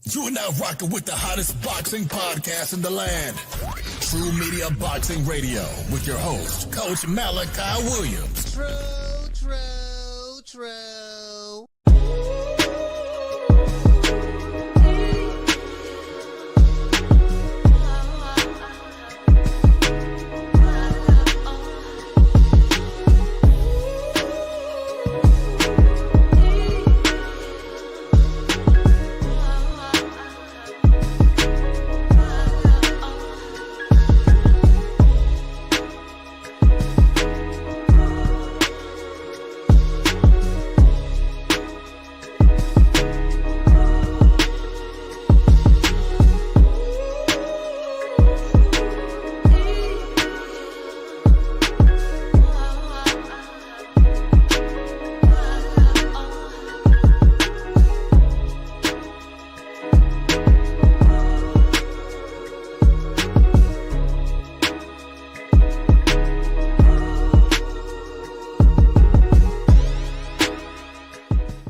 You are now rocking with the hottest boxing podcast in the land. True Media Boxing Radio with your host, Coach Malachi Williams. True.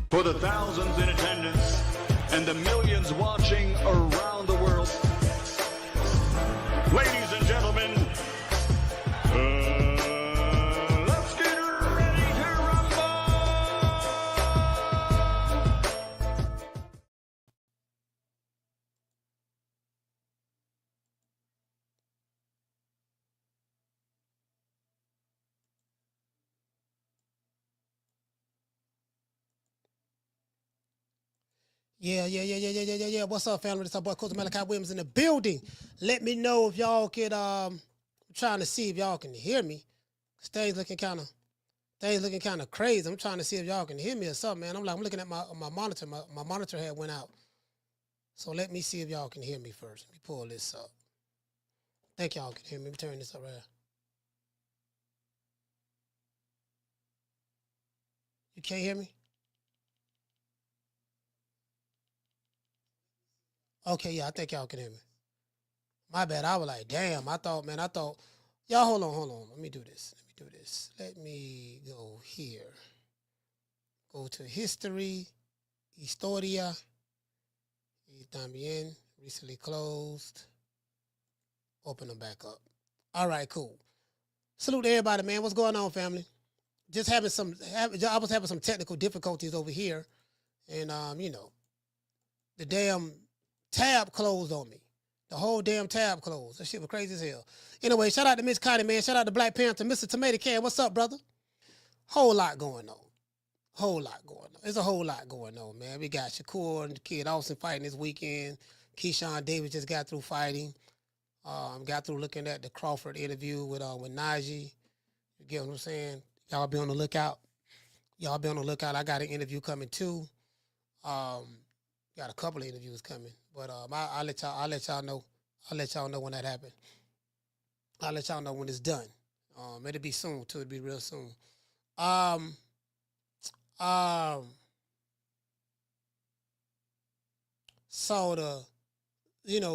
For the thousands in attendance and the millions watching around the world, ladies and gentlemen, let's get ready to rumble! Yeah. What's up, family? It's our boy, Coach Malachi Williams in the building. Let me know if y'all could, I'm trying to see if y'all can hear me. Things looking kind of crazy. I'm trying to see if y'all can hear me or something, man. I'm looking at my monitor. My monitor had went out. So let me see if y'all can hear me first. Let me pull this up. I think y'all can hear me. Let me turn this up right here. You can't hear me? Okay, yeah, I think y'all can hear me. My bad. I was like, damn, I thought, y'all, hold on. Let me do this. Let me go here. Go to history, historia, y también, recently closed. Open them back up. All right, cool. Salute to everybody, man. What's going on, family? I was having some technical difficulties over here. And, the damn tab closed on me. The whole damn tab closed. That shit was crazy as hell. Anyway, shout out to Miss Connie, man. Shout out to Black Panther. Mr. Tomato Can, what's up, brother? Whole lot going on. There's a whole lot going on, man. We got Shakur and the kid Austin fighting this weekend. Keyshawn Davis just got through fighting. Got through looking at the Crawford interview with Najee. You get what I'm saying? Y'all be on the lookout. I got an interview coming too. Got a couple of interviews coming, but I'll let y'all know. I'll let y'all know when that happens. I'll let y'all know when it's done. It'll be soon too. It'll be real soon. So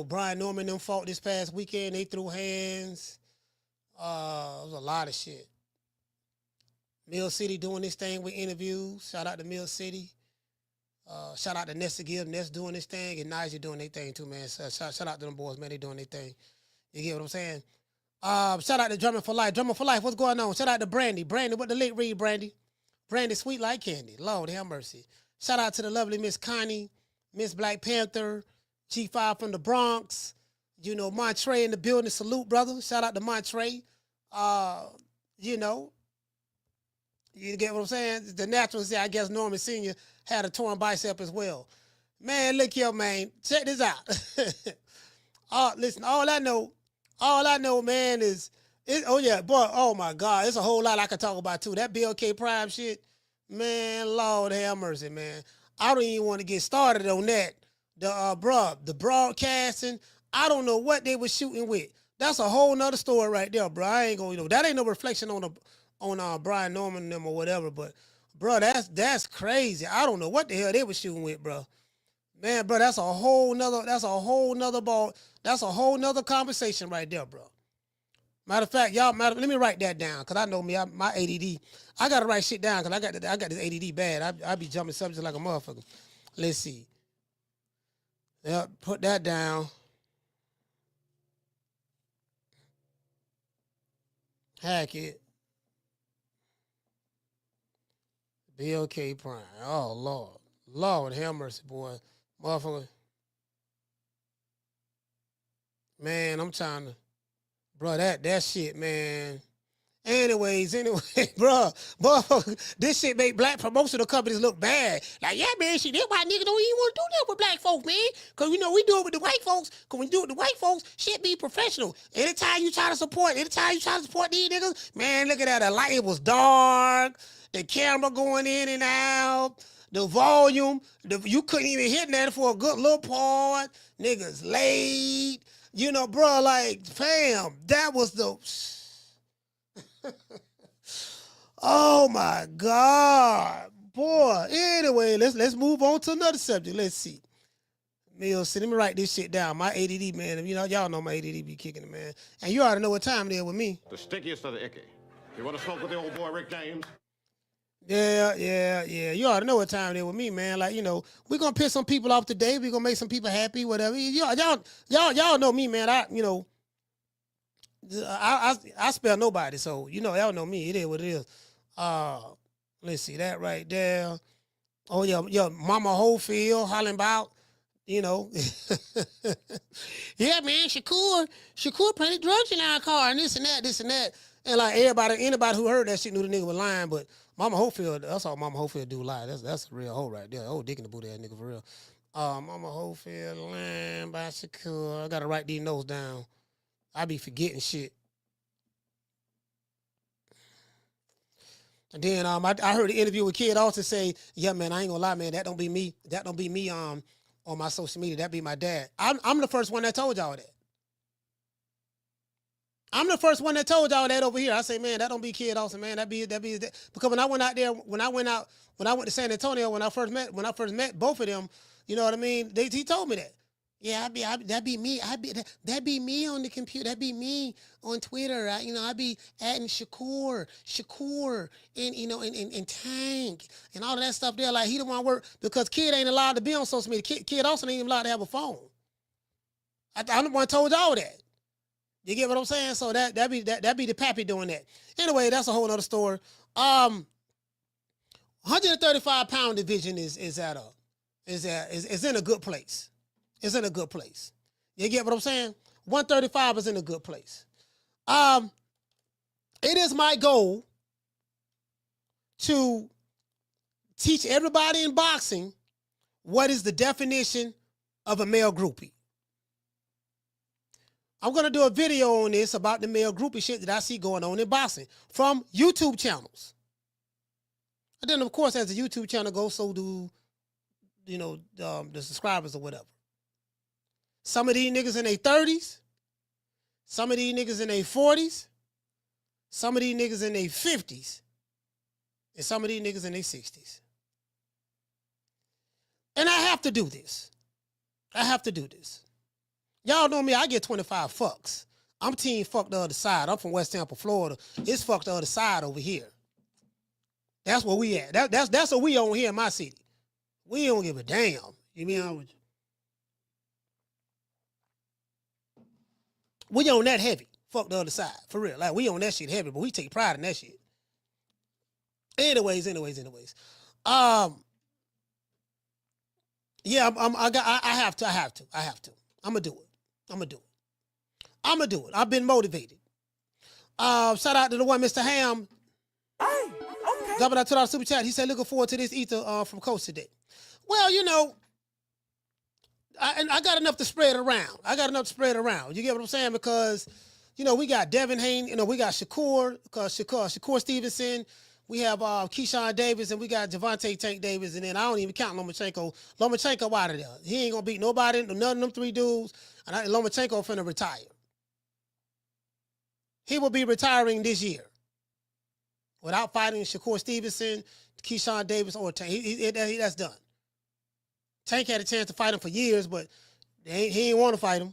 Brian Norman them fought this past weekend. They threw hands. It was a lot of shit. Mill City doing this thing with interviews. Shout out to Mill City. Shout out to Nesta Gibb. Nest doing this thing, and Najee doing their thing too, man. So shout out to them boys, man. They doing their thing. You get what I'm saying? Shout out to Drummond for Life. Drummond for Life, what's going on? Shout out to Brandy. Brandy, what the late read, Brandy? Brandy, sweet like candy. Lord have mercy. Shout out to the lovely Miss Connie, Miss Black Panther, G5 from the Bronx. Montre in the building. Salute, brother. Shout out to Montre. You get what I'm saying? The naturals, I guess Norman Sr. had a torn bicep as well. Man, look here, man. Check this out. Listen, all I know, man, oh my God, it's a whole lot I could talk about too. That BLK Prime shit, man, Lord have mercy, man. I don't even want to get started on that. The broadcasting, I don't know what they were shooting with. That's a whole nother story right there, bro. I ain't gonna, that ain't no reflection on Brian Norman and them or whatever, but bro, that's crazy. I don't know what the hell they were shooting with, bro. Man, bro, that's a whole nother ball. That's a whole nother conversation right there, bro. Matter of fact, let me write that down, because I know me, my ADD. I got to write shit down, because I got this ADD bad. I be jumping subjects like a motherfucker. Let's see. Yep, put that down. Hackett. BLK Prime. Oh, Lord. Lord have mercy, boy. Motherfucker. Man, I'm trying to. Bro, that shit, man. Anyways, bro, this shit make black promotional companies look bad. Like, yeah, man, shit, that's why niggas don't even want to do that with black folks, man. Because, we do it with the white folks. Because when you do it with the white folks, shit be professional. Anytime you try to support these niggas, man, look at that. The light, it was dark. The camera going in and out. The volume. You couldn't even hit that for a good little part. Niggas late. You know, bro, like, fam, that was the... Oh my God, boy. Anyway, let's move on to another subject. Let's see. Let me write this shit down. My ADD, man. You know, y'all know my ADD be kicking it, man. And you already know what time it is with me. The stickiest of the icky. You want to smoke with the old boy Rick James? Yeah. You already know what time it is with me, man. Like, you know, we're gonna piss some people off today. We're gonna make some people happy, whatever. Y'all know me, man. I spell nobody, so you know y'all know me. It is what it is. Let's see that right there. Oh yeah, Mama Holyfield hollering about, you know. Yeah, man, Shakur planted drugs in our car and this and that. And like anybody who heard that shit knew the nigga was lying, but Mama Holyfield, that's all Mama Holyfield do lie. That's a real hoe right there. Oh, dick in the booty ass nigga for real. Mama Holyfield lying by Shakur. I gotta write these notes down. I be forgetting shit. And then I heard an interview with Kid Austin say, yeah, man, I ain't gonna lie, man, that don't be me. That don't be me on my social media. That be my dad. I'm the first one that told y'all that. I'm the first one that told y'all that over here. I say, man, that don't be Kid Austin, man. That be that. Because when I went to San Antonio, when I first met both of them, you know what I mean? He told me that. Yeah, that be me. That be me on the computer. That be me on Twitter. I be adding Shakur, and and Tank and all of that stuff there. Like he don't want to work because Kid ain't allowed to be on social media. Kid also ain't even allowed to have a phone. I'm the one told y'all that. You get what I'm saying? So that be the pappy doing that. Anyway, that's a whole other story. 135-pound division is in a good place. It's in a good place. You get what I'm saying? 135 is in a good place. It is my goal to teach everybody in boxing what is the definition of a male groupie. I'm going to do a video on this about the male groupie shit that I see going on in boxing from YouTube channels. And then, of course, as the YouTube channel goes, so do, the subscribers or whatever. Some of these niggas in their 30s. Some of these niggas in their 40s. Some of these niggas in their 50s. And some of these niggas in their 60s. And I have to do this. Y'all know me, I get 25 fucks. I'm team fuck the other side. I'm from West Tampa, Florida. It's fuck the other side over here. That's where we at. That's what we on here in my city. We don't give a damn. You mean honest with you? We on that heavy. Fuck the other side. For real. Like, we on that shit heavy, but we take pride in that shit. Anyways. Yeah, I have to. I'm gonna do it. I've been motivated. Shout out to the one, Mr. Ham. Hey, okay. Dropping out $2 super chat. He said, looking forward to this ether from Coach today. Well, I got enough to spread around. You get what I'm saying? Because, we got Devin Haney, we got Shakur Stevenson. We have Keyshawn Davis, and we got Gervonta Tank Davis, and then I don't even count Lomachenko. Lomachenko out of there. He ain't going to beat nobody, none of them three dudes, and Lomachenko finna retire. He will be retiring this year without fighting Shakur Stevenson, Keyshawn Davis, or Tank. That's done. Tank had a chance to fight him for years, but he ain't want to fight him.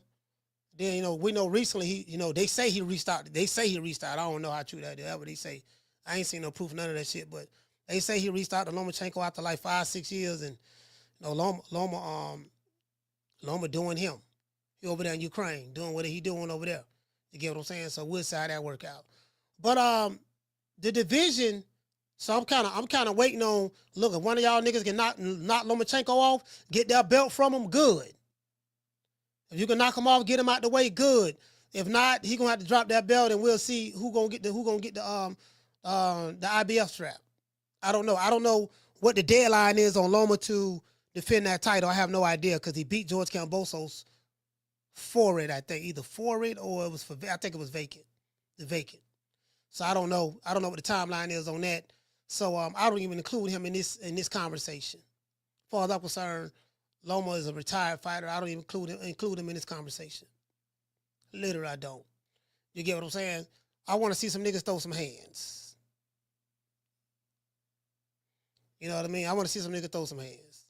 Then, we know recently, they say he restarted. I don't know how true that is. That's what they say. I ain't seen no proof of none of that shit, but they say he restarted Lomachenko after like 5-6 years, and Loma Loma doing him. He over there in Ukraine doing what he doing over there. You get what I'm saying? So we'll see how that work out. But the division, so I'm kind of waiting on. Look, if one of y'all niggas can knock Lomachenko off, get that belt from him, good. If you can knock him off, get him out the way, good. If not, he gonna have to drop that belt, and we'll see who gonna get the IBF strap. I don't know. I don't know what the deadline is on Loma to defend that title. I have no idea because he beat George Kambosos for it. I think either for it or it was for. I think it was vacant. The vacant. So I don't know. I don't know what the timeline is on that. So I don't even include him in this conversation. As far as I'm concerned, Loma is a retired fighter. I don't even include him in this conversation. Literally, I don't. You get what I'm saying? I want to see some niggas throw some hands. You know what I mean? I want to see some niggas throw some hands.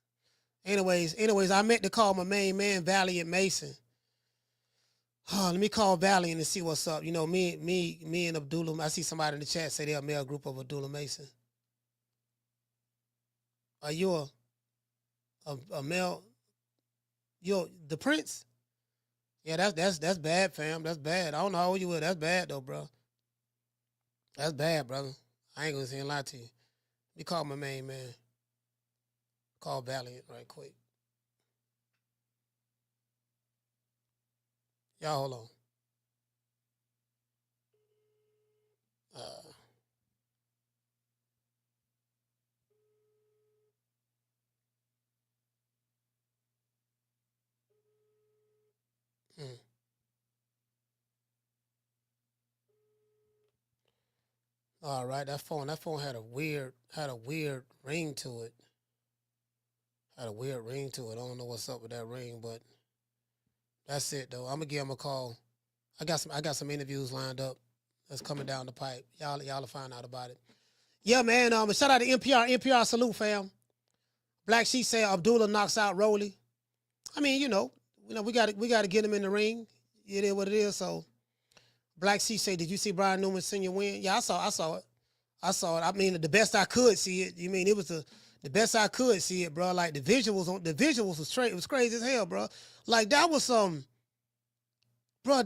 Anyways, I meant to call my main man, Valiant Mason. Oh, let me call Valiant and see what's up. You know, me and Abdullah, I see somebody in the chat say they're a male group of Abdullah Mason. Are you a male? You're the Prince? Yeah, that's bad, fam. That's bad. I don't know how old you were. That's bad though, bro. That's bad, brother. I ain't gonna say a lie to you. Let me call my main man. Call Valiant right quick. Y'all hold on. All right, that phone had a weird ring to it. Had a weird ring to it. I don't know what's up with that ring, but that's it though. I'm gonna give him a call. I got some interviews lined up that's coming down the pipe. Y'all will find out about it. Yeah, man. Shout out to NPR salute, fam. Black Sheep say Abdullah knocks out Rolly. I mean, you know, we got to get him in the ring. It is what it is. So, Black Sheep say, did you see Brian Newman Sr. win? Yeah, I saw it. I mean, the best I could see it. You mean it was the best I could see it, bro. Like the visuals was straight. It was crazy as hell, bro. Like that was bro.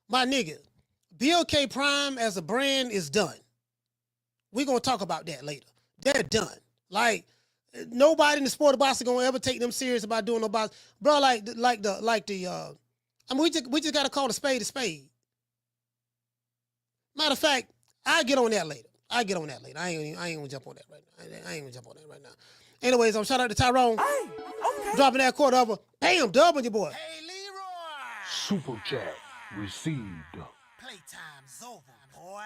My nigga, BLK Prime as a brand is done. We're gonna talk about that later. They're done. Like nobody in the sport of boxing gonna ever take them serious about doing no boxing, bro. I mean, we just gotta call a spade a spade. Matter of fact, I'll get on that later. I ain't gonna jump on that right now. I ain't gonna jump on that right now. Anyways, shout out to Tyrone. Hey, okay. Dropping that quarter over. Bam, dub on your boy. Hey, Leroy! Super chat received. Playtime's over, boy.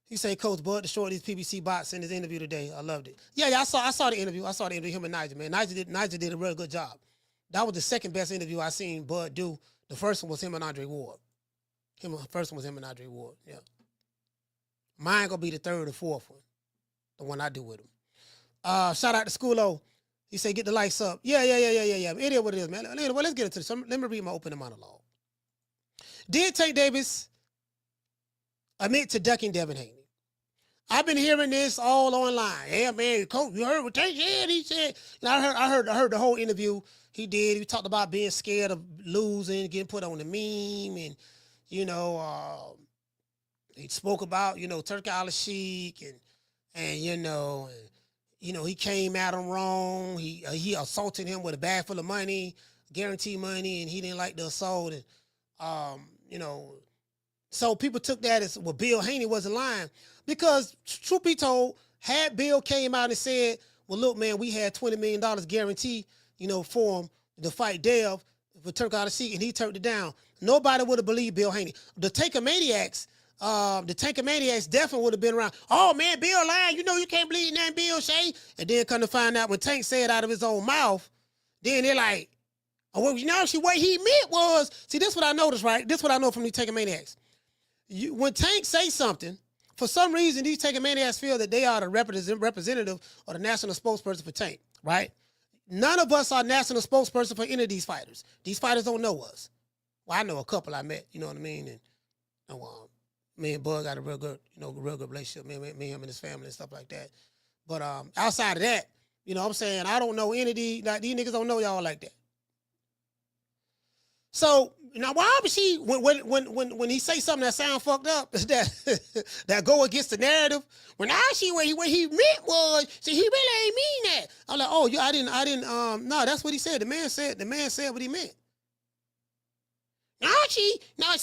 He say Coach Bud destroyed these PBC bots in his interview today. I loved it. Yeah, I saw the interview. I saw the interview, him and Nigel, man. Nigel did a real good job. That was the second best interview I seen Bud do. The first one was him and Andre Ward. Yeah. Mine gonna be the third or fourth one. The one I do with him. Shout out to Schoolo. He said, get the lights up. Yeah. It is what it is, man. Anyway, let's get into this. Let me read my opening monologue. Did Tank Davis admit to ducking Devin Haney? I've been hearing this all online. Yeah, man, Coach, you heard what Tank said? He said, and I heard the whole interview he did. He talked about being scared of losing, getting put on the meme, and, he spoke about, Turki Alalshihk and he came at him wrong. He assaulted him with a bag full of money, guaranteed money, and he didn't like the assault. And, so people took that as, well, Bill Haney wasn't lying. Because, truth be told, had Bill came out and said, well, look, man, we had $20 million guarantee, for him to fight Dev for Turki Alalshihk, and he turned it down. Nobody would have believed Bill Haney. The Tankamaniacs definitely would have been around. Oh, man, Bill lying. You can't believe nothing Bill say. And then come to find out when Tank said it out of his own mouth, then they're like, oh, well, what he meant was, see, this is what I noticed, right? This is what I know from these Tankamaniacs. When Tank say something, for some reason, these Tankamaniacs feel that they are the representative or the national spokesperson for Tank, right? None of us are national spokesperson for any of these fighters. These fighters don't know us. Well, I know a couple I met, you know what I mean? And me and Bud got a real good relationship. Me, him and his family and stuff like that. But outside of that, You know what I'm saying? I don't know any of these, like, these niggas don't know y'all like that. So now, why would she when he say something that sound fucked up, that go against the narrative? When I see what he meant was, see, he really ain't mean that. I'm like, oh, I didn't. No, that's what he said. The man said what he meant. Now see,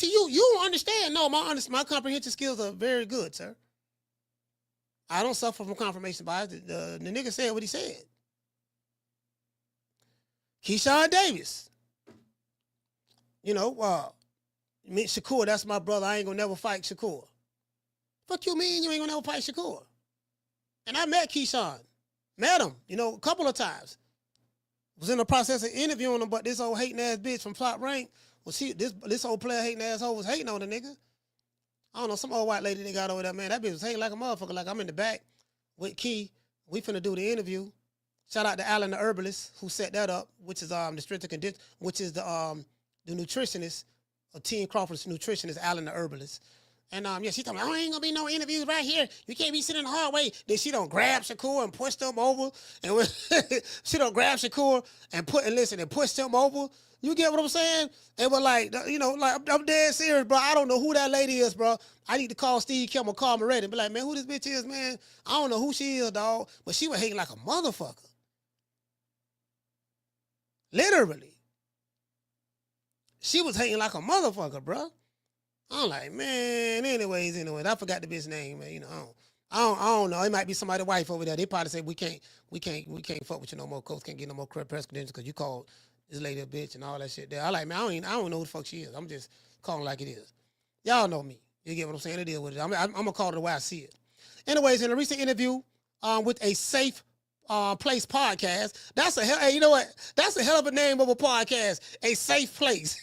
you don't understand. No, my comprehension skills are very good, sir. I don't suffer from confirmation bias. The nigga said what he said. Keyshawn Davis. You know, me, Shakur, that's my brother. I ain't gonna never fight Shakur. Fuck you mean you ain't gonna never fight Shakur? And I met Keyshawn. Met him, you know, a couple of times. Was in the process of interviewing him, but this old hating ass bitch from Top Rank, this old player hating asshole was hating on the nigga. I don't know, some old white lady they got over there, man. That bitch was hating like a motherfucker. Like, I'm in the back with Key. We finna do the interview. Shout out to Alan the herbalist who set that up, which is the strength and condition, which is the nutritionist, Team Crawford's nutritionist, Alan the herbalist. And yeah, she told me, oh, ain't gonna be no interviews right here. You can't be sitting in the hallway. Then she don't grab Shakur and push them over. And she don't grab Shakur and push them over. You get what I'm saying? It was like, you know, like, I'm dead serious, bro. I don't know who that lady is, bro. I need to call Steve Kim or Carl Moretti and be like, man, who this bitch is, man? I don't know who she is, dog. But she was hating like a motherfucker. Literally. She was hating like a motherfucker, bro. I'm like, man, anyways, I forgot the bitch name, man. You know, I don't know. It might be somebody's wife over there. They probably say we can't fuck with you no more. Coach can't get no more press credentials because you called this lady a bitch and all that shit there. I like, man, I don't know who the fuck she is. I'm just calling like it is. Y'all know me. You get what I'm saying? To deal with it. I'm gonna call it the way I see it. Anyways, in a recent interview with a Safe Place podcast, that's a hell. Hey, you know what? That's a hell of a name of a podcast. A Safe Place.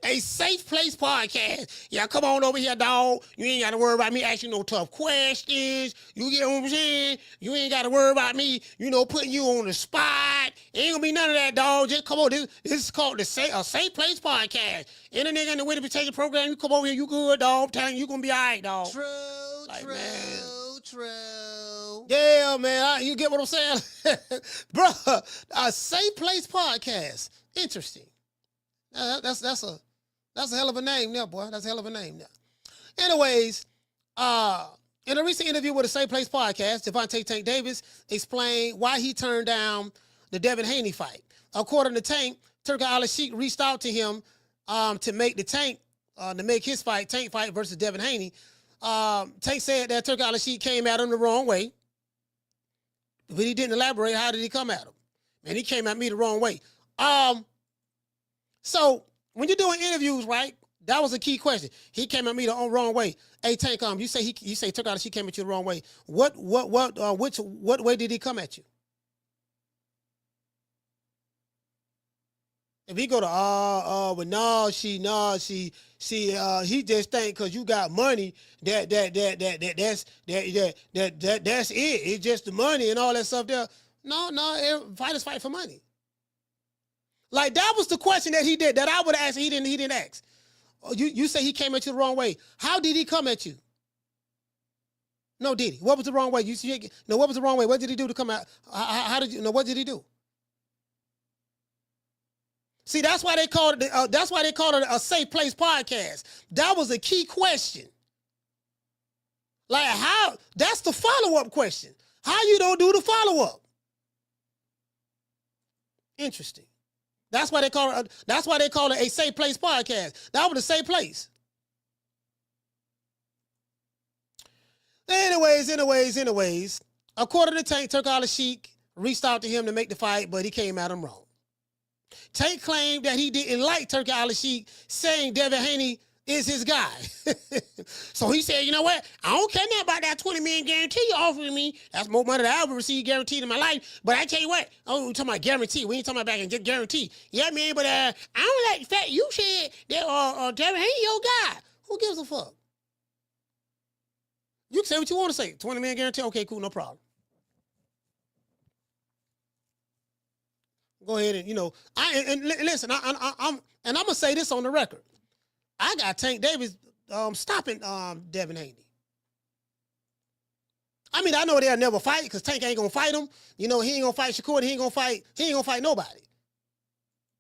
A Safe Place podcast. Yeah, come on over here, dog. You ain't got to worry about me asking no tough questions. You get what I'm saying? You ain't got to worry about me, you know, putting you on the spot. Ain't gonna be none of that, dog. Just come on. This is called a Safe Place podcast. Any nigga in the Winnie Potato program, you come over here, you good, dog. I'm telling you, you gonna be all right, dog. True. Yeah, man, you get what I'm saying? Bruh, a Safe Place podcast. Interesting. That's a hell of a name there, boy. That's a hell of a name there. Anyways, in a recent interview with a Safe Place podcast, Gervonta Tank Davis explained why he turned down the Devin Haney fight. According to Tank, Turki Alalshihk reached out to him to make his fight, Tank fight versus Devin Haney. Tank said that Turki Alalshihk came at him the wrong way. But he didn't elaborate. How did he come at him? Man, he came at me the wrong way. So when you're doing interviews, right? That was a key question. He came at me the wrong way. Hey, Tank, you say Turki Alalshihk came at you the wrong way. What way did he come at you? If he go to well, he just think because you got money that's it. It's just the money and all that stuff there. No, fighters fight for money. Like, that was the question that he did that I would have asked. He didn't ask. You say he came at you the wrong way. How did he come at you? No, did he? What was the wrong way? What was the wrong way? What did he do to come out? How did you know? What did he do? See, that's why they called it. That's why they called it a Safe Place podcast. That was a key question. Like, how? That's the follow-up question. How you don't do the follow-up? Interesting. That's why they call it. That's why they call it a Safe Place podcast. That was a safe place. Anyways. According to Tank, Turki Alalshihk reached out to him to make the fight, but he came at him wrong. Tank claimed that he didn't like Turki Alalshihk, saying Devin Haney is his guy. So he said, you know what? I don't care nothing about that $20 million guarantee you're offering me. That's more money than I ever received guaranteed in my life. But I tell you what, we're talking about guarantee. We ain't talking about back and just guarantee. Yeah, man, but I don't like the fact you said that Devin Haney your guy. Who gives a fuck? You can say what you want to say. $20 million guarantee? Okay, cool, no problem. Go ahead and, listen, I'm going to say this on the record. I got Tank Davis stopping Devin Haney. I mean, I know they'll never fight because Tank ain't gonna fight him. You know, he ain't gonna fight Shakur. He ain't gonna fight nobody.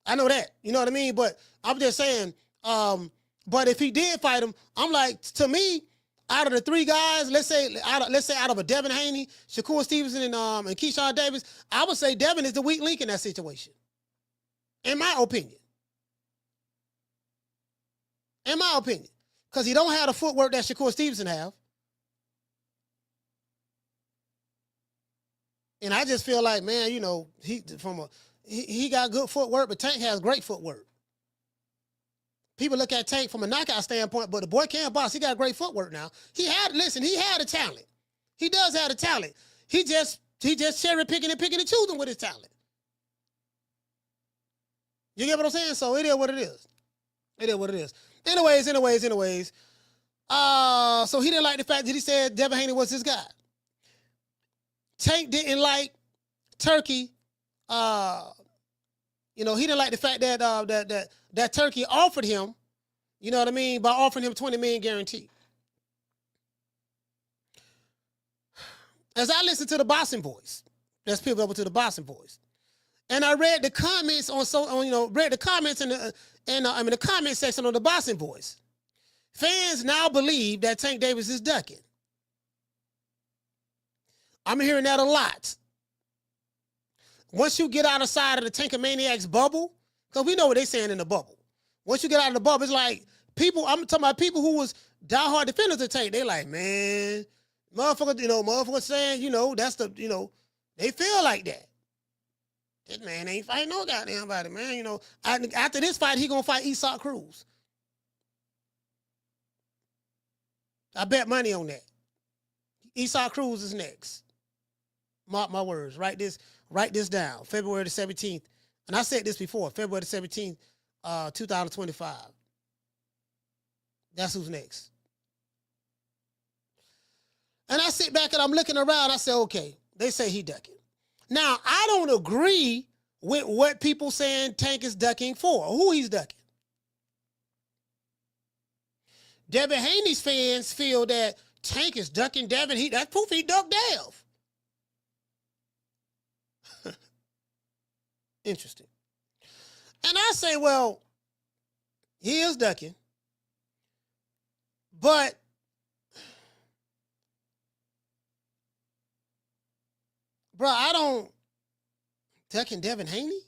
I know that. You know what I mean? But I'm just saying. But if he did fight him, I'm like, to me, out of the three guys, let's say out of a Devin Haney, Shakur Stevenson, and Keyshawn Davis, I would say Devin is the weak link in that situation. In my opinion. Because he don't have the footwork that Shakur Stevenson have. And I just feel like, man, you know, he got good footwork, but Tank has great footwork. People look at Tank from a knockout standpoint, but the boy can't box. He got great footwork now. He had a talent. He does have a talent. He just cherry picking and choosing with his talent. You get what I'm saying? So it is what it is. Anyways. So he didn't like the fact that he said Devin Haney was his guy. Tank didn't like Turki. You know, he didn't like the fact that that Turki offered him, you know what I mean, by offering him $20 million guarantee. As I listened to the Boxing Voice, let's pivot over to the Boxing Voice, and I read the comments in the comment section on the Boxing Voice. Fans now believe that Tank Davis is ducking. I'm hearing that a lot. Once you get outside of the Tankamaniacs bubble, because we know what they're saying in the bubble. Once you get out of the bubble, it's like I'm talking about people who was diehard defenders of Tank. They like, man, motherfuckers saying, you know, that's the, you know, they feel like that. This man ain't fighting no goddamn body, man. You know, after this fight, he gonna fight Isak Cruz. I bet money on that. Isak Cruz is next. Mark my words. Write this down. February the 17th. And I said this before. February the 17th, 2025. That's who's next. And I sit back and I'm looking around. I say, okay, they say he ducking. Now, I don't agree with what people saying Tank is ducking for, or who he's ducking. Devin Haney's fans feel that Tank is ducking Devin. That's proof he ducked Dev. Interesting. And I say, well, he is ducking. But bro, I don't ducking Devin Haney.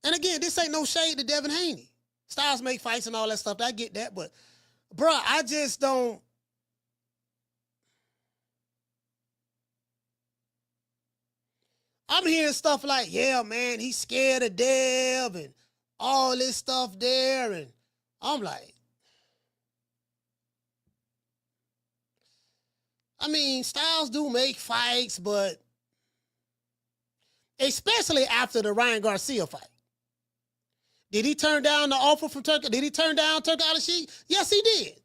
And again, this ain't no shade to Devin Haney. Styles make fights and all that stuff. I get that, but bro, I just don't. I'm hearing stuff like, yeah, man, he's scared of Dev and all this stuff there. And I'm like, I mean, Styles do make fights, but especially after the Ryan Garcia fight. Did he turn down the offer from Turki? Did he turn down Turki Alalshihk? Yes, he did.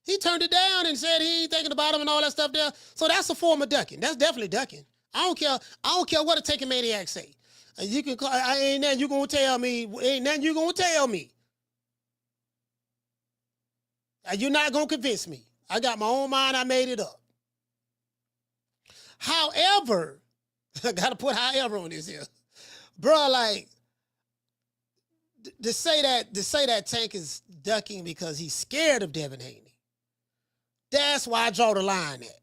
He turned it down and said he ain't thinking about him and all that stuff there. So that's a form of ducking. That's definitely ducking. I don't care what a Tankamaniac say. You can call, ain't nothing you gonna tell me. Ain't nothing you gonna tell me. You're not gonna convince me. I got my own mind. I made it up. However, I gotta put however on this here, bro. Like to say that Tank is ducking because he's scared of Devin Haney. That's why I draw the line at.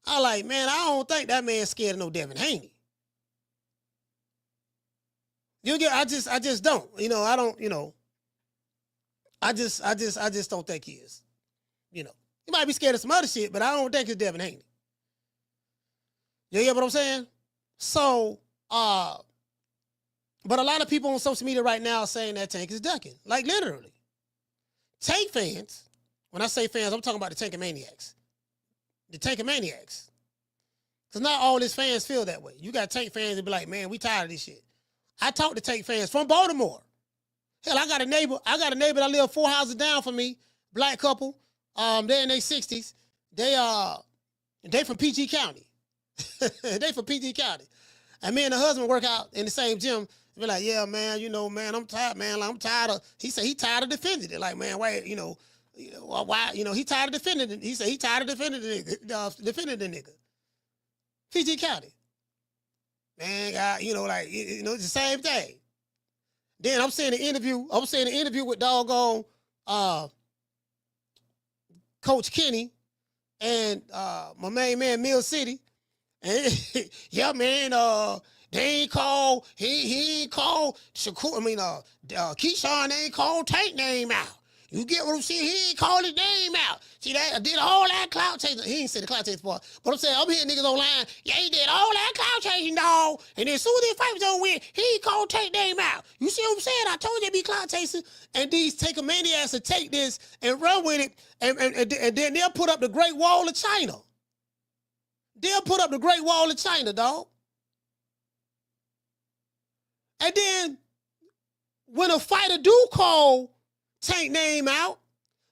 I like, man, I don't think that man's scared of no Devin Haney. I just don't. You know, I don't, you know. I just don't think he is. You know. He might be scared of some other shit, but I don't think it's Devin Haney. You get what I'm saying? So, but a lot of people on social media right now are saying that Tank is ducking. Like, literally. Tank fans, when I say fans, I'm talking about the Tankamaniacs. The Tankamaniacs. Because not all his fans feel that way. You got Tank fans that be like, man, we tired of this shit. I talk to Tank fans from Baltimore. Hell, I got a neighbor that live 4 houses down from me, black couple. They're in their 60s. They from PG County. They from PG County. And me and the husband work out in the same gym. Be like, yeah, man, you know, man, I'm tired, man. Like, I'm tired of, he said he tired of defending it. Like, man, wait, you know, why, he tired of defending it. He said he tired of defending the nigga. PG County. Man, it's the same thing. Then I'm saying the interview with doggone Coach Kenny and my main man Mill City. And yeah, man, they ain't call, he ain't call Shakur, Keyshawn ain't called Tank name out. You get what I'm saying? He ain't called his name out. See that? I did all that clout chasing. He ain't said the clout chasing part. But I'm saying, I'm hearing niggas online. Yeah, he did all that clout chasing, dog. And then as soon as the fight was over with, he ain't called Tank name out. You see what I'm saying? I told you it'd be clout chasing. And these take a maniacs to take this and run with it. And then they'll put up the Great Wall of China. They'll put up the Great Wall of China, dog. And then when a fighter do call Tank name out,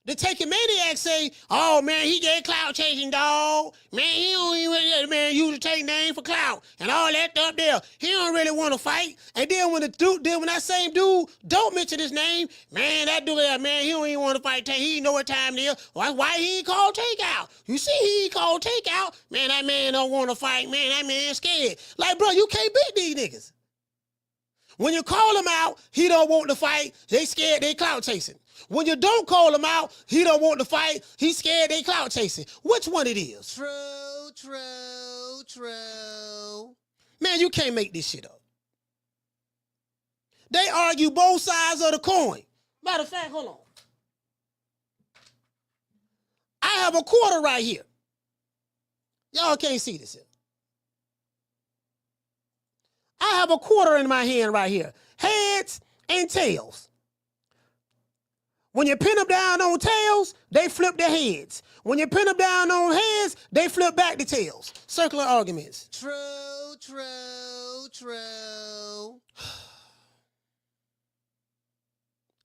the taking maniacs say, oh man, he get clout chasing, dog. Man, he don't even use the Tank name for clout and all that stuff there. He don't really want to fight. And then when that same dude don't mention his name, man, that dude there, man, he don't even want to fight Tank. He know what time it is. Why he ain't called Tank out? You see, he ain't called Tank out. Man, that man don't want to fight. Man, that man scared. Like, bro, you can't beat these niggas. When you call him out, he don't want to fight. They scared, they clout chasing. When you don't call him out, he don't want to fight. He's scared, they clout chasing. Which one it is? True. Man, you can't make this shit up. They argue both sides of the coin. Matter of fact, hold on. I have a quarter right here. Y'all can't see this here. I have a quarter in my hand right here. Heads and tails. When you pin them down on tails, they flip their heads. When you pin them down on heads, they flip back the tails. Circular arguments. True.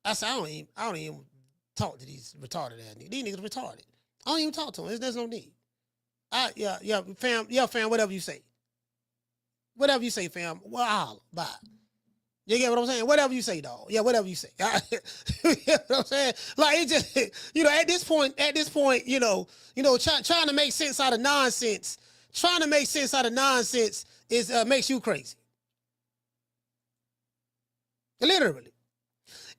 I said, I don't even talk to these retarded ass niggas. These niggas retarded. I don't even talk to them. There's no need. Fam, whatever you say. Whatever you say, fam. Well, I'll holler. Bye. You get what I'm saying? Whatever you say, dog. Yeah, whatever you say. You get what I'm saying? Like, it just, at this point, trying to make sense out of nonsense, is makes you crazy. Literally.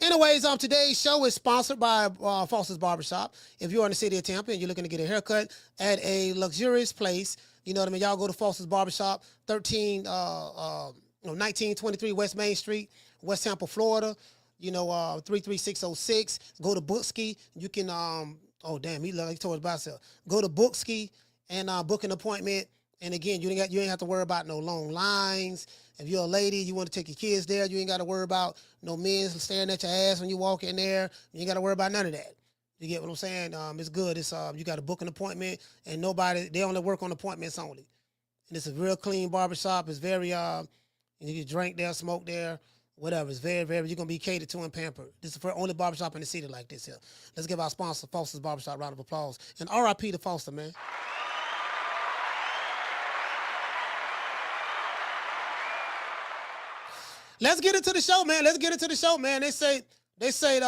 Anyways, today's show is sponsored by Foster's Barbershop. If you're in the city of Tampa and you're looking to get a haircut at a luxurious place, you know what I mean? Y'all go to Foster's Barbershop, 1923 West Main Street, West Tampa, Florida. 33606. Go to Bookski. You can oh damn, he told us about himself. Go to Bookski and book an appointment. And again, you ain't have to worry about no long lines. If you're a lady, you want to take your kids there, you ain't got to worry about no men staring at your ass when you walk in there. You ain't got to worry about none of that. You get what I'm saying? It's good. It's you got to book an appointment, and they only work on appointments only. And it's a real clean barbershop. It's very you can drink there, smoke there, whatever. It's very, very, you're gonna be catered to and pampered. This is the only barbershop in the city like this here. Let's give our sponsor, Foster's Barbershop, a round of applause. And R.I.P. to Foster, man. Let's get into the show, man. They say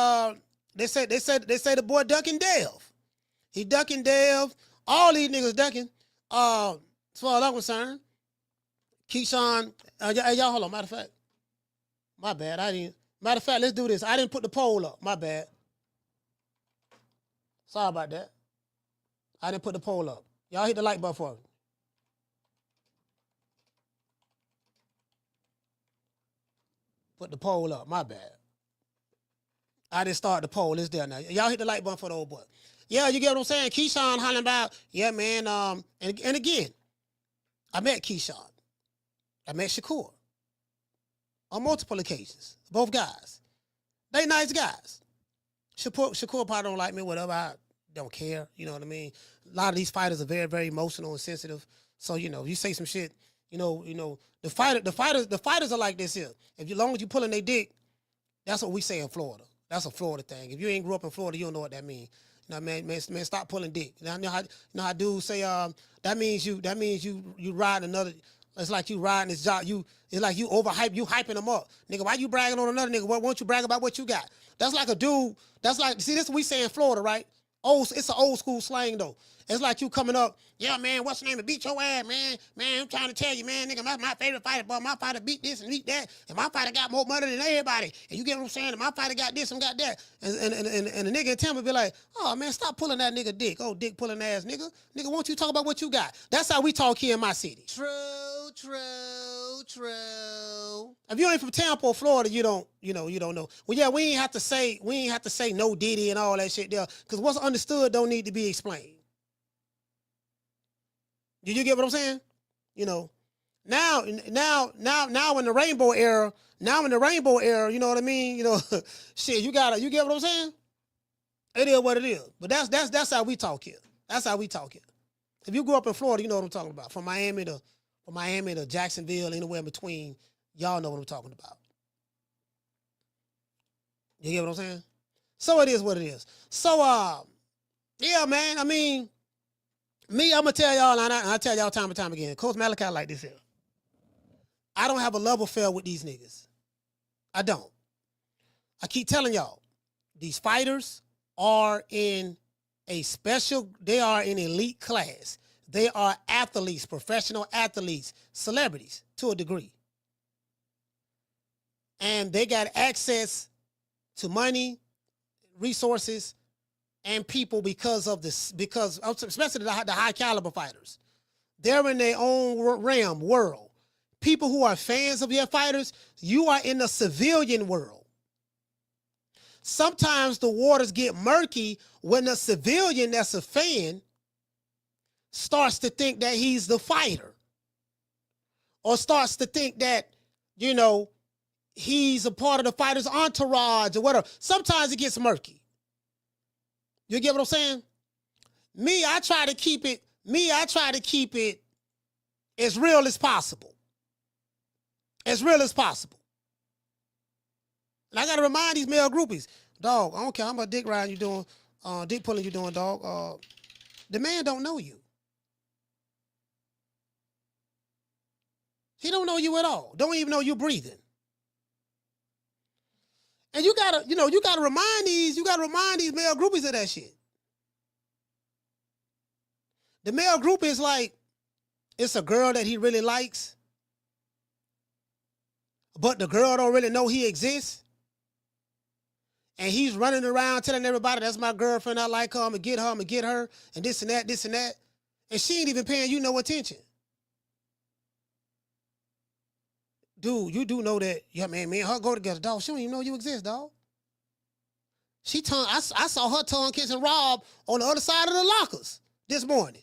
the boy ducking Dev. He ducking Dev. All these niggas ducking. As far as I'm concerned, Keyshawn, y'all hold on. Matter of fact, my bad. Matter of fact, let's do this. I didn't put the poll up. My bad. Sorry about that. I didn't put the poll up. Y'all hit the like button for me. Put the poll up. My bad. I didn't start the poll. It's there now. Y'all hit the like button for the old boy. Yeah, you get what I'm saying? Keyshawn hollering about, yeah, man. And again, I met Keyshawn. I met Shakur. On multiple occasions. Both guys. They nice guys. Shakur probably don't like me, whatever. I don't care. You know what I mean? A lot of these fighters are very, very emotional and sensitive. So, you say some shit, the fighters are like this here. As long as you pulling their dick, that's what we say in Florida. That's a Florida thing. If you ain't grew up in Florida, you don't know what that means. Man, stop pulling dick. You know how dudes say that means you riding another. It's like you riding this job. It's like you overhype. You hyping them up, nigga. Why you bragging on another nigga? Why won't you brag about what you got? That's like a dude. That's like, see, this we say in Florida, right? It's an old school slang though. It's like you coming up, yeah, man, what's the name? Beat your ass, man. Man, I'm trying to tell you, man, nigga, my favorite fighter, but my fighter beat this and beat that, and my fighter got more money than everybody. And you get what I'm saying? And my fighter got this and got that. And the nigga in Tampa be like, oh man, stop pulling that nigga dick. Oh, dick pulling ass nigga. Nigga, won't you talk about what you got? That's how we talk here in my city. True. If you ain't from Tampa or Florida, you don't know. Well, yeah, we ain't have to say no Diddy and all that shit there, because what's understood don't need to be explained. Did you get what I'm saying? You know, now in the rainbow era, you know what I mean? You know, shit, you get what I'm saying? It is what it is. But that's how we talk here. That's how we talk here. If you grew up in Florida, you know what I'm talking about. From Miami to Jacksonville, anywhere in between, y'all know what I'm talking about. You get what I'm saying? So it is what it is. So yeah, man, I mean, me, I'm gonna tell y'all, and I tell y'all time and time again, Coach Malachi like this here. I don't have a love affair with these niggas. I don't. I keep telling y'all, these fighters are in they are in elite class. They are athletes, professional athletes, celebrities to a degree. And they got access to money, resources, and people because especially the high caliber fighters. They're in their own world. People who are fans of your fighters, you are in the civilian world. Sometimes the waters get murky when a civilian that's a fan starts to think that he's the fighter, or starts to think that, you know, he's a part of the fighter's entourage or whatever. Sometimes it gets murky. You get what I'm saying? Me, I try to keep it as real as possible. As real as possible. And I gotta remind these male groupies, dog, I don't care how much dick riding you doing, dick pulling you doing, dog. The man don't know you. He don't know you at all. Don't even know you breathing. And you gotta remind these male groupies of that shit. The male groupie is like, it's a girl that he really likes, but the girl don't really know he exists. And he's running around telling everybody, that's my girlfriend, I like her, I'm gonna get her, and this and that. And she ain't even paying you no attention. Dude, you do know that, yeah, man, me and her go together, dog. She don't even know you exist, dog. I saw her tongue kissing Rob on the other side of the lockers this morning.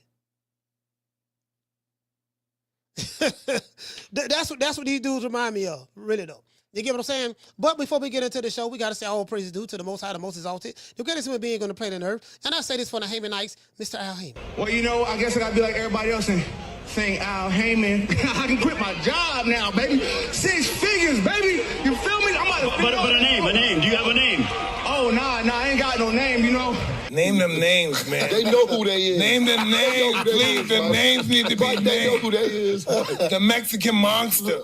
That's what these dudes remind me of, really though. You get what I'm saying? But before we get into the show, we got to say all praises due to the Most High, the Most Exalted, the greatest human being on the planet Earth. And I say this for the Haymanites, Mr. Al Heyman. Well, you know, I guess I got to be like everybody else and sing Al Heyman. I can quit my job now, baby. 6 figures, baby. You feel me? But a name. Do you have a name? Oh, nah, I ain't got no name, you know. Name them names, man. They know who they is. Name them names, please. The names need to be named. They know who they is. The Mexican monster.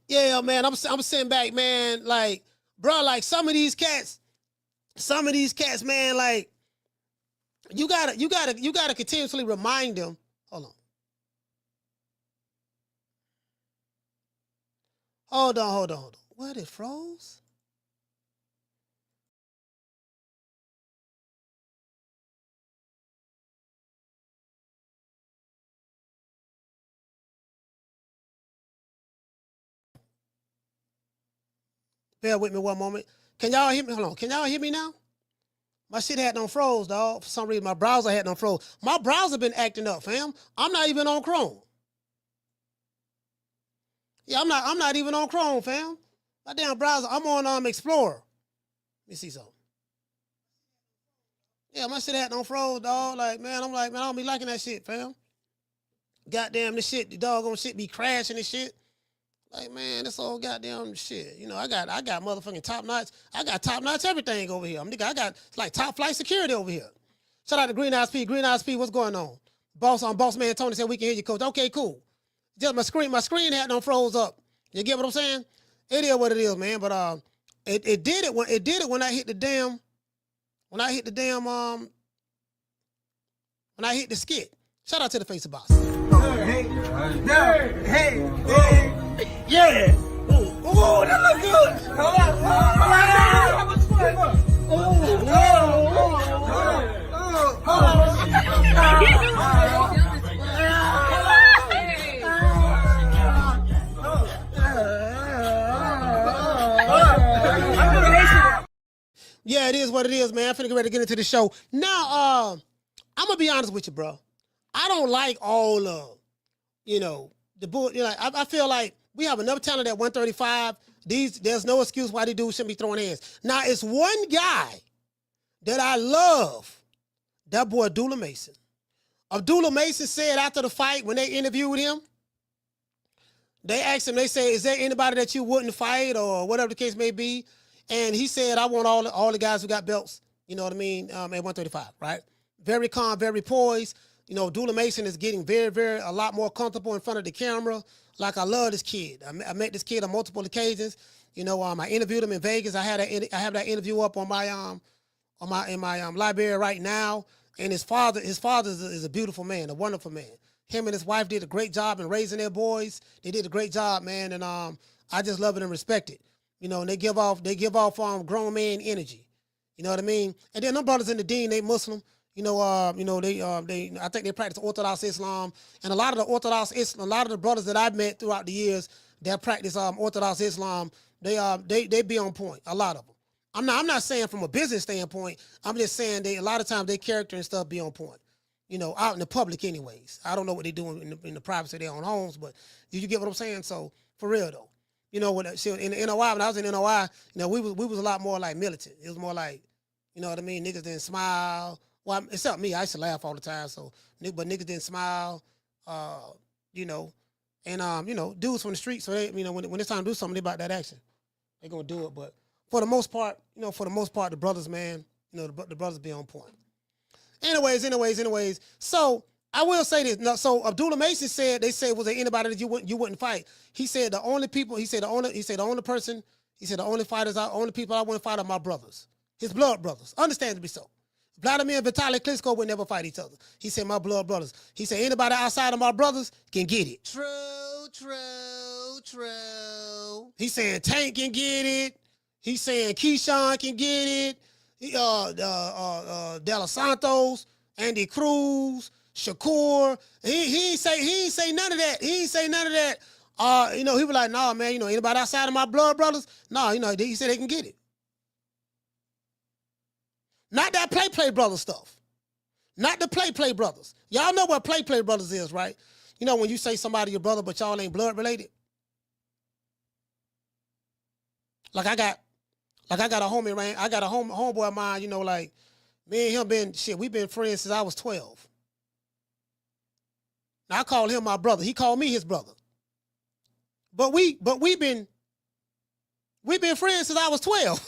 Yeah, man, I'm sitting back, man, like, bro, like some of these cats, man, like, you gotta continuously remind them. Hold on. What, it froze? Bear with me one moment. Can y'all hear me? Hold on. Can y'all hear me now? My shit had done froze, dog. For some reason, my browser had done froze. My browser been acting up, fam. I'm not even on Chrome. Yeah, I'm not even on Chrome, fam. My damn browser, I'm on Explorer. Let me see something. Yeah, my shit had done froze, dog. Like, man, I don't be liking that shit, fam. Goddamn, this shit, the doggone shit be crashing and shit. Like, man, this all goddamn shit. You know, I got motherfucking top notch. I got top notch everything over here. I got like top flight security over here. Shout out to Green Eyes P. Green Eyes P, what's going on? Boss Man Tony said we can hear you, coach. Okay, cool. Just my screen had done froze up. You get what I'm saying? It is what it is, man. But it did it when I hit the damn when I hit the skit. Shout out to the Face of Box. Yeah. Oh, that look Yeah, it is what it is, man. I'm finna get ready to get into the show. Now, I'm gonna be honest with you, bro. I don't like all of, the bull. I feel like we have enough talent at 135. There's no excuse why these dudes shouldn't be throwing hands. Now, it's one guy that I love. That boy, Abdullah Mason. Abdullah Mason said after the fight, when they interviewed him, they asked him, they said, is there anybody that you wouldn't fight or whatever the case may be? And he said, I want all the guys who got belts, you know what I mean, at 135, right? Very calm, very poised. Abdullah Mason is getting a lot more comfortable in front of the camera. Like, I love this kid. I met this kid on multiple occasions. I interviewed him in Vegas. I have that interview up on my library right now. And his father is a beautiful man, a wonderful man. Him and his wife did a great job in raising their boys. They did a great job, man. And I just love it and respect it. And they give off grown man energy. You know what I mean? And then them brothers in the deen, they Muslim. I think they practice Orthodox Islam. And a lot of the brothers that I've met throughout the years that practice Orthodox Islam, they be on point. A lot of them. I'm not saying from a business standpoint. I'm just saying a lot of times their character and stuff be on point. Out in the public anyways. I don't know what they do in the privacy of their own homes, but you get what I'm saying? So for real though. In the NOI, when I was in NOI, we was a lot more like militant. It was more like, you know what I mean? Niggas didn't smile. Well, except me, I used to laugh all the time. So, but niggas didn't smile, and dudes from the street. So they, when it's time to do something, they about that action. They gonna do it. But for the most part, the brothers, man, the brothers be on point. Anyways. So I will say this. No, so Abdullah Mason said, was there anybody that you wouldn't fight? He said the only people I wouldn't fight are my brothers, his blood brothers. Understandably so. Vladimir and Vitaly Klitschko would never fight each other. He said my blood brothers. He said anybody outside of my brothers can get it. True. He saying Tank can get it. He saying Keyshawn can get it. De Los Santos, Andy Cruz, Shakur. He ain't say none of that. He ain't say none of that. He was like, nah, man, anybody outside of my blood brothers? Nah, he said they can get it. Not that play brother stuff. Not the play brothers. Y'all know what play brothers is, right? When you say somebody your brother, but y'all ain't blood related. Like I got a homie, right? I got a homeboy of mine, like me and him we've been friends since I was 12. Now I call him my brother. He called me his brother. But we've been friends since I was 12.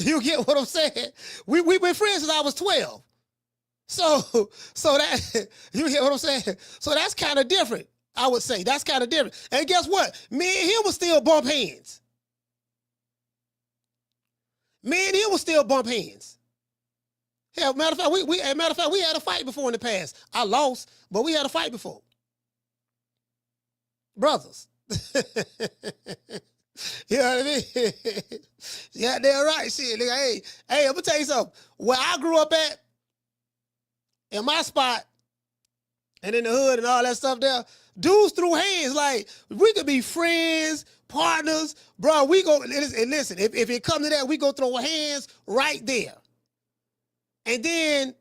You get what I'm saying? We've been friends since I was 12. So that, you get what I'm saying? So that's kind of different, I would say. That's kind of different. And guess what? Me and him will still bump hands. Hell, matter of fact, we had a fight before in the past. I lost, but we had a fight before. Brothers. You know what I mean? Yeah, they're right. Shit, nigga, hey, I'm gonna tell you something. Where I grew up at, in my spot, and in the hood and all that stuff there, dudes threw hands. Like, we could be friends, partners, bro. We go, and listen, if it comes to that, we go throw hands right there. And then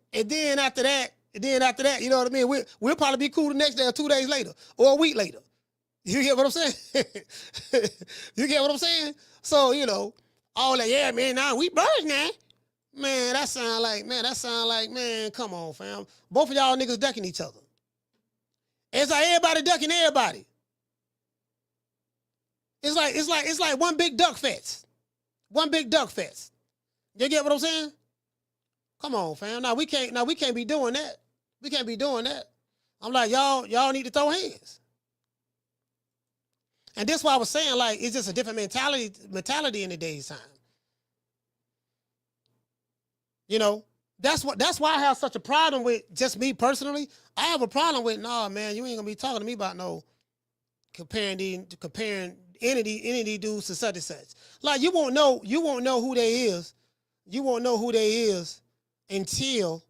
after that, you know what I mean? We'll probably be cool the next day or 2 days later or a week later. You get what I'm saying? You get what I'm saying? So, all that, yeah, man, now we birds now. Man, that sound like, man, come on, fam. Both of y'all niggas ducking each other. It's like everybody ducking everybody. It's like one big duck fest. One big duck fest. You get what I'm saying? Come on, fam. Now we can't be doing that. We can't be doing that. I'm like, y'all need to throw hands. And that's why I was saying, like, it's just a different mentality in today's time. That's why I have such a problem with just me personally. I have a problem with, nah, man, you ain't gonna be talking to me about no comparing any of these dudes to such and such. Like you won't know who they is. You won't know who they is until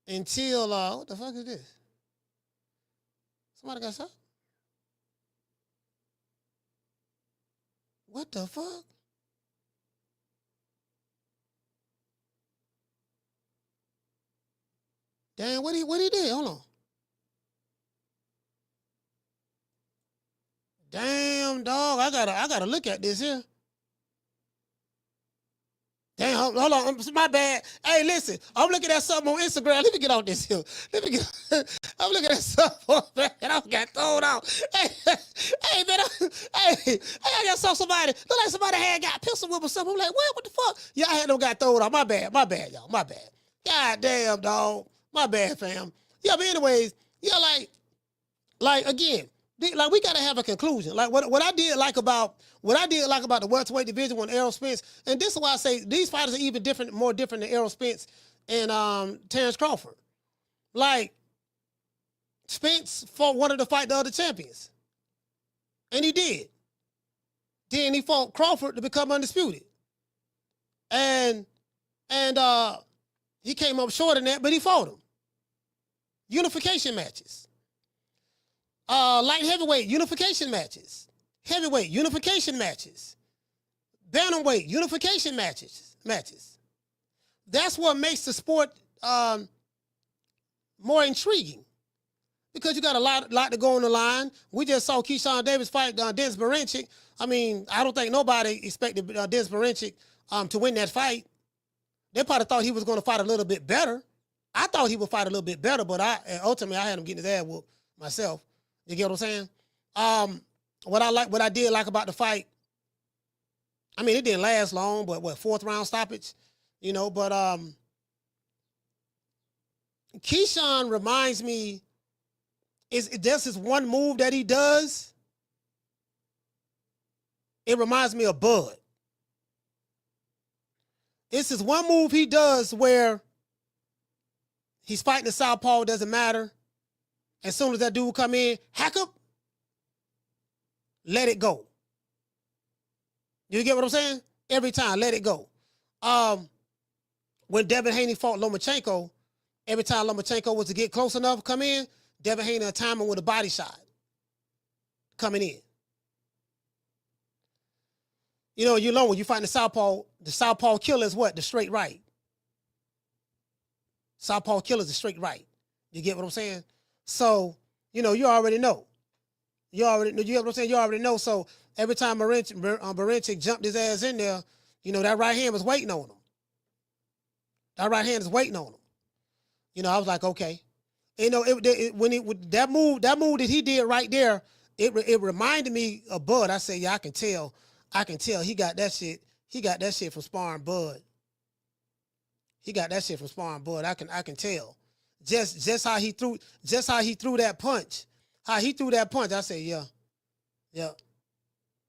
what the fuck is this? Somebody got shot? What the fuck? Damn, what he did? Hold on. Damn, dog. I gotta look at this here. Damn, hold on. My bad. Hey, listen. I'm looking at something on Instagram. Let me get off this here. I'm looking at something, man. I got thrown out. Hey, man. I got somebody. Look like somebody had got pistol whip or something. I'm like, what the fuck? Yeah, I had no got thrown out. My bad, y'all. My bad. God damn, dog. My bad, fam. Yeah, but anyways, yeah, like again, like we gotta have a conclusion. Like what I did like about the welterweight division when Errol Spence, and this is why I say these fighters are even more different than Errol Spence and Terrence Crawford. Like Spence wanted to fight the other champions, and he did. Then he fought Crawford to become undisputed, and he came up short in that, but he fought him. Unification matches. Light heavyweight unification matches. Heavyweight unification matches. Bantamweight unification matches. That's what makes the sport more intriguing. Because you got a lot to go on the line. We just saw Keyshawn Davis fight Dennis Berinchik. I mean, I don't think nobody expected Dennis Berinchik to win that fight. They probably thought he was going to fight a little bit better. I thought he would fight a little bit better, but ultimately I had him getting his ass whooped myself. You get what I'm saying? What I did like about the fight, I mean, it didn't last long, but fourth round stoppage, you know, but Keyshawn reminds me, there's this one move that he does. It reminds me of Bud. It's this one move he does where he's fighting the southpaw, doesn't matter. As soon as that dude come in, hack up, let it go. You get what I'm saying? Every time, let it go. When Devin Haney fought Lomachenko, every time Lomachenko was to get close enough, come in, Devin Haney a timer with a body shot coming in. You know when you find the southpaw killer is what? The straight right. Southpaw killer is the straight right. You get what I'm saying? So, you already know. You get what I'm saying? You already know. So every time Berinchik jumped his ass in there, that right hand was waiting on him. That right hand is waiting on him. I was like, okay. That move that he did right there, it reminded me of Bud. I said, yeah, I can tell he got that shit. He got that shit from sparring Bud. He got that shit from sparring Bud. I can tell. Just how he threw that punch. How he threw that punch, I said, yeah.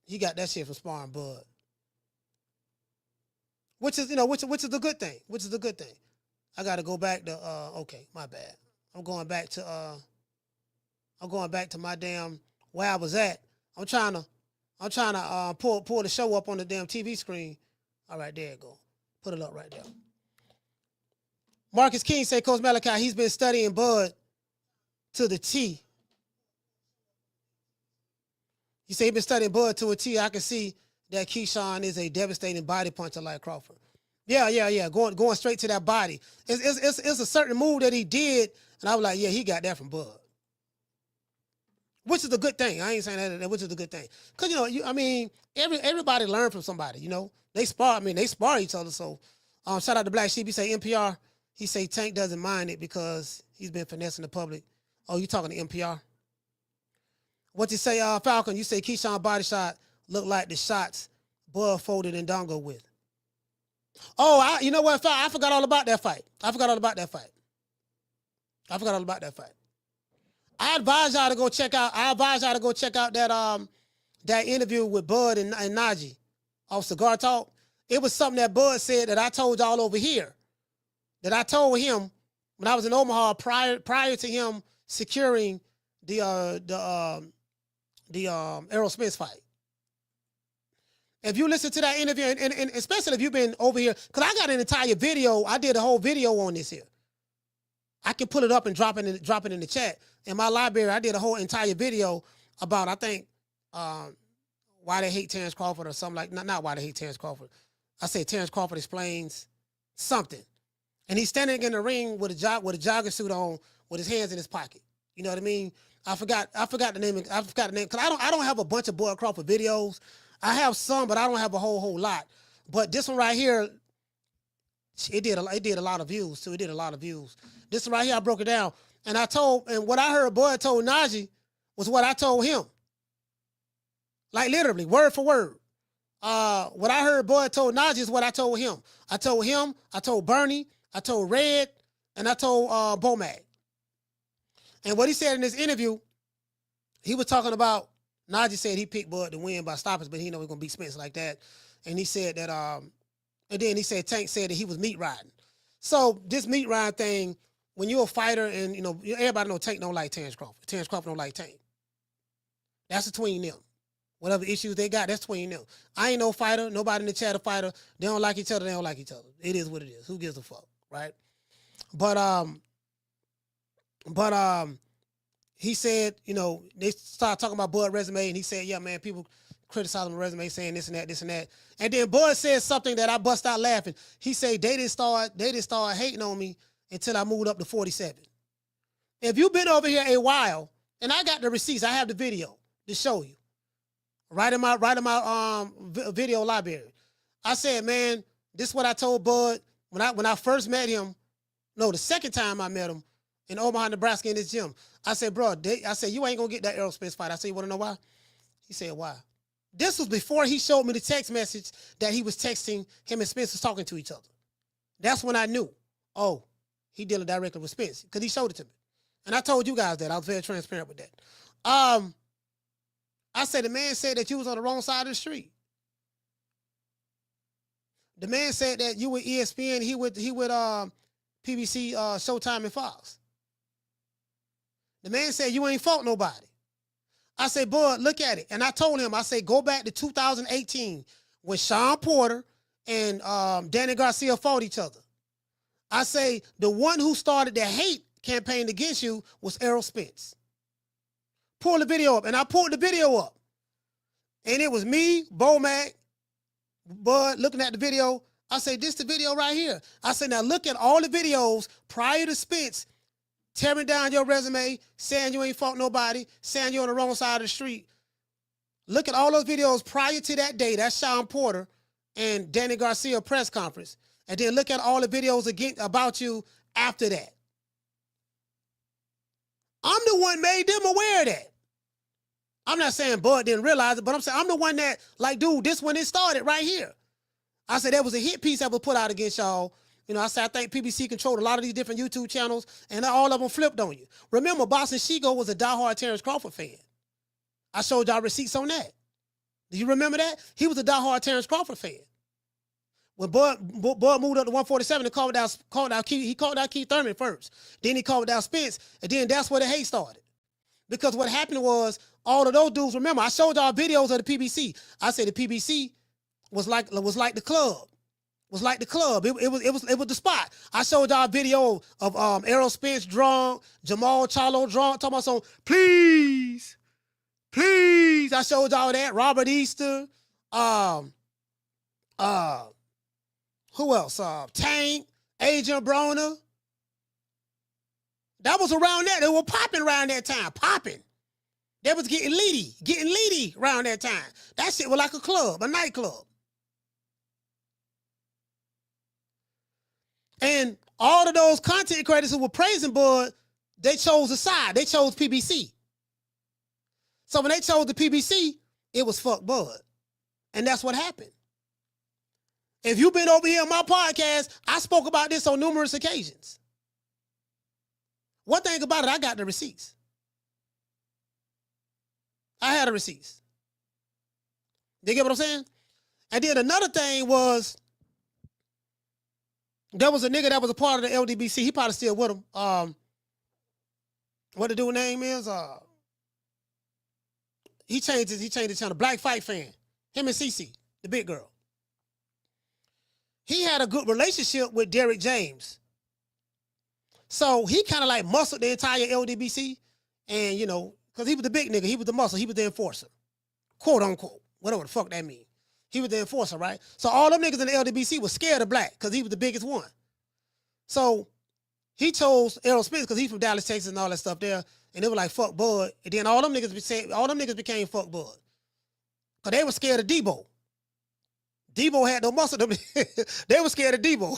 He got that shit from sparring Bud. Which is the good thing. Which is the good thing. I gotta go back to okay, my bad. I'm going back to my damn where I was at. I'm trying to pull the show up on the damn TV screen. All right, there you go. Put it up right there. Marcus King said, Coach Malachi, he's been studying Bud to the T. He said he's been studying Bud to a T. I can see that Keyshawn is a devastating body puncher like Crawford. Yeah. Going straight to that body. It's a certain move that he did, and I was like, yeah, he got that from Bud. Which is a good thing. I ain't saying that, which is a good thing. Because, everybody learn from somebody, They spar each other. So shout out to Black Sheep. He say NPR. He say Tank doesn't mind it because he's been finessing the public. Oh, you talking to NPR? What you say, Falcon? You say Keyshawn body shot looked like the shots Bud folded and Dongo with. Oh, you know what? I forgot all about that fight. I advise y'all to go check out that interview with Bud and Najee off Cigar Talk. It was something that Bud said that I told y'all over here. that I told him when I was in Omaha prior to him securing the Errol Spence fight. If you listen to that interview, and especially if you've been over here, because I got an entire video, I did a whole video on this here. I can pull it up and drop it in the chat. In my library, I did a whole entire video about, I think, why they hate Terrence Crawford or something like, not why they hate Terrence Crawford. I say Terrence Crawford explains something. And he's standing in the ring with a jogger suit on with his hands in his pocket. You know what I mean? I forgot the name. Because I don't have a bunch of Bud Crawford videos. I have some, but I don't have a whole lot. But this one right here, it did a lot of views too. It did a lot of views. This one right here, I broke it down. And what I heard Bud told Najee was what I told him. Like literally, word for word. What I heard Bud told Najee is what I told him. I told Bernie, I told Red, and I told Bomac. And what he said in this interview, he was talking about, Najee said he picked Bud to win by stoppage, but he know he's going to beat Spence like that. And he said that, and then he said Tank said that he was meat riding. So this meat riding thing, when you're a fighter and, you know, everybody know Tank don't like Terrence Crawford. Terrence Crawford don't like Tank. That's between them. Whatever issues they got, that's between them. I ain't no fighter. Nobody in the chat a fighter. They don't like each other. They don't like each other. It is what it is. Who gives a fuck, right? But he said, you know, they started talking about Bud's resume, and he said, yeah, man, people criticizing my resume, saying this and that. And then Bud said something that I bust out laughing. He said they didn't start hating on me until I moved up to 47. If you've been over here a while, and I got the receipts, I have the video to show you. Right in my video library. I said, man, this is what I told Bud when I first met him. No, the second time I met him in Omaha, Nebraska in this gym. I said, bro, I said, you ain't gonna get that Errol Spence fight. I said, you wanna know why? He said, why? This was before he showed me the text message that he was texting, him and Spence was talking to each other. That's when I knew, oh, he dealing directly with Spence, because he showed it to me. And I told you guys that. I was very transparent with that. I said, the man said that you was on the wrong side of the street. The man said that you were ESPN, he would PBC, Showtime, and Fox. The man said you ain't fought nobody. I said, Bud, look at it. And I told him, I said, go back to 2018 when Sean Porter and Danny Garcia fought each other. I say, the one who started the hate campaign against you was Errol Spence. Pull the video up. And I pulled the video up. And it was me, Bomac, Bud, looking at the video. I say, this the video right here. I said, now look at all the videos prior to Spence tearing down your resume, saying you ain't fought nobody, saying you're on the wrong side of the street. Look at all those videos prior to that day. That's Sean Porter and Danny Garcia press conference. And then look at all the videos again about you after that. I'm the one made them aware of that. I'm not saying Bud didn't realize it, but I'm saying I'm the one that, like, dude, this when it started right here. I said there was a hit piece that was put out against y'all. You know, I said I think PBC controlled a lot of these different YouTube channels, and all of them flipped on you. Remember, Boston Shigo was a diehard Terrence Crawford fan. I showed y'all receipts on that. Do you remember that? He was a diehard Terrence Crawford fan. When Bud moved up to 147 and he called out Keith Thurman first. Then he called out Spence, and then that's where the hate started. Because what happened was all of those dudes, remember, I showed y'all videos of the PBC. I said the PBC was like the club. Was like the club. It was the spot. I showed y'all a video of Errol Spence drunk, Jamal Charlo drunk, talking about some, please. I showed y'all that. Robert Easter. Who else? Tank, Adrian Broner. That was around that. They were popping around that time. Popping. They was getting leady around that time. That shit was like a club, a nightclub. And all of those content creators who were praising Bud, they chose a side. They chose PBC. So when they chose the PBC, it was fuck Bud. And that's what happened. If you've been over here on my podcast, I spoke about this on numerous occasions. One thing about it, I got the receipts. I had the receipts. You get what I'm saying? And then another thing was, There was a nigga that was a part of the LDBC. He probably still with him. What the dude name is? He changed the channel. Black Fight Fan. Him and Cece, the big girl. He had a good relationship with Derrick James. So he kind of like muscled the entire LDBC. And, you know, because he was the big nigga. He was the muscle. He was the enforcer. Quote, unquote. Whatever the fuck that means. He was the enforcer, right? So all them niggas in the LDBC was scared of Black because he was the biggest one. So he chose Errol Spence because he's from Dallas, Texas and all that stuff there. And they were like, fuck Bud. And then all them niggas became fuck Bud. Because they were scared of Debo. Debo had no muscle. They were scared of Debo.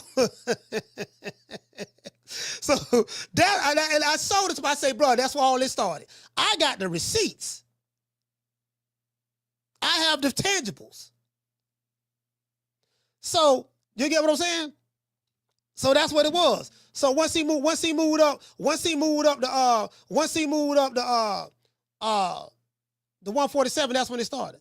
So and I saw this, but I say, bro, that's where all this started. I got the receipts. I have the tangibles. So you get what I'm saying? So that's what it was. So once he moved up the 147, that's when it started.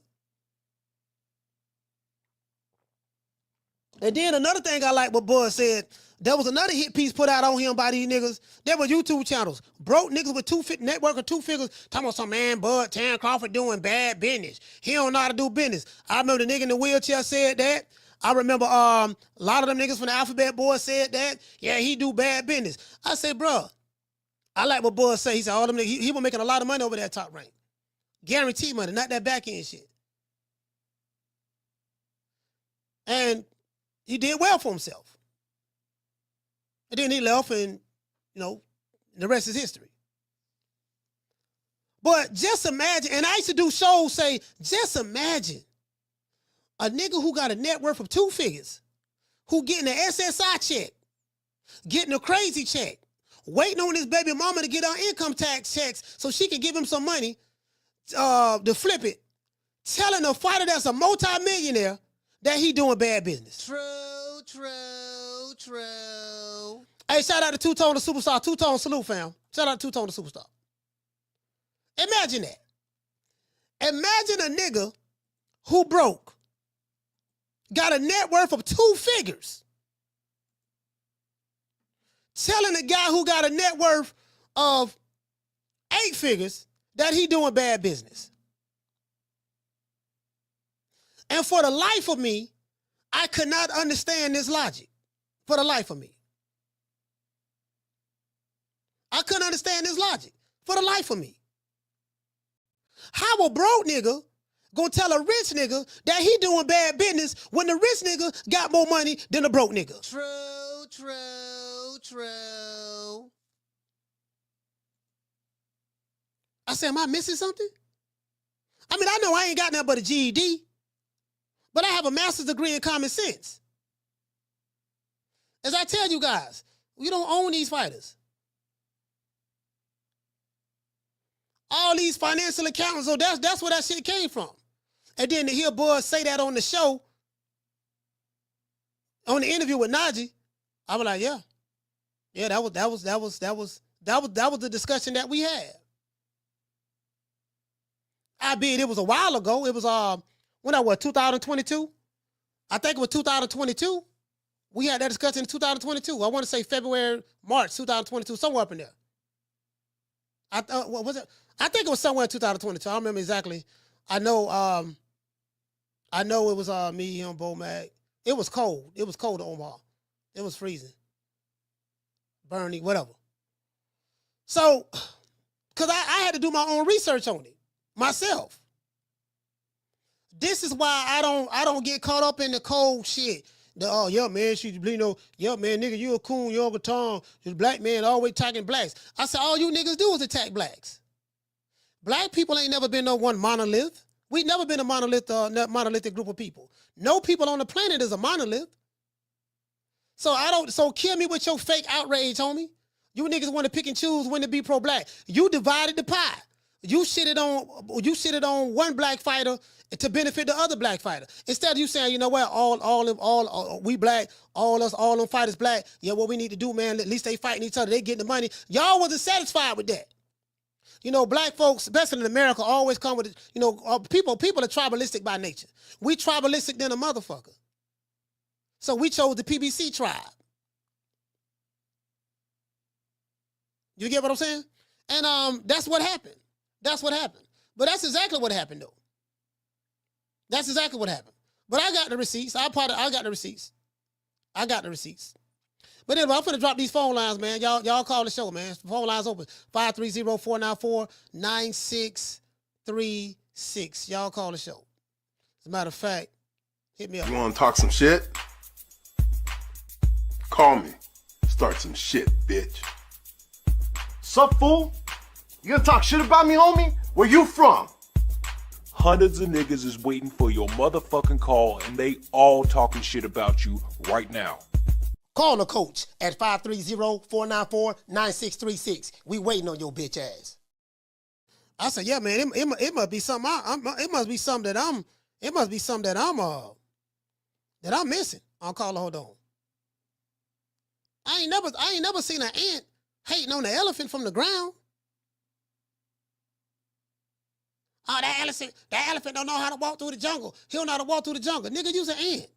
And then another thing I like what Bud said, there was another hit piece put out on him by these niggas. There were YouTube channels. Broke niggas with network of 2 figures talking about some man, Bud, Tan Crawford doing bad business. He don't know how to do business. I remember the nigga in the wheelchair said that. I remember a lot of them niggas from the Alphabet Boys said that. Yeah, he do bad business. I said, bro, I like what Bud said. He said all them niggas, he was making a lot of money over that top rank. Guaranteed money, not that back end shit. And he did well for himself. And then he left and, you know, the rest is history. But just imagine, and I used to do shows say, just imagine a nigga who got a net worth of 2 figures, who getting an SSI check, getting a crazy check, waiting on his baby mama to get her income tax checks so she can give him some money to flip it, telling a fighter that's a multi-millionaire that he doing bad business. True. Hey, shout out to Two-Tone the Superstar. Two-Tone salute, fam. Shout out to Two-Tone the Superstar. Imagine that. Imagine a nigga who broke, got a net worth of 2 figures, telling a guy who got a net worth of 8 figures that he doing bad business. And for the life of me, I could not understand this logic. For the life of me. I couldn't understand this logic. For the life of me. How a broke nigga gonna tell a rich nigga that he doing bad business when the rich nigga got more money than the broke nigga? True. I said, am I missing something? I mean, I know I ain't got nothing but a GED, but I have a master's degree in common sense. As I tell you guys, we don't own these fighters. All these financial accountants, so that's where that shit came from. And then to hear Bud say that on the show, on the interview with Najee, I was like, yeah, that was the discussion that we had. I bet it was a while ago. It was 2022? I think it was 2022. We had that discussion in 2022. I want to say February, March 2022, somewhere up in there. What was it? I think it was somewhere in 2022. I don't remember exactly. I know it was me, him, Bo Mag. It was cold. It was cold in Omaha. It was freezing. Bernie, whatever. So, because I had to do my own research on it myself. This is why I don't get caught up in the cold shit. Yeah, man, yeah, man, nigga, you a coon, you a Tom, you black man always attacking blacks. I said, all you niggas do is attack blacks. Black people ain't never been no one monolith. We never been a monolithic group of people. No people on the planet is a monolith. So kill me with your fake outrage, homie. You niggas want to pick and choose when to be pro-black. You divided the pie. You shitted on one black fighter to benefit the other black fighter. Instead of you saying, you know what, all we black, all them fighters black. Yeah, what we need to do, man, at least they fighting each other, they getting the money. Y'all wasn't satisfied with that. You know, black folks, especially in America, always come with, you know, people are tribalistic by nature. We tribalistic than a motherfucker. So we chose the PBC tribe. You get what I'm saying? And that's what happened. That's what happened. But that's exactly what happened, though. That's exactly what happened. But I got the receipts. I got the receipts. I got the receipts. But anyway, I'm finna drop these phone lines, man. Y'all call the show, man. Phone lines open. 530-494-9636. Y'all call the show. As a matter of fact, hit me up. You want to talk some shit? Call me. Start some shit, bitch. Sup, fool? You gonna talk shit about me, homie? Where you from? Hundreds of niggas is waiting for your motherfucking call, and they all talking shit about you right now. Call the coach at 530-494-9636. We waiting on your bitch ass. I said, yeah, man, it must be something. It must be something that I'm. It must be something that I'm missing. I'll call her. Hold on. I ain't never seen an ant hating on the elephant from the ground. Oh, that elephant don't know how to walk through the jungle. He don't know how to walk through the jungle. Nigga, you's an ant.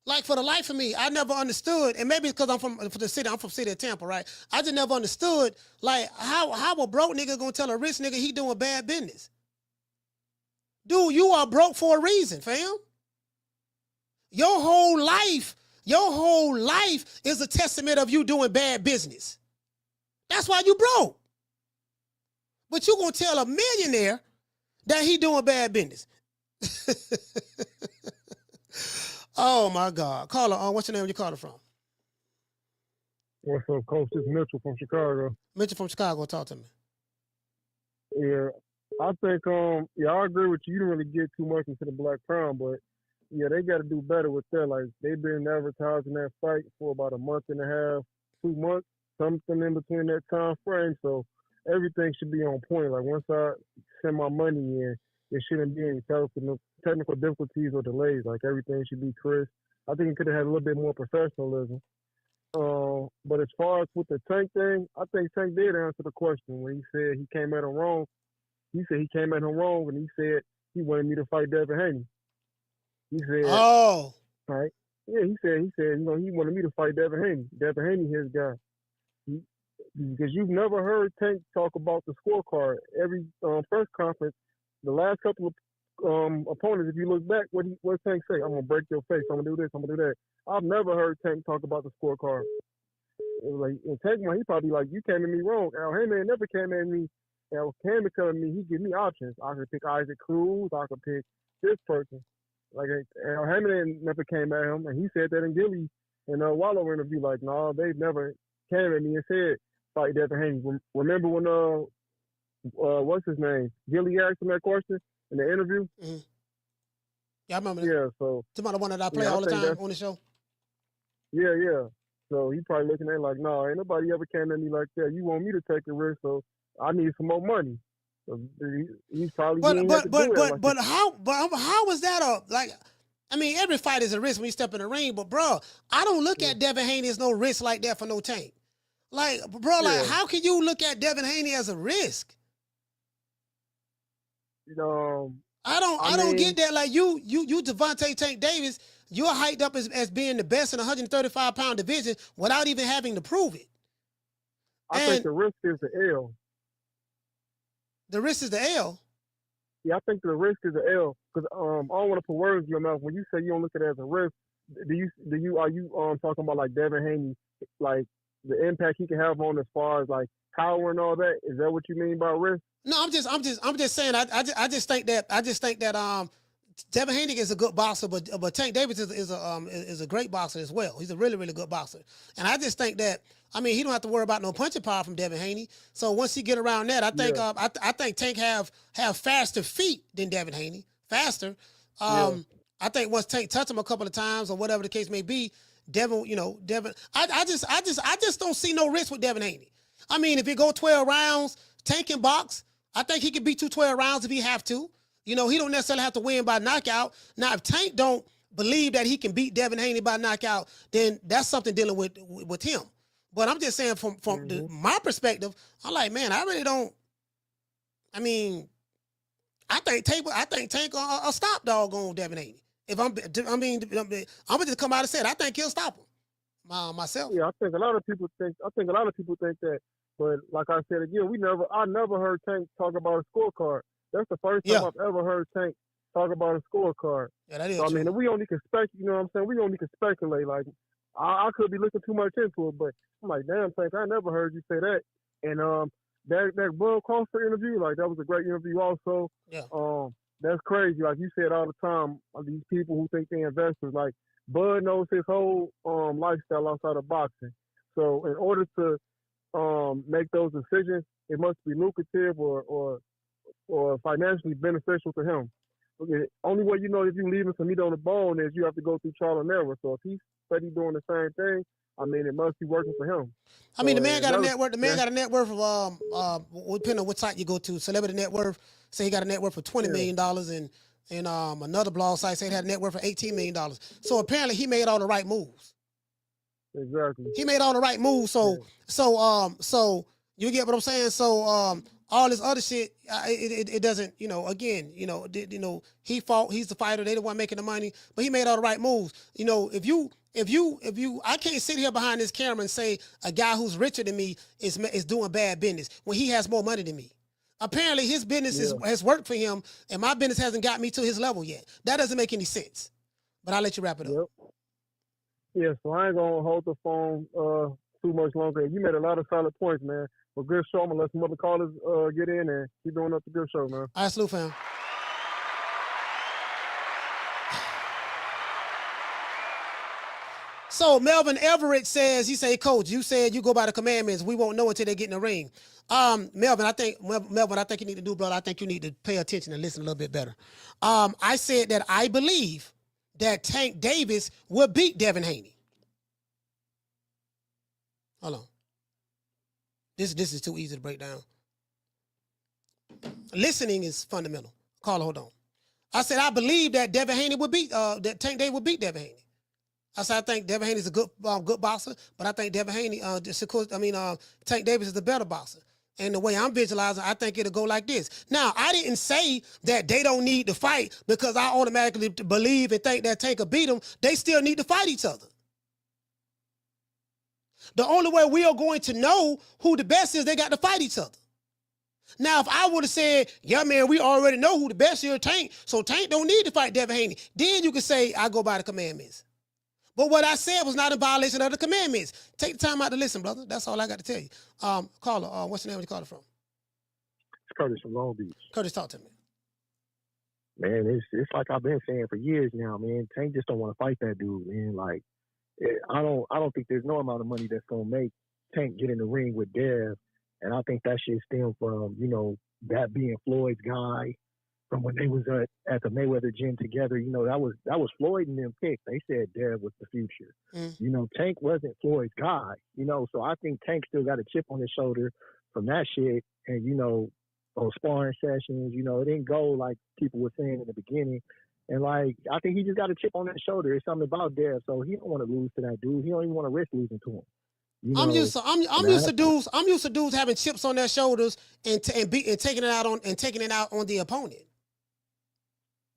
Like, for the life of me, I never understood, and maybe because I'm from the city of Tampa, right? I just never understood, like, how a broke nigga gonna tell a rich nigga he doing bad business? Dude, you are broke for a reason, fam. Your whole life is a testament of you doing bad business. That's why you broke. But you gonna tell a millionaire that he doing bad business. Oh my God. Caller, what's your name? Where you calling from? What's up, Coach? This is Mitchell from Chicago. Mitchell from Chicago, talk to me. Yeah, I think, I agree with you. You didn't really get too much into the Black Crown, but yeah, they got to do better with that. Like, they've been advertising that fight for about a month and a half, 2 months, something in between that time frame. So everything should be on point. Like, once I send my money in, there shouldn't be any technical difficulties or delays. Like, everything should be crisp. I think it could have had a little bit more professionalism. But as far as with the Tank thing, I think Tank did answer the question when he said he came at him wrong. He said he came at him wrong, and he said he wanted me to fight Devin Haney. He said, oh, right? Yeah, he said, he wanted me to fight Devin Haney. Devin Haney, his guy. Because you've never heard Tank talk about the scorecard. Every press conference, the last couple of opponents, if you look back, what Tank say? I'm gonna break your face. I'm gonna do this. I'm gonna do that. I've never heard Tank talk about the scorecard. It was like, in Tank, he probably like, you came at me wrong. Al Heyman never came at me. Al Heyman come at me. He give me options. I could pick Isaac Cruz. I could pick this person. Like, Al Heyman never came at him, and he said that in Gilly and Wallow interview. Like, no, they've never came at me and said fight Devin Haney. Remember when what's his name? Gilly asked him that question in the interview. Mm-hmm. Yeah, I remember that. Yeah, so the one that I play all the time on the show. Yeah. So he probably looking at it like, no, ain't nobody ever came at me like that. You want me to take a risk, so I need some more money. So he's probably how is that I mean, every fight is a risk when you step in the ring, but bro, I don't look at Devin Haney as no risk like that for no Tank. Like, bro, like, how can you look at Devin Haney as a risk? I don't get that. Like, you Gervonta Tank Davis, you're hyped up as being the best in the 135-pound division without even having to prove it. I think the risk is the L. The risk is the L? Yeah, I think the risk is the L. Because I don't want to put words in your mouth. When you say you don't look at it as a risk, are you talking about like Devin Haney, like the impact he can have on as far as like power and all that? Is that what you mean by risk? No, I'm just saying. I just think that Devin Haney is a good boxer, but Tank Davis is a great boxer as well. He's a really, really good boxer, and I just think that, I mean, he don't have to worry about no punching power from Devin Haney. So once he get around that, I think I think Tank have faster feet than Devin Haney, faster. I think once Tank touch him a couple of times or whatever the case may be, Devin. I just don't see no risk with Devin Haney. I mean, if it go 12 rounds, Tank can box. I think he can beat 12 rounds if he have to. He don't necessarily have to win by knockout. Now, if Tank don't believe that he can beat Devin Haney by knockout, then that's something dealing with him. But I'm just saying from my perspective, I'm like, man, I really don't. I mean, I think Tank a stop dog on Devin Haney. I'm gonna just come out and say it. I think he'll stop him. myself. Yeah, I think a lot of people think that. But like I said again, I never heard Tank talk about a scorecard. That's the first time I've ever heard Tank talk about a scorecard. Yeah, that is so, true. I mean, we only can you know what I'm saying? We only can speculate. Like, I could be looking too much into it, but I'm like, damn, Tank, I never heard you say that. And that Bud Crawford interview, like, that was a great interview also. Yeah. That's crazy. Like you said all the time, these people who think they're investors, like, Bud knows his whole lifestyle outside of boxing. So in order to make those decisions, it must be lucrative or financially beneficial to him. Okay. Only way you know if you're leaving some meat on the bone is you have to go through trial and error. So if he's steady doing the same thing, I mean, it must be working for him. I mean, the man got a net worth. The man got a net worth of depending on what site you go to. Celebrity net worth. Say he got a net worth of $20 million, and another blog site said he had a net worth of $18 million. So apparently he made all the right moves. Exactly. He made all the right moves. So you get what I'm saying. So all this other shit, it doesn't. Again, he fought. He's the fighter. They the one making the money, but he made all the right moves. If you, I can't sit here behind this camera and say a guy who's richer than me is doing bad business when he has more money than me. Apparently, his business has worked for him, and my business hasn't got me to his level yet. That doesn't make any sense. But I'll let you wrap it up. Yep. Yeah, so I ain't gonna hold the phone too much longer. You made a lot of solid points, man. Well, good show. I'm gonna let some other callers get in and keep doing up the good show, man. All right, salute, fam. So Melvin Everett says, Coach, you said you go by the commandments. We won't know until they get in the ring. Melvin, I think you need to do, brother. I think you need to pay attention and listen a little bit better. I said that I believe that Tank Davis will beat Devin Haney. Hold on. This is too easy to break down. Listening is fundamental. Caller, hold on. I said I believe that Devin Haney would beat that Tank Davis would beat Devin Haney. I said I think Devin Haney is a good boxer, but I think Devin Haney, Tank Davis is the better boxer. And the way I'm visualizing, I think it'll go like this. Now, I didn't say that they don't need to fight because I automatically believe and think that Tank will beat them. They still need to fight each other. The only way we are going to know who the best is, they got to fight each other. Now, if I would have said, yeah, man, we already know who the best is, Tank, so Tank don't need to fight Devin Haney, then you could say, I go by the commandments. But what I said was not in violation of the commandments. Take the time out to listen, brother. That's all I got to tell you. Caller, what's the name of the caller from? It's Curtis from Long Beach. Curtis, talk to me. Man, it's like I've been saying for years now, man. Tank just don't want to fight that dude, man. Like, I don't think there's no amount of money that's gonna make Tank get in the ring with Dev, and I think that shit stemmed from that being Floyd's guy from when they was at the Mayweather gym together. That was Floyd and them picked. They said Dev was the future. Tank wasn't Floyd's guy. So I think Tank still got a chip on his shoulder from that shit, and on sparring sessions, it didn't go like people were saying in the beginning. And I think he just got a chip on his shoulder. It's something about Dev, so he don't want to lose to that dude. He don't even want to risk losing to him. I'm used to dudes having chips on their shoulders and taking it out on the opponent.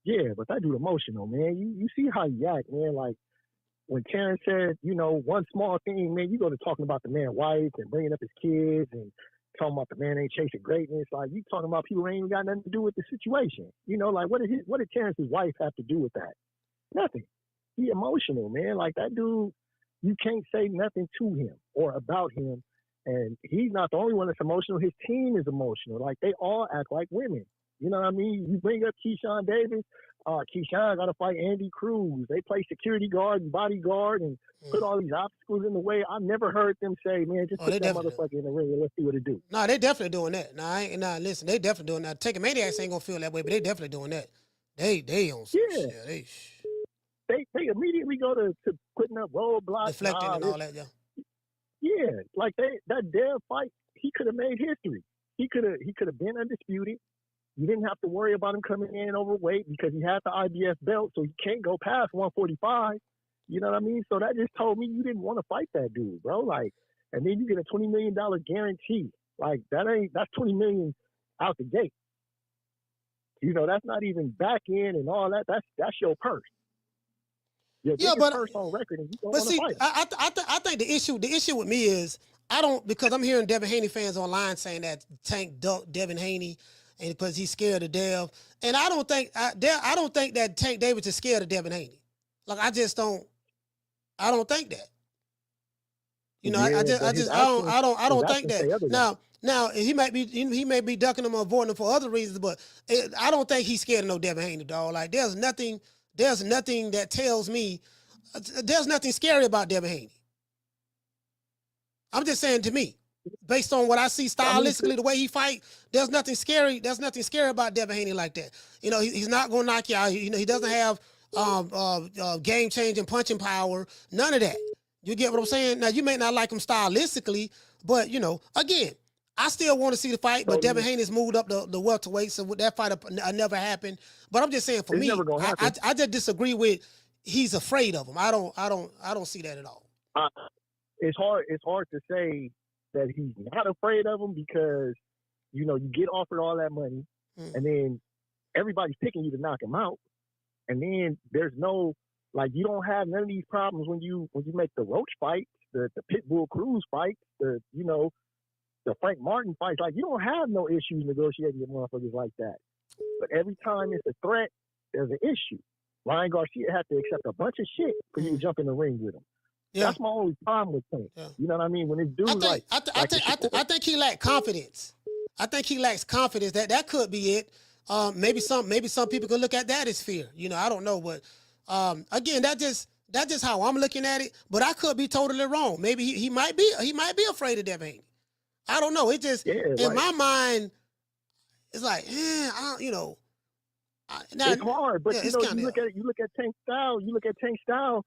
Yeah, but that dude emotional, man. You see how he act, man. Like when Terrence said, one small thing, man, you go to talking about the man wife and bringing up his kids and talking about the man ain't chasing greatness. Like you talking about people who ain't even got nothing to do with the situation. Like what did Terrence's wife have to do with that? Nothing. He emotional, man. Like that dude, you can't say nothing to him or about him. And he's not the only one that's emotional. His team is emotional. Like they all act like women. You know what I mean? You bring up Keyshawn Davis. Keyshawn got to fight Andy Cruz. They play security guard and bodyguard and put all these obstacles in the way. I never heard them say, man, just put that motherfucker in the ring and let's see what it do. No, they definitely doing that. Listen, they definitely doing that. Taking Maniacs ain't going to feel that way, but they definitely doing that. They on some shit. They immediately go to putting up roadblocks. Deflecting and all that, yeah. Yeah, like that Dev fight, he could have made history. He could have been undisputed. You didn't have to worry about him coming in overweight because he had the IBF belt, so he can't go past 145. You know what I mean? So that just told me you didn't want to fight that dude, bro. Like, and then you get a $20 million guarantee. Like that's $20 million out the gate. That's not even back in and all that. That's your purse. You're Yeah, biggest but first on record, and you don't but want to see, fight. I think the issue with me is I don't, because I'm hearing Devin Haney fans online saying that Tank ducked Devin Haney and because he's scared of Dev, and I don't think that Tank Davis is scared of Devin Haney. Like I don't think that. You know, Yeah, I don't think that. Say Now he may be ducking him or avoiding him for other reasons, but I don't think he's scared of no Devin Haney, dog. Like there's nothing that tells me there's nothing scary about Devin Haney. I'm just saying, to me, based on what I see stylistically, the way he fight, there's nothing scary. There's nothing scary about Devin Haney like that. You know, he's not gonna knock you out. You know, he doesn't have game changing punching power. None of that. You get what I'm saying? Now you may not like him stylistically, but you know, again, I still want to see the fight. But Devin Haney's moved up the welterweight, so that fight never happened. But I'm just saying, for me, I just disagree with he's afraid of him. I don't see that at all. It's hard to say that he's not afraid of him because, you know, you get offered all that money and then everybody's picking you to knock him out. And then there's no, like, you don't have none of these problems when you make the Roach fights, the Pitbull Cruz fights, the Frank Martin fights. Like, you don't have no issues negotiating with motherfuckers like that. But every time it's a threat, there's an issue. Ryan Garcia had to accept a bunch of shit for you to jump in the ring with him. Yeah. That's my only problem with him. Yeah. You know what I mean? When this dude I think he lacked confidence. I think he lacks confidence. That could be it. Maybe some people could look at that as fear. You know, I don't know, but again, that's just how I'm looking at it. But I could be totally wrong. Maybe he might be afraid of Devin Haney. I don't know. It just in my mind, it's like, it's hard. But you look at Tank style. You look at Tank style.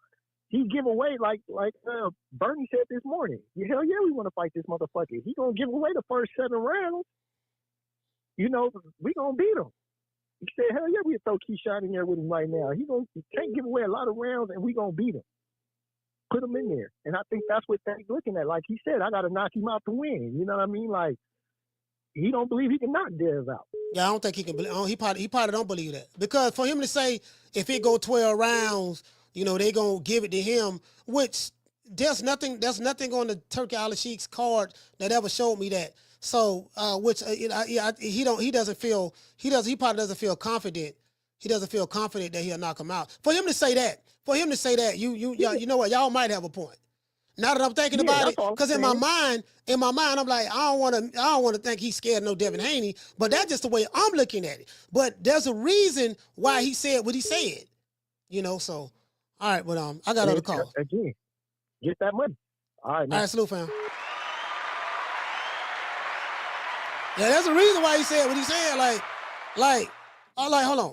He give away like Bernie said this morning. Hell yeah, we want to fight this motherfucker. He gonna give away the first 7 rounds. You know, we gonna beat him. He said, hell yeah, we throw Keyshawn in there with him right now. He can't give away a lot of rounds, and we gonna beat him. Put him in there, and I think that's what Tank's looking at. Like he said, I gotta knock him out to win. You know what I mean? Like he don't believe he can knock Dev out. Yeah, I don't think he can believe. He probably don't believe that, because for him to say if it go 12 rounds. You know, they gonna give it to him, which there's nothing on the Turki Alalshikh's card that ever showed me that. So, he probably doesn't feel confident. He doesn't feel confident that he'll knock him out. For him to say that, you know what, y'all might have a point. Now that I'm thinking about it, because in my mind, I'm like, I don't want to think he's scared of no Devin Haney, but that's just the way I'm looking at it. But there's a reason why he said what he said. You know, so. All right, but I got another call. Again, get that money. All right, man. All right, salute, fam. Yeah, there's a reason why he said what he said. Hold on.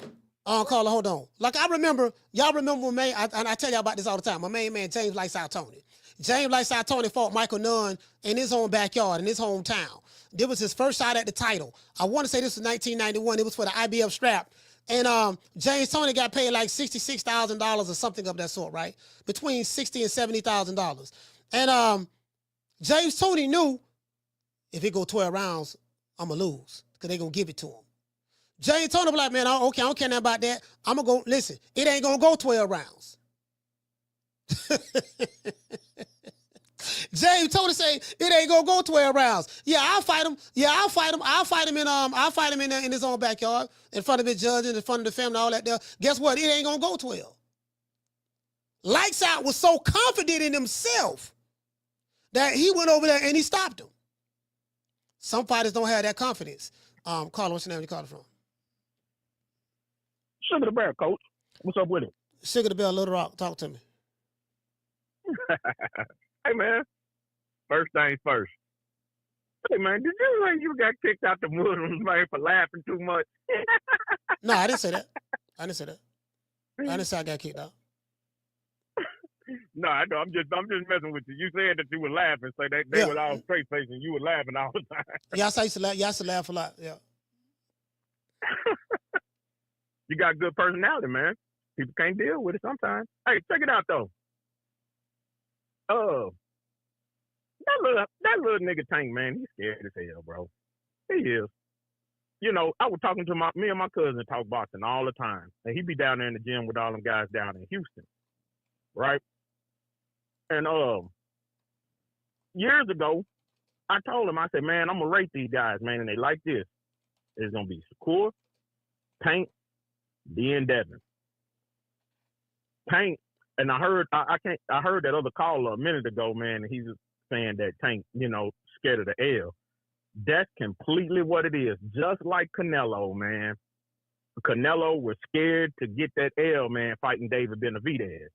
Caller, hold on. Like, y'all remember when I tell y'all about this all the time. My main man, James Lights Out Tony. James Lights Out Tony fought Michael Nunn in his own backyard, in his hometown. This was his first shot at the title. I want to say this was 1991. It was for the IBF strap. And James Toney got paid like $66,000 or something of that sort, right? Between $60,000 and $70,000. And James Toney knew if it go 12 rounds, I'm going to lose because they're going to give it to him. James Toney was like, man, okay, I don't care nothing about that. I'm going to go, listen, it ain't going to go 12 rounds. James Toney say it ain't gonna go 12 rounds. Yeah, I'll fight him. I'll fight him in his own backyard, in front of his judge, in front of the family, all that there. Guess what? It ain't gonna go 12. Lights Out was so confident in himself that he went over there and he stopped him. Some fighters don't have that confidence. Carla, what's your name? You called from? Sugar the Bear, coach. What's up with it? Sugar the Bear, Little Rock. Talk to me. Hey, man, first things first. Hey, man, did you say you got kicked out the Muslims, man, for laughing too much? No, I didn't say that. I didn't say I got kicked out. No, I know. I'm just messing with you. You said that you were laughing, so they were all straight facing. You were laughing all the time. Yes, I used to laugh. Yeah, I used to laugh a lot. Yeah. You got good personality, man. People can't deal with it sometimes. Hey, check it out though. That little nigga Tank, man, he's scared as hell, bro. He is. You know, I was talking to me and my cousin talk boxing all the time, and he be down there in the gym with all them guys down in Houston. right? And years ago, I told him, I said, man, I'm gonna rate these guys, man, and they like this. It's gonna be Shakur, Tank, then Devin. Tank, and I heard that other caller a minute ago, man, and he was saying that Tank, scared of the L. That's completely what it is. Just like Canelo, man. Canelo was scared to get that L, man, fighting David Benavidez.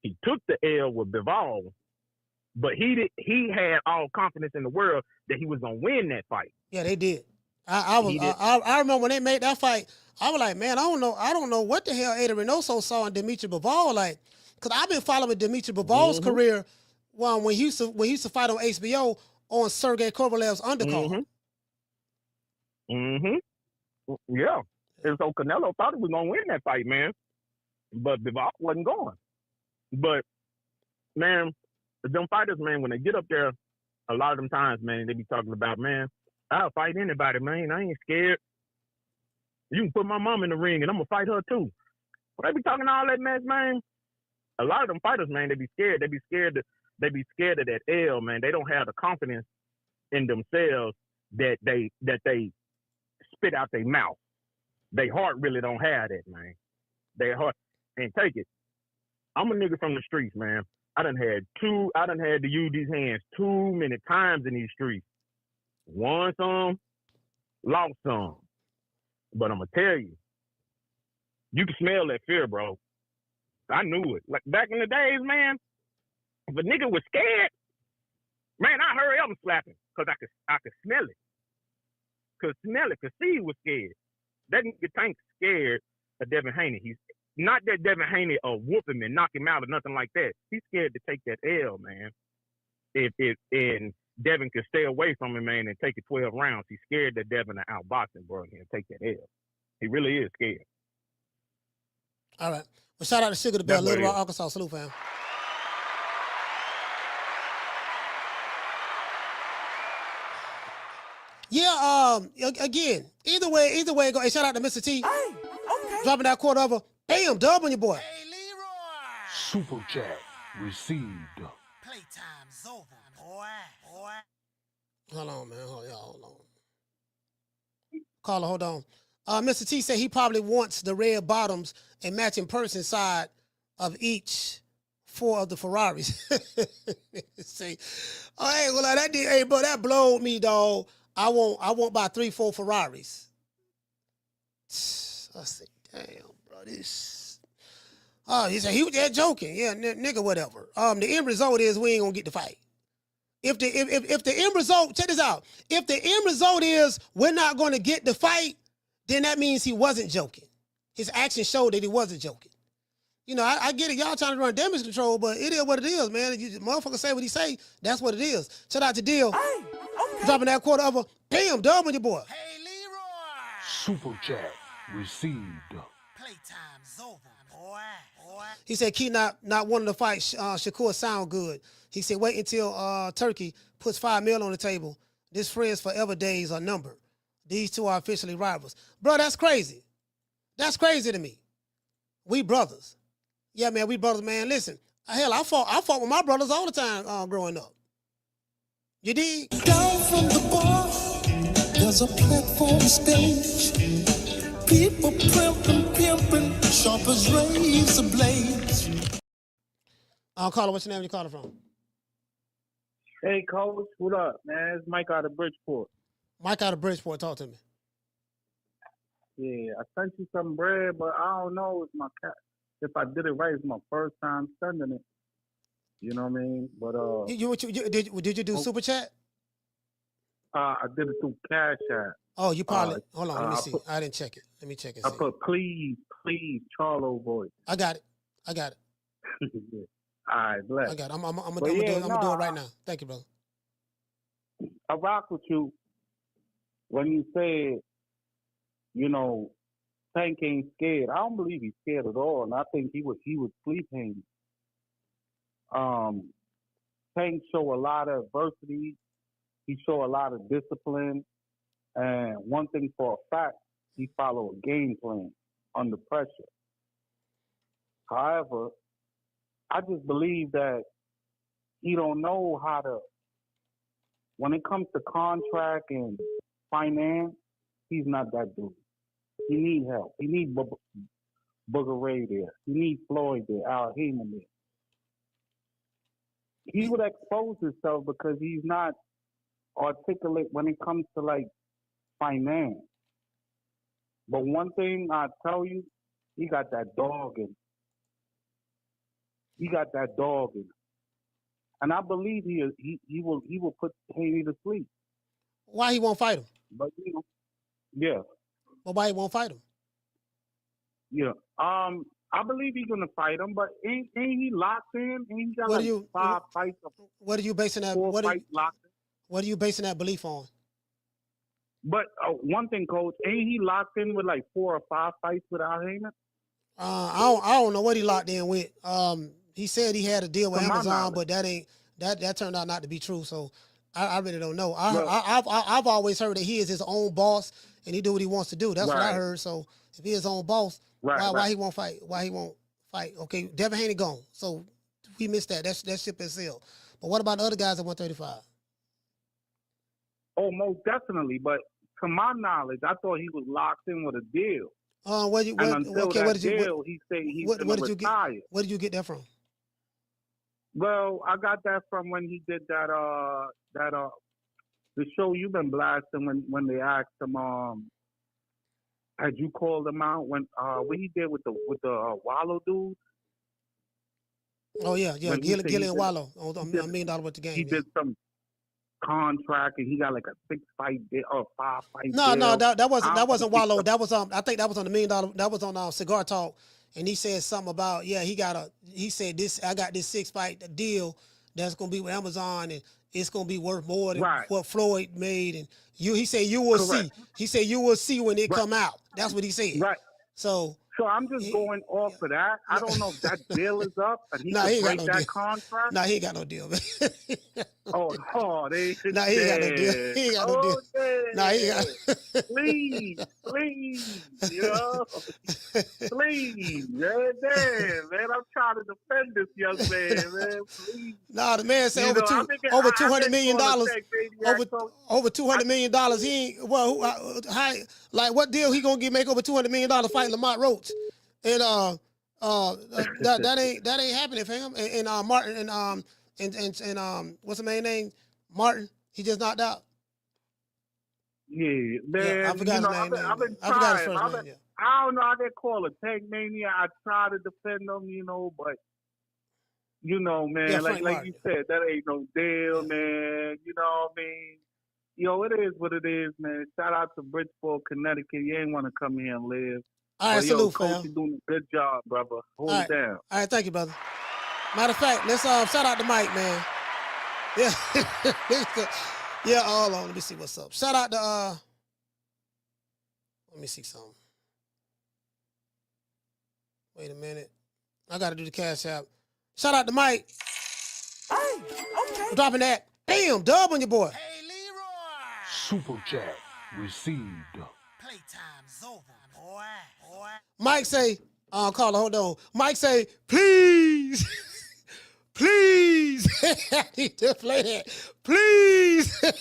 He took the L with Bivol, but he had all confidence in the world that he was gonna win that fight. Yeah, they did. I remember when they made that fight. I was like, man, I don't know what the hell Ada Reynoso saw in Dimitri Bivol, like, because I've been following Dimitri Bivol's career when he used to fight on HBO on Sergey Kovalev's undercard. Yeah. And so Canelo thought he was gonna win that fight, man, but Bivol wasn't going. But man, them fighters, man, when they get up there, a lot of them times, man, they be talking about, man, I'll fight anybody, man. I ain't scared. You can put my mom in the ring and I'm gonna fight her too. When they be talking all that mess, man, a lot of them fighters, man, they be scared. They be scared of that L, man. They don't have the confidence in themselves that they spit out their mouth. They heart really don't have that, man. They heart and take it. I'm a nigga from the streets, man. I done had to use these hands too many times in these streets. Won some, lost some. But I'm gonna tell you, you can smell that fear, bro. I knew it. Like back in the days, man, if a nigga was scared, man, I hurry up and slap him because I could smell it. Could see he was scared. That nigga Tank scared of Devin Haney. He's not that Devin Haney whoop him and knock him out or nothing like that. He's scared to take that L, man. If Devin could stay away from him, man, and take it 12 rounds, he's scared that Devin will outbox him, bro, and take that L. He really is scared. All right. Well, shout out to Sugar the Bell, Little Rock, Arkansas. Salute, fam. Yeah, again, either way, go. Hey, shout out to Mr. T. Hey, okay. Dropping that quarter over. Bam, dub on your boy. Hey, Leroy. Super chat received. Playtime's over, boy. Hold on, man. Hold on. Caller, hold on. Mr. T said he probably wants the red bottoms and matching purse inside of each 4 of the Ferraris. Say, oh, hey, well, hey, bro, that blowed me, dog. I won't buy 3-4 Ferraris. I said, damn, bro, this. Oh, he said he was just joking. Yeah, nigga, whatever. The end result is we ain't gonna get the fight. If the end result, check this out. If the end result is we're not gonna get the fight, then that means he wasn't joking. His actions showed that he wasn't joking. You know, I get it. Y'all trying to run damage control, but it is what it is, man. You motherfucker say what he say, that's what it is. Shout out to Deal. Hey, okay. Dropping that quarter over. Bam, dub on your boy. Hey, Leroy. Super chat received. Playtime's over, boy. He said Key not wanting to fight Shakur sound good. He said wait until Turkey puts $5 million on the table. This friends forever days are numbered. These two are officially rivals. Bro, that's crazy. That's crazy to me. We brothers. Yeah, man, we brothers, man. Listen, hell, I fought with my brothers all the time growing up. You dig? Down from the bar, there's a platform stage. People pimping, sharp as razor blades. Caller, what's your name? You calling from? Hey, Coach, what up, man? It's Mike out of Bridgeport. Mike out of Bridgeport, talk to me. Yeah, I sent you some bread, but I don't know if I did it right. It's my first time sending it. You know what I mean? But did you do super chat? I did it through Cash App. Oh, you probably. Hold on, let me see. I didn't check it. Let me check it. I put please, Charlo voice. I got it. Yeah. All right, bless. I got it. I'm gonna do it right now. Thank you, brother. I rock with you when you said, you know, Tank ain't scared. I don't believe he's scared at all, and I think he was sleeping. Tank show a lot of adversity. He show a lot of discipline, and one thing for a fact, he follow a game plan under pressure. However, I just believe that he don't know how to. When it comes to contract and finance, he's not that dude. He need help. He need Booger Ray there. He need Floyd there. Al Heyman there. He would expose himself because he's not articulate when it comes to like finance. But one thing I tell you, he got that dog in him. He got that dog in him. And I believe he will put Haney to sleep. Why he won't fight him? But you know, yeah. But why he won't fight him? Yeah. I believe he's gonna fight him, but ain't he locked in? Ain't he got like 5 fights? What are you basing that? What are you basing that belief on? But one thing, Coach, ain't he locked in with like 4 or 5 fights with Al Heyman? I don't know what he locked in with. He said he had a deal with Amazon, but that turned out not to be true. So I really don't know. I've always heard that he is his own boss and he do what he wants to do. That's what I heard. So if he is his own boss, why he won't fight? Why he won't fight? Okay, Devin Haney gone. So we missed that. That ship is sailed. But what about the other guys at 135? Oh, most definitely. But to my knowledge, I thought he was locked in with a deal. What did you? He said he's going to retire. Where did you get that from? Well, I got that from when he did that the show you've been blasting when they asked him had you called him out when what he did with the Wallow dude? Oh yeah, Gillian Wallow on $1 million worth of game. He did some contract and he got like a 6-fight deal or 5-fight deal. No, that wasn't Wallow. That was I think that was on the $1 million. That was on Cigar Talk, and he said something about he said this. I got this 6-fight deal that's gonna be with Amazon and it's gonna be worth more than what Floyd made. And he said you will see. He said you will see when it come out. That's what he said. Right. So I'm just going off of that. I don't know if that deal is up and he can break that contract. Nah, he ain't got no deal, man. He ain't got no deal. He ain't got no deal. Nah, he ain't got. Please, you know, please, man, I'm trying to defend this young man, please. Nah, the man said over $200 million. Over $200 million. He ain't like what deal he gonna make over $200 million fighting Lamont Roach? And that ain't happening for him. And Martin and what's the man's name? Martin. He just knocked out. Yeah, man. I forgot his name. I've been trying. I don't know. I get called a tank mania. I try to defend them, you know, but you know, man, like you said, that ain't no deal, man. You know what I mean? Yo, it is what it is, man. Shout out to Bridgeport, Connecticut. You ain't want to come here and live. All right, salute, Coach, fam. You're doing a good job, brother. Hold it down. All right, thank you, brother. Matter of fact, let's shout out to Mike, man. Yeah. Yeah, hold on. Let me see what's up. Shout out to let me see something. Wait a minute. I gotta do the cash app. Shout out to Mike. Hey, okay. I'm dropping that. Damn, dub on your boy. Hey, Leroy. Super chat received. Playtime's over, boy. Mike say, caller, hold on. Mike say, please. Please. I need to play that. Please. Hey,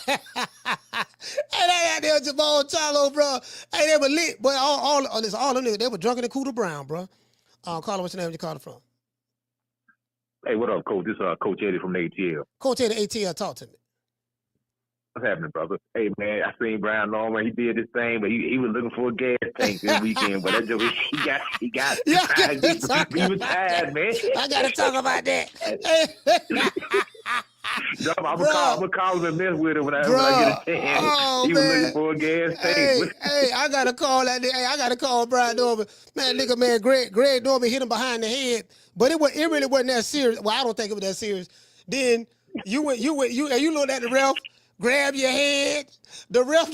that out there, Jamal Charlo, bro. Hey, they were lit, but all them niggas, they were drunk in the Cooter Brown, bro. Caller, what's your name? Where you calling from? Hey, what up, Coach? This is Coach Eddie from the ATL. Coach Eddie, ATL, talk to me. What's happening, brother? Hey, man, I seen Brian Norman. He did this thing, but he was looking for a gas tank this weekend. But that joke, he got he was tired, man. I got to talk about that. I'm gonna call him and mess with him when I get a chance. He was looking for a gas tank. Hey, I gotta call that. Hey, I gotta call Brian Norman. Man, Greg Norman hit him behind the head, but it really wasn't that serious. Well, I don't think it was that serious. Then you looked at the ref. Grab your head. The ref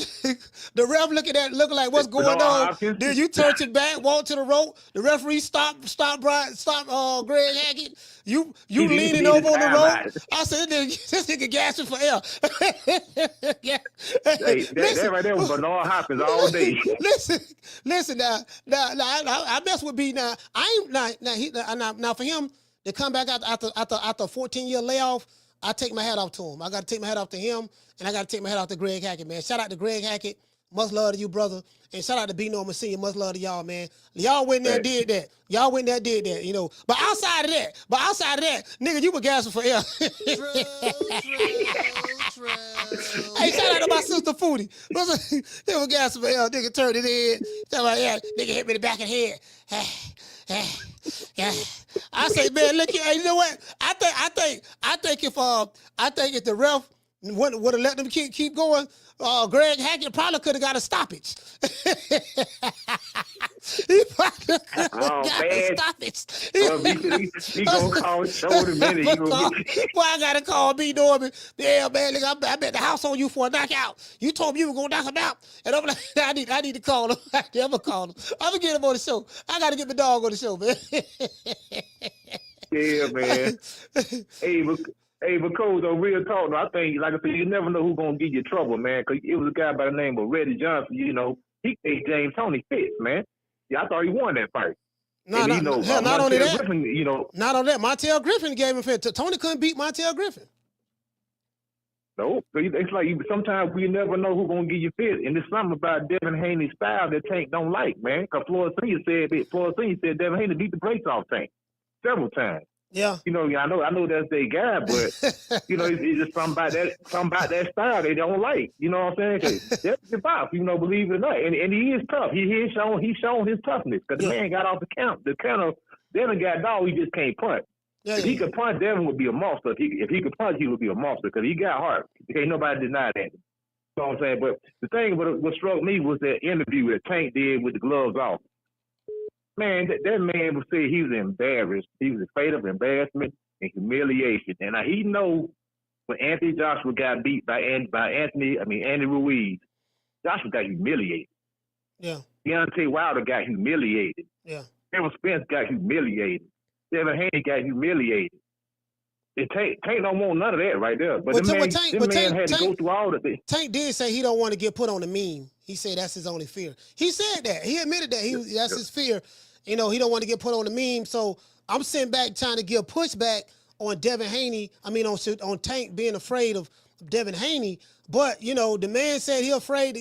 looking like what's going on. Then you turn it back, walk to the rope. The referee stop Greg Hackett. You leaning over on the rope. I said this nigga gasping for air. That right there was Bernard Hopkins all day. Listen now. I mess with B now. I ain't now for him. to come back after a 14-year layoff, I take my hat off to him. I got to take my hat off to him, and I got to take my hat off to Greg Hackett, man. Shout out to Greg Hackett. Much love to you, brother. And shout out to B. Norman Sr. Much love to y'all, man. Y'all went there and did that. Y'all went there and did that, you know. But outside of that, nigga, you were gassing for air. True. Hey, shout out to my sister Foodie. They were gassing for air. Nigga turned his head. Talking about, yeah, nigga hit me in the back of the head. Yeah. I say, man, look here. Hey, you know what? I think if the ref would have let them keep going, Greg Hackett probably could have got a stoppage. He probably could have got a stoppage. He gonna call shoulder minute. Boy, I gotta call B. Norman. Yeah, man, nigga, I bet the house on you for a knockout. You told me you were gonna knock him out, and I'm like, I need to call him. I never call him. I'm gonna get him on the show. I gotta get my dog on the show, man. Yeah, man. Hey, but Coach, on real talk, though, I think, like I said, you never know who's going to give you trouble, man, because it was a guy by the name of Reddy Johnson, you know. He gave James Toney fits, man. Yeah, I thought he won that fight. Not only that. Griffin, you know, not only that, Montel Griffin gave him fit. Tony couldn't beat Montel Griffin. No, it's like sometimes we never know who's going to give you fit. And there's something about Devin Haney's style that Tank don't like, man, because Floyd Senior said Devin Haney beat the brakes off Tank several times. Yeah, you know, I know that's their guy, but you know, it's just something about that style they don't like. You know what I'm saying? That's the boss, you know, believe it or not, and he is tough. He's shown his toughness because the man got off the count. The counter, Devin got dog. He just can't punch. If he could punch, Devin would be a monster. If he could punch, he would be a monster because he got heart. Ain't nobody deny that. You know what I'm saying? But the thing what struck me was that interview that Tank did with the gloves off. Man, that man would say he was embarrassed. He was afraid of embarrassment and humiliation. And he know when Anthony Joshua got beat by Andy Ruiz, Joshua got humiliated. Yeah. Deontay Wilder got humiliated. Yeah. Errol Spence got humiliated. Devin Haney got humiliated. And Tank don't want none of that right there. But the man had to go through all of it. Tank did say he don't want to get put on the meme. He said that's his only fear. He said that. He admitted that. That's his fear. You know, he don't want to get put on the meme. So I'm sitting back trying to give pushback on Devin Haney. On Tank being afraid of Devin Haney. But, you know, the man said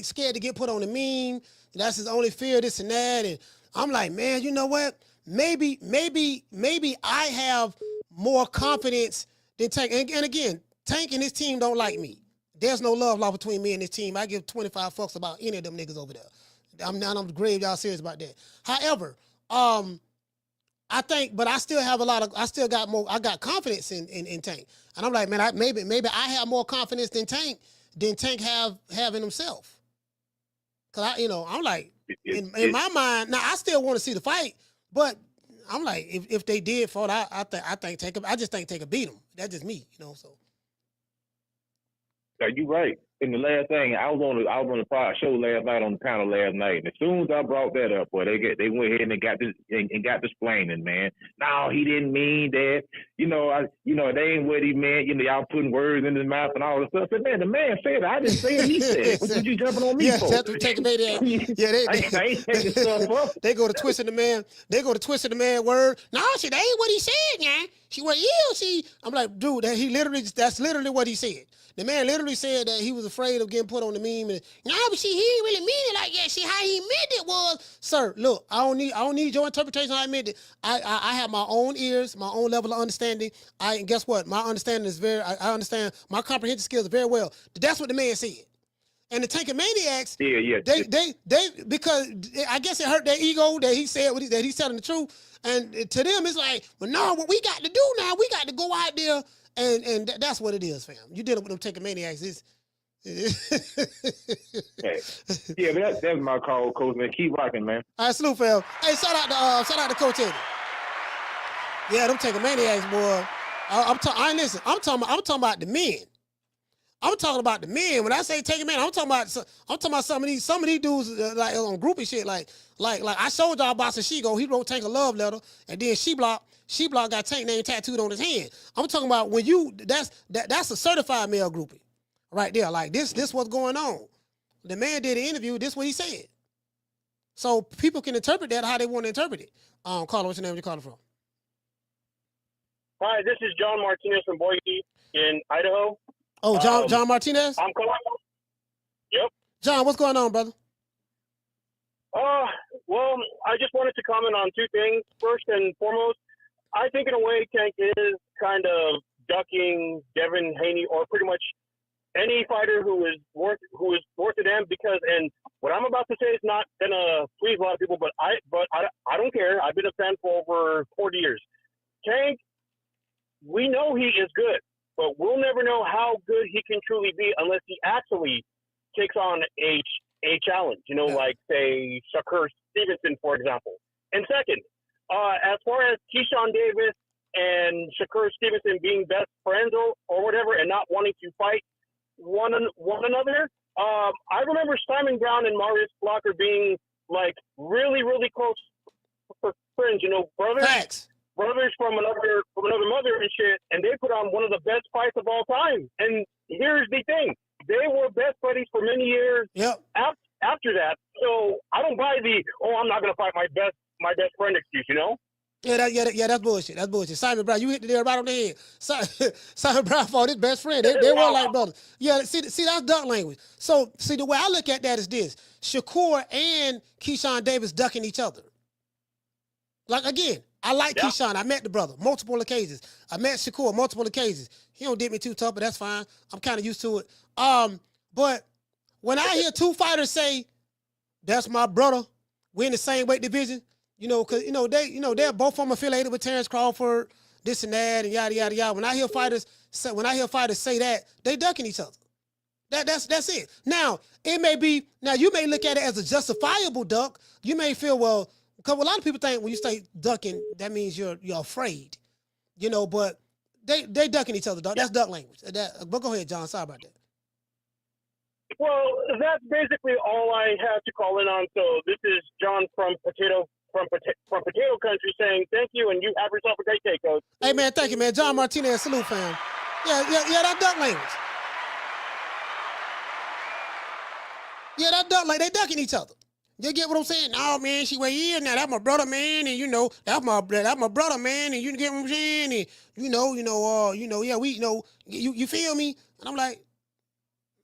scared to get put on the meme. That's his only fear, this and that. And I'm like, man, you know what? Maybe I have more confidence than Tank. And again, Tank and his team don't like me. There's no love lost between me and this team. I give 25 fucks about any of them niggas over there. I'm grave y'all serious about that. However, I think, but I still got confidence in Tank. And I'm like, man, maybe I have more confidence than Tank have in himself. Cause I'm like, in my mind, now I still want to see the fight, but I'm like, if they did fought, I just think Tank could beat him. That's just me, so. Yeah, you're right. And the last thing, I was on the pod show last night on the panel last night, and as soon as I brought that up, boy, they went ahead and got this and got this explaining, man. No, he didn't mean that. They ain't what he meant. Y'all putting words in his mouth and all this stuff. I said, man, the man said it. I didn't say it. He said it. What you jumping on me for? That's what taking me there. Yeah, I ain't taking stuff up. They go to twisting the man word. No, that ain't what he said, man. I'm like, dude, that's literally what he said. The man literally said that he was afraid of getting put on the meme. And, no, but he didn't really mean it like that. How he meant it was, sir, look, I don't need your interpretation of how I meant it. I have my own ears, my own level of understanding. And guess what? My understanding is I understand my comprehension skills very well. That's what the man said. And the Tankamaniacs, they because I guess it hurt their ego that he said that he's telling the truth. And to them, it's like, well, no, what we got to do now, we got to go out there. And that's what it is, fam. You dealing with them Tankamaniacs. Yeah, but that's my call, Coach, man. Keep rocking, man. All right, salute, fam. Hey, shout out to Coach Eddie. Yeah, them Tankamaniacs, boy. I'm talking about the men. I'm talking about the men. When I say Tankamaniacs, I'm talking about some of these dudes like on groupie shit. Like I showed y'all about Sashigo. He wrote Tank a love letter, and then She Block got Tank name tattooed on his hand. I'm talking about when that's a certified male groupie. Right there. Like this what's going on. The man did an interview, this what he said. So people can interpret that how they want to interpret it. Carla, what's your name? Where you calling from? Hi, this is John Martinez from Boise in Idaho. Oh, John Martinez? I'm calling. Yep. John, what's going on, brother? Well, I just wanted to comment on two things. First and foremost, I think in a way Tank is kind of ducking Devin Haney or pretty much any fighter who is worth a damn, because, and what I'm about to say is not gonna please a lot of people, but I don't care. I've been a fan for over 40 years. Tank, we know he is good, but we'll never know how good he can truly be unless he actually takes on a challenge, like, say, Shakur Stevenson, for example. And second, as far as Keyshawn Davis and Shakur Stevenson being best friends or whatever and not wanting to fight one another, I remember Simon Brown and Marius Blocker being, like, really, really close friends, brothers. Facts. Brothers from another mother and shit, and they put on one of the best fights of all time. And here's the thing. They were best buddies for many years after that. So I don't buy I'm not going to fight my best friend excuse, Yeah, that's bullshit. That's bullshit. Simon Brown, you hit the nail right on the head. Simon Brown fought his best friend. They were like brothers. Yeah, see, that's duck language. So, see, the way I look at that is this. Shakur and Keyshawn Davis ducking each other. Like, again, I like Keyshawn. I met the brother multiple occasions. I met Shakur multiple occasions. He don't dip me too tough, but that's fine. I'm kind of used to it. But when I hear two fighters say, that's my brother, we're in the same weight division, because they're both from affiliated with Terrence Crawford, this and that, and yada yada yada. When I hear fighters say that, they ducking each other. That's it. Now you may look at it as a justifiable duck. You may feel, well, because a lot of people think when you say ducking, that means you're afraid, but they ducking each other, dog. That's duck language. But go ahead, John. Sorry about that. Well, that's basically all I have to call in on. So this is John from Potato Country saying thank you, and you have yourself a great day, Coach. Hey, man, thank you, man. John Martinez, salute, fam. Yeah, that duck language. Yeah, that duck like they ducking each other. You get what I'm saying? No, man, she way here now. That's my brother, man, and that's my brother, man, and you get what I'm saying? And you feel me? And I'm like,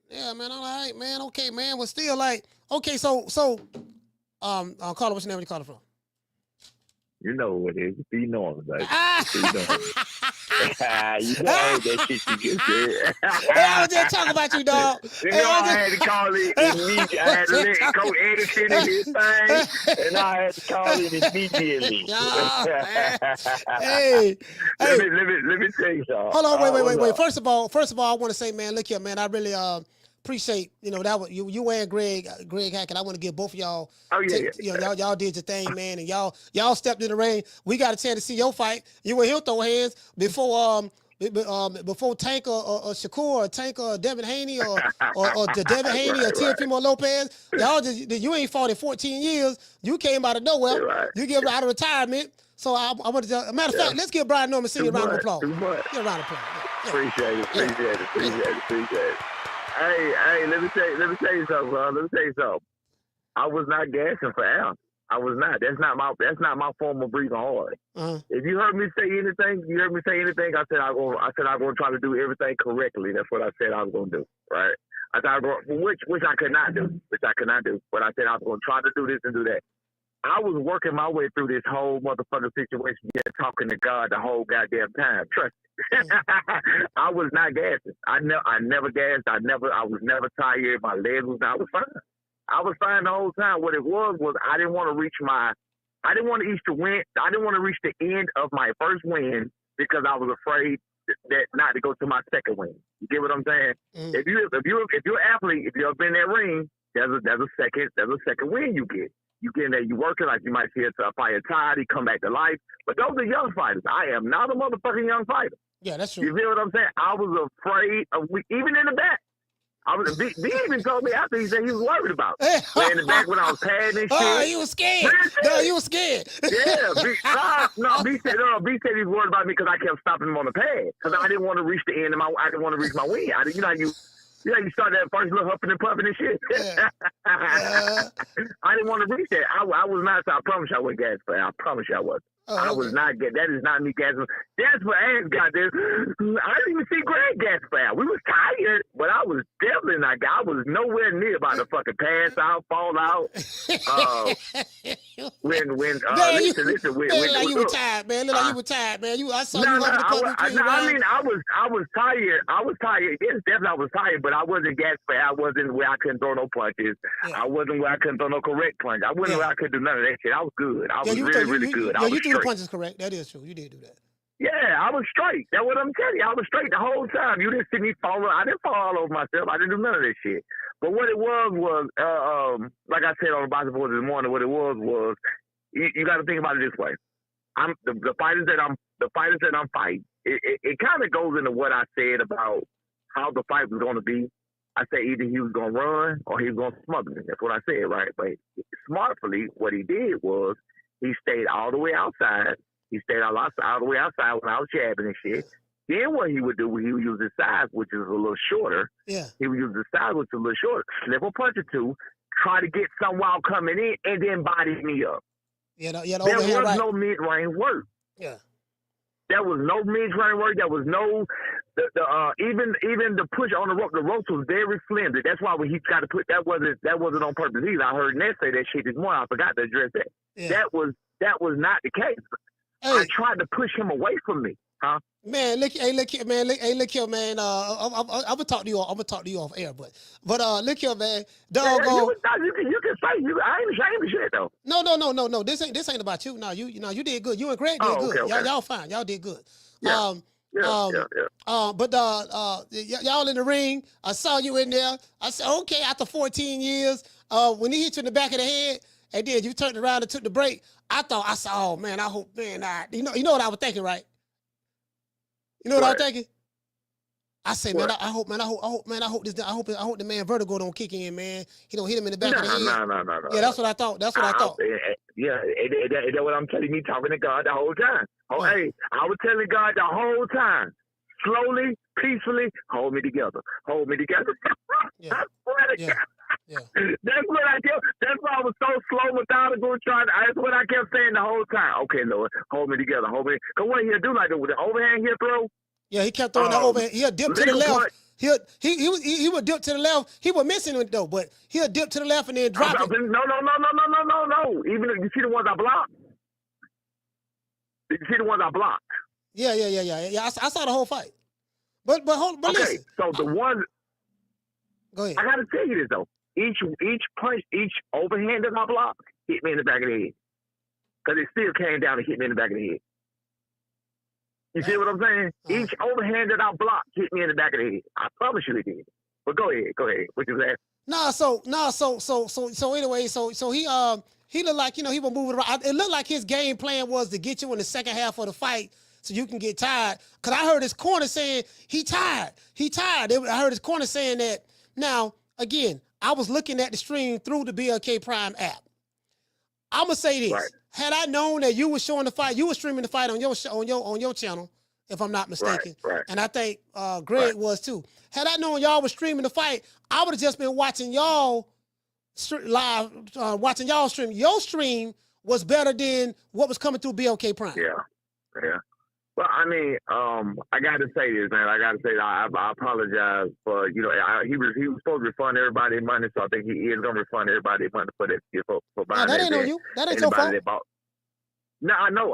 yeah, man, all right, man, okay, man. But still, like, okay, so Carla, what's your name? Where you calling from? You know what it is. Be normal, baby. You know that shit you just said. Hey, I was just talking about you, dog. I had to call it immediately. I had to let Coach Edison in his thing, and I had to call it immediately. Hey. Let me tell you something. Hold on, wait. First of all, I want to say, man, look here, man. I really appreciate, that was you and Greg Hackett. I want to give both of y'all. Oh yeah. Y'all did your thing, man, and y'all stepped in the ring. We got a chance to see your fight. You and him throw hands before Tank or Shakur or Tank or Devin Haney or Devin Haney or Teofimo Lopez. You ain't fought in 14 years. You came out of nowhere. Right. You get out of retirement. So I want to. Matter of fact, let's give Brian Norman a round of applause. Give a round of applause. Yeah. Appreciate it. Hey, let me tell you something, bro. Let me tell you something. I was not gassing for Al. I was not. That's not my form of breathing hard. Uh-huh. If you heard me say anything, I said I'm going to try to do everything correctly. That's what I said I was going to do, right? I thought which I could not do, but I said I was going to try to do this and do that. I was working my way through this whole motherfucking situation, talking to God the whole goddamn time. Trust me. I was not gassing. I never gassed. I was never tired. My legs I was fine. I was fine the whole time. What it was I didn't want to reach the end of my first win because I was afraid that not to go to my second win. You get what I'm saying? Mm. If you're an athlete, if you've been in that ring, there's a second win you get. You get in there, you working like you might see a fire tired, he come back to life. But those are young fighters. I am not a motherfucking young fighter. Yeah, that's true. You feel what I'm saying? I was afraid of even in the back. B even told me after he said he was worried about it. In the back when I was padding and shit. Oh, you was scared. No, you was scared. Yeah, B said he was worried about me because I kept stopping him on the pad because I didn't want to reach the end of I didn't want to reach my win. You start that first little huffing and puffing and shit. Yeah. I didn't want to reach that. I was not. So I promise you I wasn't gas, but I promise you I wasn't. I was not. That is not me gasping. That's what ass got there. I didn't even see Greg gasp out. We was tired, but I was definitely not. I was nowhere near about to fucking pass out, fall out. When you were tired, man. Look like you were tired, man. I saw you over the punch between I was tired. I was tired. Yes, definitely I was tired, but I wasn't gasping. I wasn't where I couldn't throw no punches. Yeah. I wasn't where I couldn't throw no correct punch. I wasn't where I could do none of that shit. I was good. I was really good. I was you threw the punches correct. That is true. You did do that. Yeah, I was straight. That's what I'm telling you. I was straight the whole time. You didn't see me fall. I didn't fall all over myself. I didn't do none of that shit. But what it was, like I said on the Boxing Boys this morning, what it was you got to think about it this way. I'm the fighters that I'm fighting. It kind of goes into what I said about how the fight was going to be. I said either he was going to run or he was going to smother me. That's what I said, right? But smartly, what he did was he stayed all the way outside. He stayed all the way outside when I was jabbing and shit. Then what he would do, he would use his size, which is a little shorter. Yeah. He would use his size, which is a little shorter, slip a punch or two, try to get some while coming in, and then body me up. There was no mid-range work. Yeah. There was no mid-range work. There was no even the push on the rope. The ropes was very flimsy. That's why when he tried to put that wasn't on purpose either. I heard Ness say that shit this morning. I forgot to address that. Yeah. That was not the case. Hey. I tried to push him away from me. Huh? Man, look here, man. I'm gonna talk to you. I'm gonna talk to you off air, but look here, man. You can say you. I ain't ashamed of shit though. No. This ain't about you. No, you did good. You and Greg did good. Okay. Y'all fine. Y'all did good. Yeah. But y'all in the ring. I saw you in there. I said, okay. After 14 years, when he hit you in the back of the head, and then you turned around and took the break. I said, oh man, I hope, man, you know what I was thinking, right? You know what I was thinking? I say, man, I hope the man Vertigo don't kick in, man. He don't hit him in the back of the head. No. Yeah, that's what I thought. That's what I'm telling me, talking to God the whole time. Hey, I was telling God the whole time, slowly, peacefully, hold me together. Yeah. Yeah. That's what I kept. That's why I was so slow, methodical, that's what I kept saying the whole time. Okay, Lord, hold me together, hold me. Cause what he'll do, like the overhand he'll throw. Yeah, he kept throwing that overhand. He'll dip to the left. He would dip to the left. He was missing it though, but he'll dip to the left and then drop it. No. Even if you see the ones I blocked. Did you see the ones I blocked? Yeah. I saw the whole fight. But listen. So the one. Go ahead. I gotta tell you this though. Each punch, each overhand that I blocked hit me in the back of the head. Because it still came down and hit me in the back of the head. You see what I'm saying? Each overhand that I blocked hit me in the back of the head. I promise you it did. But go ahead. What you saying? So anyway, he looked like, he was moving around. It looked like his game plan was to get you in the second half of the fight so you can get tired. Because I heard his corner saying he tired. I heard his corner saying that. Now, again, I was looking at the stream through the BLK Prime app. I'm gonna say this: had I known that you were showing the fight, you were streaming the fight on your channel, if I'm not mistaken, and I think Greg was too. Had I known y'all was streaming the fight, I would have just been watching y'all live, watching y'all stream. Your stream was better than what was coming through BLK Prime. Yeah. Well, I mean, I got to say this, man. I apologize for, he was supposed to refund everybody their money, so I think he is going to refund everybody their money for that for buying that ain't on you. That ain't your fault. No, I know,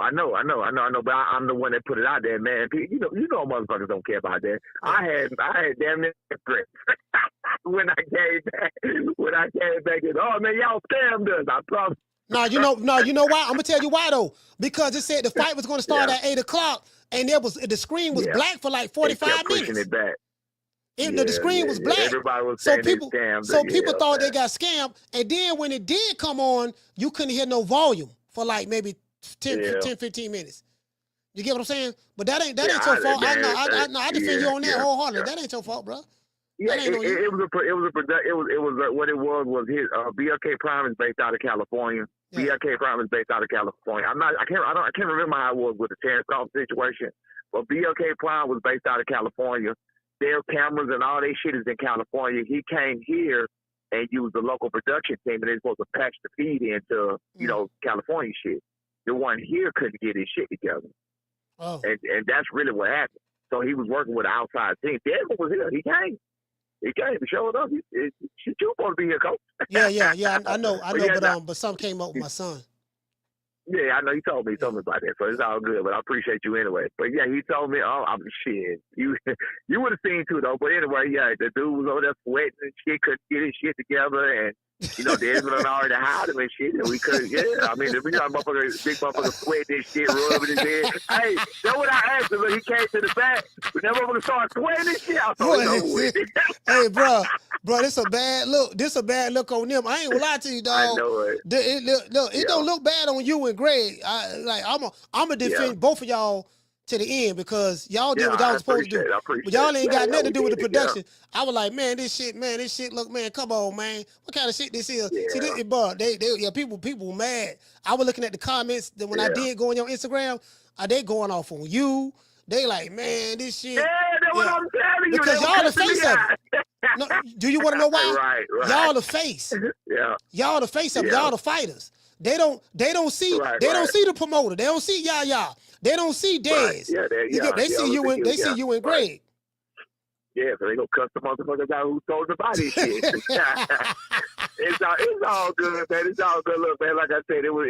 but I'm the one that put it out there, man. You know, motherfuckers don't care about that. I had damn near regret when I came back and, oh man, y'all scammed us. I promise. No, you know why? I'm gonna tell you why though. Because it said the fight was gonna start at 8:00, and the screen was black for like 45 minutes. Pushing it back. The screen was black. Everybody was saying people thought they got scammed, and then when it did come on, you couldn't hear no volume for like maybe 10, 15 minutes. You get what I'm saying? But that ain't your fault. I defend you on that wholeheartedly. That ain't your fault, bro. Yeah, it was what it was his BLK Prime is based out of California. Yeah. BLK Prime is based out of California. I can't remember how it was with the Terrence Crawford situation, but BLK Prime was based out of California. Their cameras and all their shit is in California. He came here and used the local production team, and they're supposed to patch the feed into California shit. the one here couldn't get his shit together. Oh. And that's really what happened. So he was working with an outside team. Devin was here. He came. He showed up. You supposed to be here, coach. Yeah. I know. Yeah, but something came up with my son. Yeah, I know. He told me about that, so it's all good. But I appreciate you anyway. But yeah, he told me, I'm shit. You would have seen too though. But anyway, yeah, the dude was over there sweating and shit, couldn't get his shit together, and Desmond already hired him and shit, and we couldn't. Yeah, I mean, we got big motherfucker sweating and shit, rubbing his head. Hey, that's what I asked him when he came to the back. When that motherfucker started sweating and shit, I thought, hey, bro, this a bad look. This a bad look on them. I ain't gonna lie to you, dog. I know it. It don't look bad on you and Greg. I'm gonna defend both of y'all to the end because y'all did what y'all was supposed to do. But y'all ain't got nothing to do with the production. I was like, man, this shit, look, man, come on, man. What kind of shit this is? See, this, bro, people mad. I was looking at the comments that when I did go on your Instagram, they going off on you. They like, man, this shit. Yeah, that's what I'm telling you. Because y'all the face of it. No, do you want to know why? Right. Y'all the face. Yeah. Y'all the face of it. Y'all the fighters. They don't see don't see the promoter. They don't see Yaya. They don't see Dez. Right. They see you and you and Greg. Yeah, so they gonna cuss the motherfuckers out who told the body shit. It's all good, man. It's all good. Look, man, like I said, it was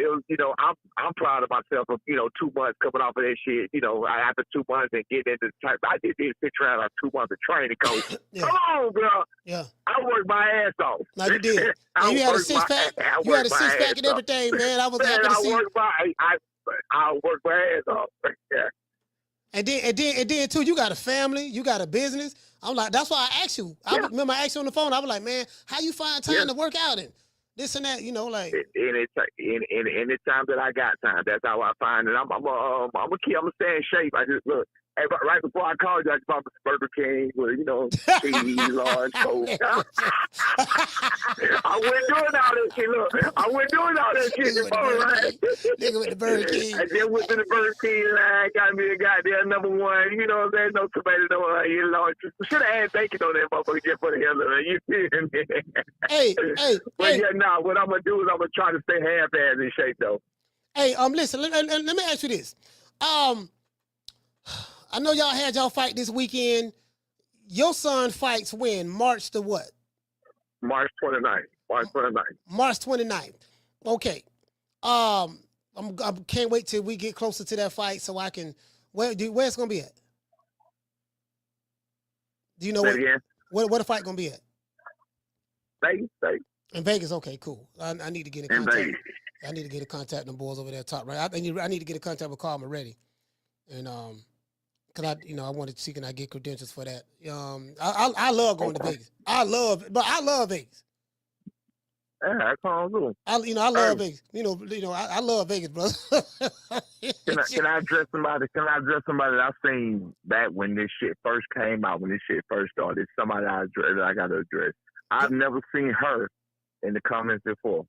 I'm proud of myself of 2 months coming off of that shit. After 2 months and getting into the type, I did this 6 rounds of 2 months of training, coach. Come on, bro. Yeah. I worked my ass off. No, you did. And you had a 6-pack. You had a 6-pack and everything, man. I was happy to see. I worked my ass off. Yeah. And then too, you got a family, you got a business. I'm like, that's why I asked you. I remember I asked you on the phone. I was like, man, how you find time to work out and this and that? Like any time that I got time, that's how I find it. I'm gonna stay in shape. I just look. Hey, right before I called you, I just bought the Burger King with, cheese, large, Coke. I wasn't doing all that shit. Look, I wasn't doing all that shit before, right? Nigga with the Burger King. And then went to the Burger King line, got me a goddamn number one. You know what I'm saying? No tomato, no onion, large. Should have had bacon on that motherfucker just for the hell of it. You feel me? Hey. But yeah, what I'm going to do is I'm going to try to stay half-ass in shape, though. Hey, listen, let me ask you this. I know y'all had y'all fight this weekend. Your son fights when? March the what? March 29th. March 29th. Okay. I can't wait till we get closer to that fight so I can. Where it's gonna be at? Do you know where the fight gonna be at? Vegas. In Vegas. Okay, cool. I need to get in contact. I need to get in contact with them boys over there top right. I need to get in contact with Carl Moretti, and cause I wanted to see can I get credentials for that. I love going to Vegas. I love Vegas. Yeah, that's all good. I love Vegas. I love Vegas, brother. Can I address somebody? Can I address somebody that I seen back when this shit first came out, when this shit first started? Somebody I got to address. I've never seen her in the comments before.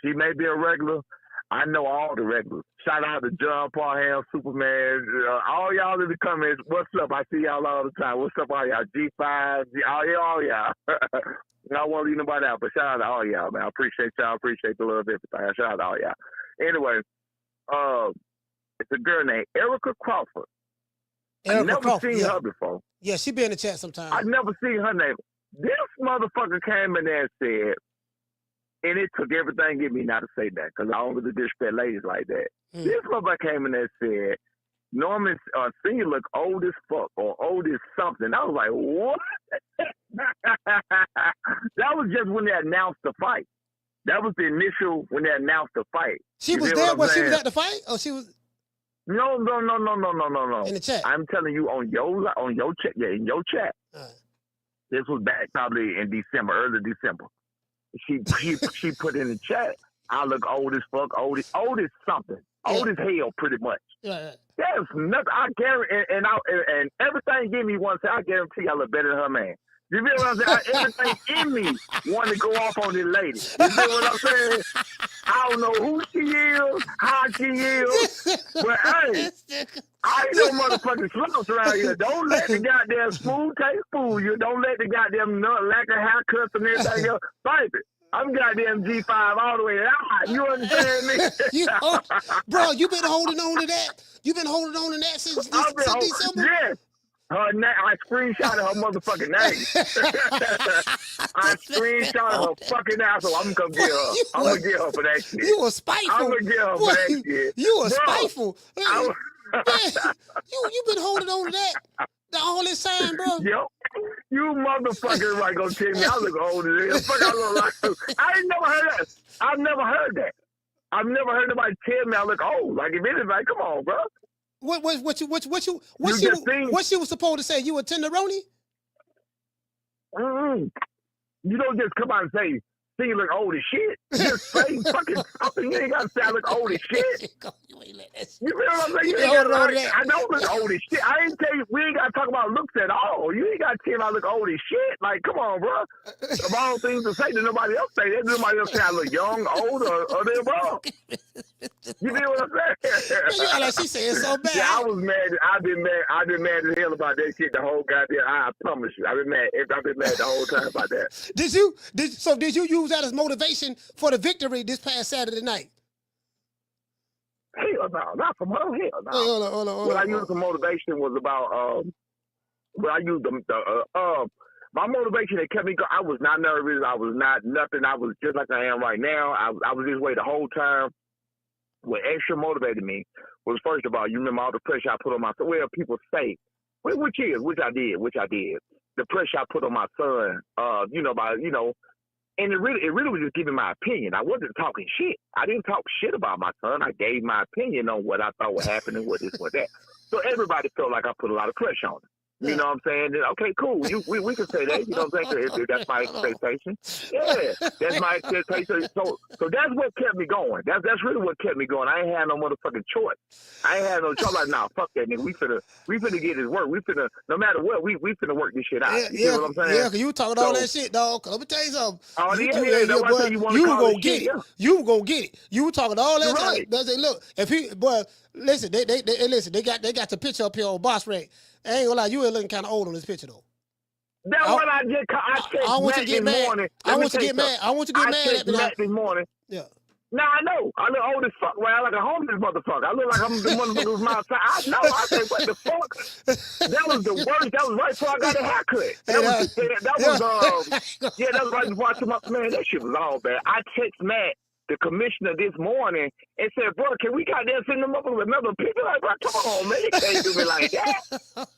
She may be a regular. I know all the regulars. Shout out to John Parham, Superman, all y'all in the comments. What's up? I see y'all all the time. What's up, all y'all? G5, all y'all. I won't leave nobody out, but shout out to all y'all, man. I appreciate y'all. I appreciate the love, everything. Shout out to all y'all. Anyway, it's a girl named Erica Crawford. I've never seen her before. Yeah, she be in the chat sometime. I've never seen her name. This motherfucker came in there and said, and it took everything in me not to say that, because I don't really disrespect ladies like that. This motherfucker came in there and said, Norman Senior look old as fuck or old as something. I was like, what? That was just when they announced the fight. That was the initial when they announced the fight. She was there when she was at the fight? Or she was? No. In the chat. I'm telling you on your chat. Yeah, in your chat. This was back probably in December, early December. She put in the chat, I look old as fuck, old as something. Old as hell, pretty much. Yeah. There's nothing. I guarantee, and everything give me one say, I guarantee I look better than her man. You feel what I'm saying? Everything in me want to go off on this lady. You feel what I'm saying? I don't know who she is, how she is, but hey, I ain't no motherfucking slugs around here. Don't let the goddamn smooth taste fool you. Don't let the goddamn lack of haircuts and everything else. Baby, I'm goddamn G5 all the way out. You understand me? Bro, you been holding on to that? You been holding on to that since December? Yes. Her name, I screenshotted her motherfucking name. I screenshotted her fucking name, so I'm gonna get her. I'm gonna get her for that shit. You were spiteful. I'm gonna get her for that shit. You were spiteful. Man, you been holding on to that all this time, bro. Yo, you motherfucker right gonna tell me I look old as hell. Fuck, I look like I ain't never heard that. I've never heard that. I've never heard nobody tell me I look old. Like if anybody, come on, bro. What she was supposed to say? You a tenderoni? You don't just come out and say you look old as shit. Just say fucking something. You ain't got to say I look old as shit. You feel what I'm saying? I don't look old as shit. I ain't tell you. We ain't got to talk about looks at all. You ain't got to tell me I look old as shit. Like, come on, bro. Of all things to say that nobody else say, that nobody else say I look young, old, or they're wrong. You feel what I'm saying? Yeah, like she said so bad. Yeah, I was mad. I've been mad as hell about that shit the whole goddamn. I promise you, I've been mad the whole time about that. Did you use that as motivation for the victory this past Saturday night? Hell no, not for hell no. Hold on. What I used for motivation was about my motivation that kept me going. I was not nervous. I was not nothing. I was just like I am right now. I was this way the whole time. What extra motivated me was, first of all, you remember all the pressure I put on myself. Well, people say, which I did. The pressure I put on my son, and it really was just giving my opinion. I wasn't talking shit. I didn't talk shit about my son. I gave my opinion on what I thought would happen and what this, what that. So everybody felt like I put a lot of pressure on him. You know what I'm saying? Okay, cool. We can say that. You know what I'm saying? If that's my expectation. Yeah, that's my expectation. So that's what kept me going. That's really what kept me going. I ain't had no motherfucking choice. I ain't had no choice. Like, nah, fuck that nigga. We finna get this work. We finna, no matter what, we finna work this shit out. You know what I'm saying? Yeah, because you talking all that shit, dog. Let me tell you something. Oh, you gonna get it. Yeah. You gonna get it. You talking all that shit. Right. Look, if he, boy, listen, they got the picture up here on Boss Rec. I ain't gonna lie, you ain't looking kind of old on this picture though. That's what I want you to get mad. I want you to get mad. I want you to get mad at me this morning. Yeah. Nah, I know. I look old as fuck. Well, I look like a homeless motherfucker. I look like I'm the motherfucker who's my outside. I know. I say, what the fuck? That was the worst. That was right before I got a haircut. That was right before I took my, man, that shit was all bad. I text Matt, the commissioner, this morning and said, bro, can we goddamn send them up with another picture? Like, bro, come on, man. You can't do me like that.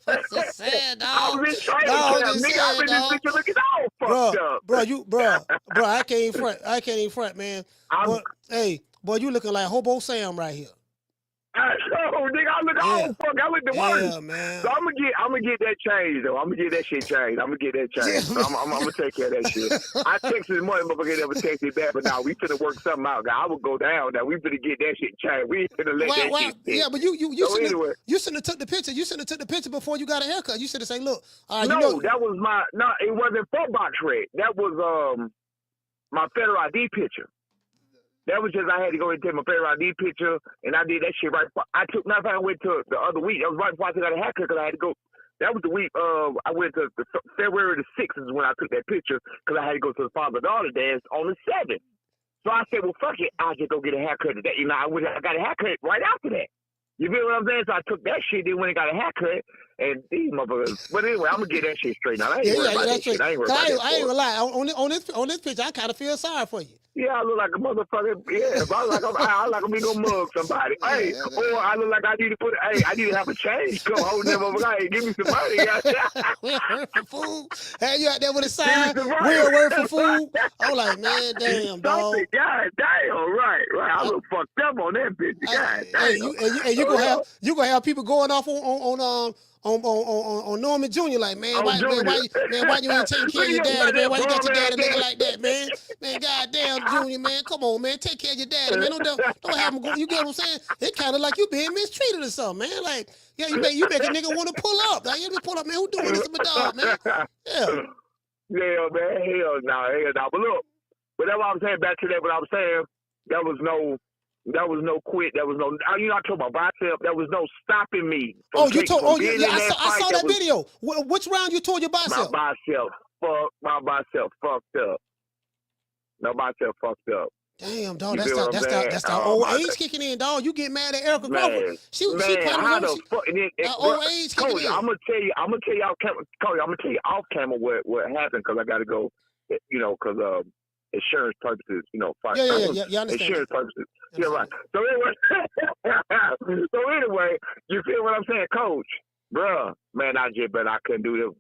That's so sad, dog. I was in training camp, nigga. I was in this picture looking all fucked up. Bro, I can't even front, man. Hey, boy, you looking like Hobo Sam right here. Nigga, I look all fuck. I look the worst. Yeah, man. So I'm gonna get that changed though. I'm gonna get that shit changed. I'm gonna get that changed. So I'm gonna take care of that shit. I texted this morning, motherfucker never texted back, but now we finna work something out. I would go down. Now we finna get that shit changed. We ain't finna let that shit. Yeah, but you shouldn't have took the picture. You shouldn't have took the picture before you got a haircut. You should have said, look, that was it wasn't for Box Red. That was my federal ID picture. That was just, I had to go and take my federal ID picture, and I did that shit right before. I went to the other week. That was right before I took out a haircut because I had to go. That was the week I went to February the 6th is when I took that picture because I had to go to the father-daughter dance on the 7th. So I said, well, fuck it. I'll just go get a haircut today. You know, I got a haircut right after that. You feel what I'm saying? So I took that shit, then went and got a haircut, and these motherfuckers. But anyway, I'm going to get that shit straight now. I ain't worried about that shit. I ain't gonna lie. On this picture, I kind of feel sorry for you. Yeah, I look like a motherfucker. Yeah, if I look like I'm gonna mug somebody. Hey, or I look like I need to have a change. Come hold them over. Hey, give me some money. We work for food. Hey, you out there with a sign? We'll work for food. I'm like, man, damn, dog. God damn, right. I look fucked up on that bitch. God damn. You gonna have people going off on Norman Jr. like, man, why you ain't taking care of your daddy, man? Why you got your daddy looking like that, man? Man, goddamn, Junior, man, come on, man, take care of your daddy, man. Don't have him go. You get what I'm saying? It kind of like you being mistreated or something, man. Like, yeah, you make a nigga want to pull up. Like, you pull up, man. Who doing this to my dog, man? Yeah. Yeah, man. Hell no. But look, but that's what I'm saying. Back to that, what I was saying. There was no quit. There was no. You know, I told my bicep. There was no stopping me. I saw that video. Which round you tore your bicep? My bicep fucked up. Nobody said fucked up. Damn, dog, You that's feel what I'm saying? that Oh, old my age God. kicking in, dog. You get mad at Erica Man, Crawford. She how the fuck? that old age kicking Coach, in. I'm gonna tell you off camera what happened because I got to go. You know, because insurance purposes. You know, Yeah, you understand. insurance purposes. Yeah, right. So anyway, you feel what I'm saying, Coach? Bruh, man, I couldn't do this.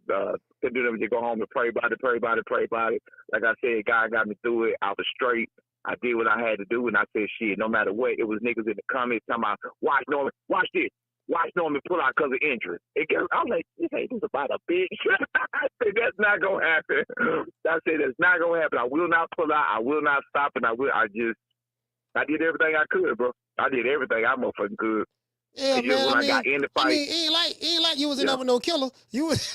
Couldn't do that. Just go home and pray about it. Like I said, God got me through it. I was straight. I did what I had to do, and I said, shit, no matter what, it was niggas in the comments talking about, watch Norman pull out because of injury. I'm like, this ain't just about a bitch. I said, that's not going to happen. I said, that's not going to happen. I will not pull out. I will not stop, and I did everything I could, bro. I did everything I motherfucking could. Yeah, man. When I got in the fight. It ain't like you was never no killer. You was.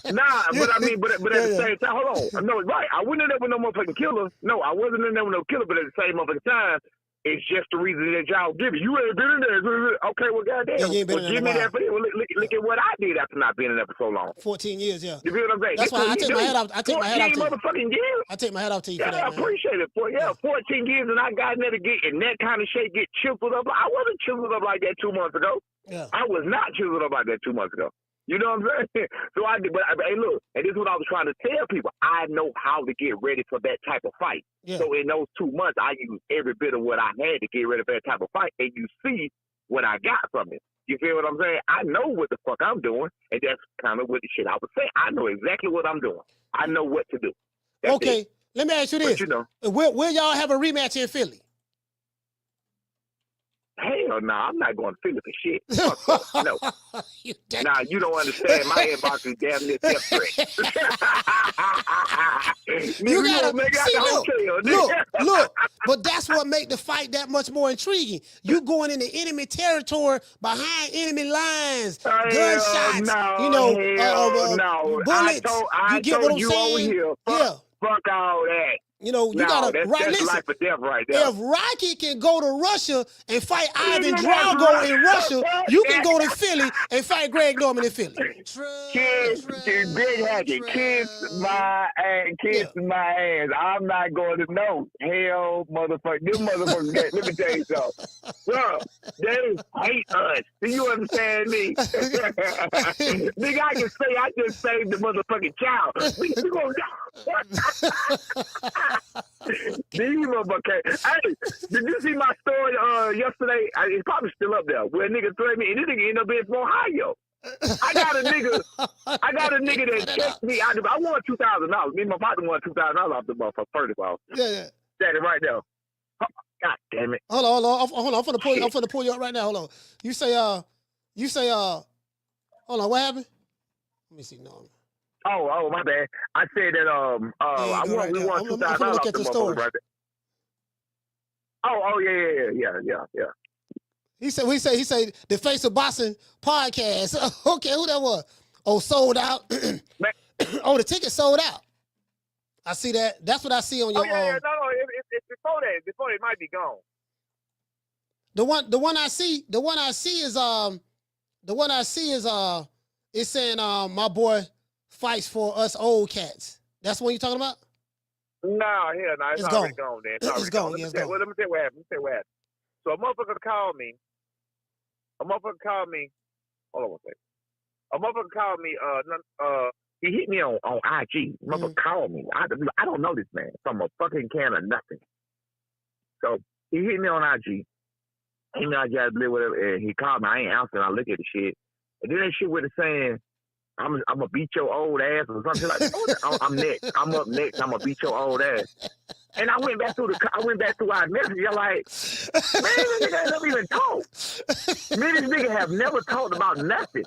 Nah, but at the same time, hold on. No, right. I wasn't in there with no motherfucking killer. No, I wasn't in there with no killer, but at the same motherfucking time, it's just the reason that y'all give me. You ain't been in there. Okay, well, goddamn. Yeah, you ain't been in give me there that. Look at what I did after not being in there for so long. 14 years, yeah. You feel what I'm saying? That's why I take my head off. I take my head off to you. Motherfucking years. I take my head off to you for that, I appreciate it. 14 years, and I got in there to get in that kind of shape, get chiseled up. I wasn't chiseled up like that 2 months ago. Yeah. I was not chiseled up like that 2 months ago. You know what I'm saying? So I did, but hey, look, and this is what I was trying to tell people. I know how to get ready for that type of fight. Yeah. So in those 2 months, I used every bit of what I had to get ready for that type of fight, and you see what I got from it. You feel what I'm saying? I know what the fuck I'm doing, and that's kind of what the shit I was saying. I know exactly what I'm doing. I know what to do. That's okay, let me ask you this. But, you know, will y'all have a rematch in Philly? Hell no, I'm not going to Philly for shit. No. Nah, you don't understand. My inbox is damn near death threat. You gotta look. But that's what make the fight that much more intriguing. You going into enemy territory, behind enemy lines, gunshots. Bullets. I you get what I'm you saying? Over here. Fuck all that. You know, you gotta that's life or death right there. If Rocky can go to Russia and fight Ivan Drago in Russia, you can go to Philly and fight Greg Norman in Philly. Big Hackett, kiss my ass. I'm not going to know. Hell, motherfucker. This motherfucker, let me tell you something. Bro, they hate us. Do you understand me? Nigga, I can say I just saved the motherfucking child. We gonna These motherfuckers. Hey, did you see my story yesterday? It's probably still up there. Where a nigga threatened me, and this nigga ended up being from Ohio. I got a nigga that checked me. I won $2,000. Me and my partner won $2,000 off the motherfucker. First of all, yeah. That it right there. God damn it. Hold on. I'm finna pull you up right now. Hold on. You say, hold on. What happened? Let me see. No. Oh, my bad. I said that we won $2,000 off the motherfucker right there. Oh yeah. He said the Face of Boxing podcast. Okay, who that was? Oh, sold out. Oh, the ticket sold out. I see that. That's what I see on your. No. It's before that. Before it might be gone. The one I see is it's saying my boy fights for us old cats. That's what you talking about? No, hell no. It's already gone. Then It's gone. Let me tell you what happened. So a motherfucker called me. Hold on one second. A motherfucker called me. He hit me on IG. Motherfucker called me. I don't know this man from a fucking can of nothing. So he hit me on IG. He know I got to live with him, and he called me. I ain't answering. I look at the shit, and then that shit with it saying, I'm gonna beat your old ass or something like that. I'm next. I'm up next. I'm gonna beat your old ass. And I went back through our message. I'm like, man, this nigga ain't never even talked. Me and this nigga have never talked about nothing.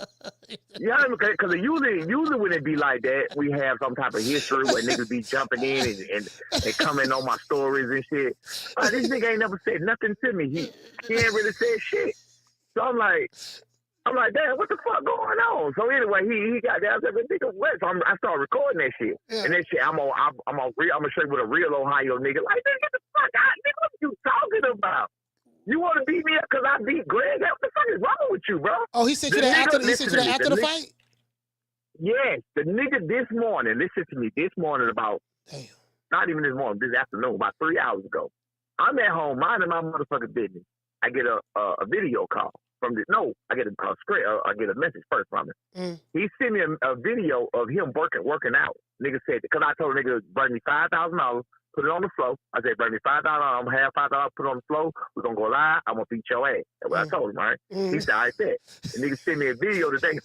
You know what I mean? Because usually when it be like that, we have some type of history where niggas be jumping in and coming on my stories and shit. This nigga ain't never said nothing to me. He ain't really said shit. So I'm like, damn, what the fuck going on? So anyway, he got down there. Nigga, what? So I started recording that shit, and that shit, I'm gonna show you with a real Ohio nigga. Like, nigga, get the fuck out, nigga. What are you talking about? You want to beat me up because I beat Greg? What the fuck is wrong with you, bro? Oh, he sent you that after the fight? Yes, the nigga this morning. Listen to me. This morning about not even this morning, this afternoon, about 3 hours ago. I'm at home minding my motherfucking business. I get a video call from this. No, I get a message first from him. He sent me a video of him working out. Nigga said, because I told the nigga, bring me $5,000, put it on the floor. I said, bring me $5,000, I'm going to have $5,000, put it on the floor. We're going to go live. I'm going to beat your ass. That's what I told him, right? He said, I said. The nigga sent me a video today.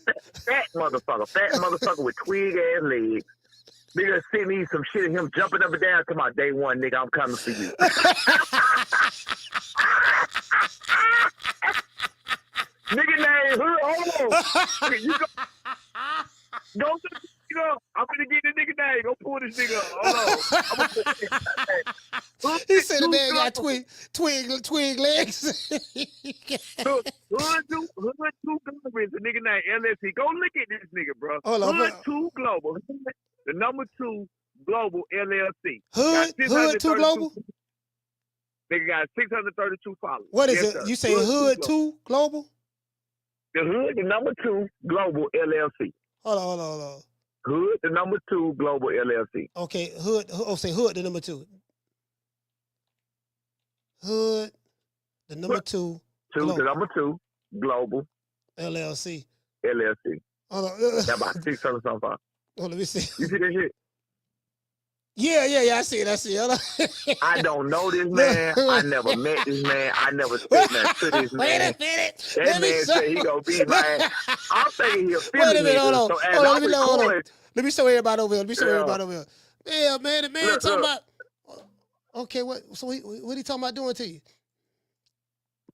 Fat motherfucker with twig ass legs. Nigga sent me some shit of him jumping up and down to my day one, nigga, I'm coming for you. Nigga name, hold on. You go to the nigga. I'm gonna get the nigga name. Go pull this nigga up. Hold on. He said the man got twig legs. Hood 2 governments, the nigga named LSC. Go look at this nigga, bro. Hood 2 Global. The number 2 Global LLC. Hood 2 Global? Nigga got 632 followers. What is it? You say Hood 2 Global? The Hood, the number 2 Global LLC. Hold on. Hood, the number 2 Global LLC. Okay, Hood. Oh, say Hood, the number 2. Hood, the number 2. The number 2 Global LLC. Hold on. Got about 600 something. Oh, let me see. You see that shit? Yeah, I see it. I don't know this man. I never met this man. I never said nothing to this man. Wait a minute. That man said he gonna be my ass. I'm thinking he'll feel Wait a minute, hold on. Let me show everybody over here. Yeah, man, the man talking about. Okay, what? So what he talking about doing to you?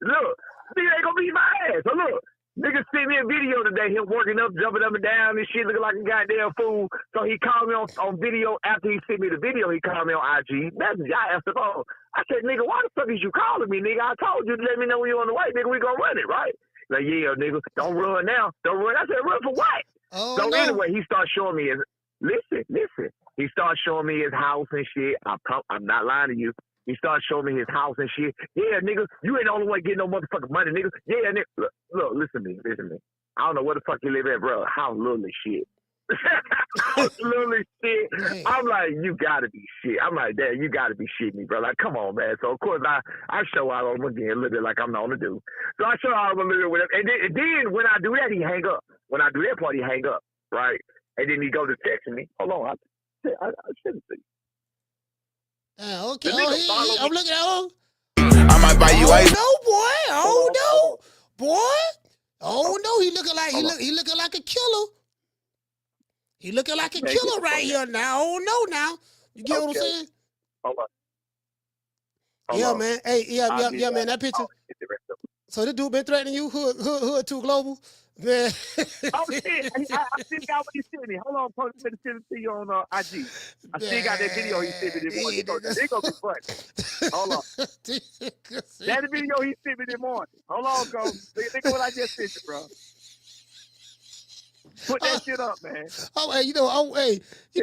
Look, he ain't gonna beat my ass. So look. Nigga sent me a video today, him working up, jumping up and down and shit, looking like a goddamn fool. So he called me on video. After he sent me the video, he called me on IG. I asked him, I said, nigga, why the fuck is you calling me, nigga? I told you to let me know when you're on the way, nigga. We gonna run it, right? Like, yeah, nigga, don't run now. Don't run. I said, run for what? Anyway, he started showing me his, listen. He started showing me his house and shit. I'm not lying to you. He started showing me his house and shit. Yeah, nigga, you ain't the only one getting no motherfucking money, nigga. Yeah, nigga. Look, listen to me. I don't know where the fuck you live at, bro. House little as shit. House little as shit. I'm like, you gotta be shit. I'm like, Dad, you gotta be shitting me, bro. Like, come on, man. So, of course, I show out on him again a little bit like I'm known to do. So I show out on him a little bit with him. And then when I do that, he hang up. When I do that part, he hang up, right? And then he go to texting me. Hold on. I shouldn't see. Okay. I'm looking at him. I might buy you ice. No, boy. Oh no. He looking like a killer. He looking like a killer right here now. Oh no, now. You get what I'm saying? Hold on. Man. Hey, yeah, man. That picture. So this dude been threatening you? Hood 2 Global? Man. Shit. I still got what he sent me. Hold on, Punk. I'm going to send it to you on IG. I still got that video he sent me this morning. They going to be funny. Hold on. That's the video he sent me this morning. Hold on, bro. Think of what I just sent you, bro. Put that shit up, man. You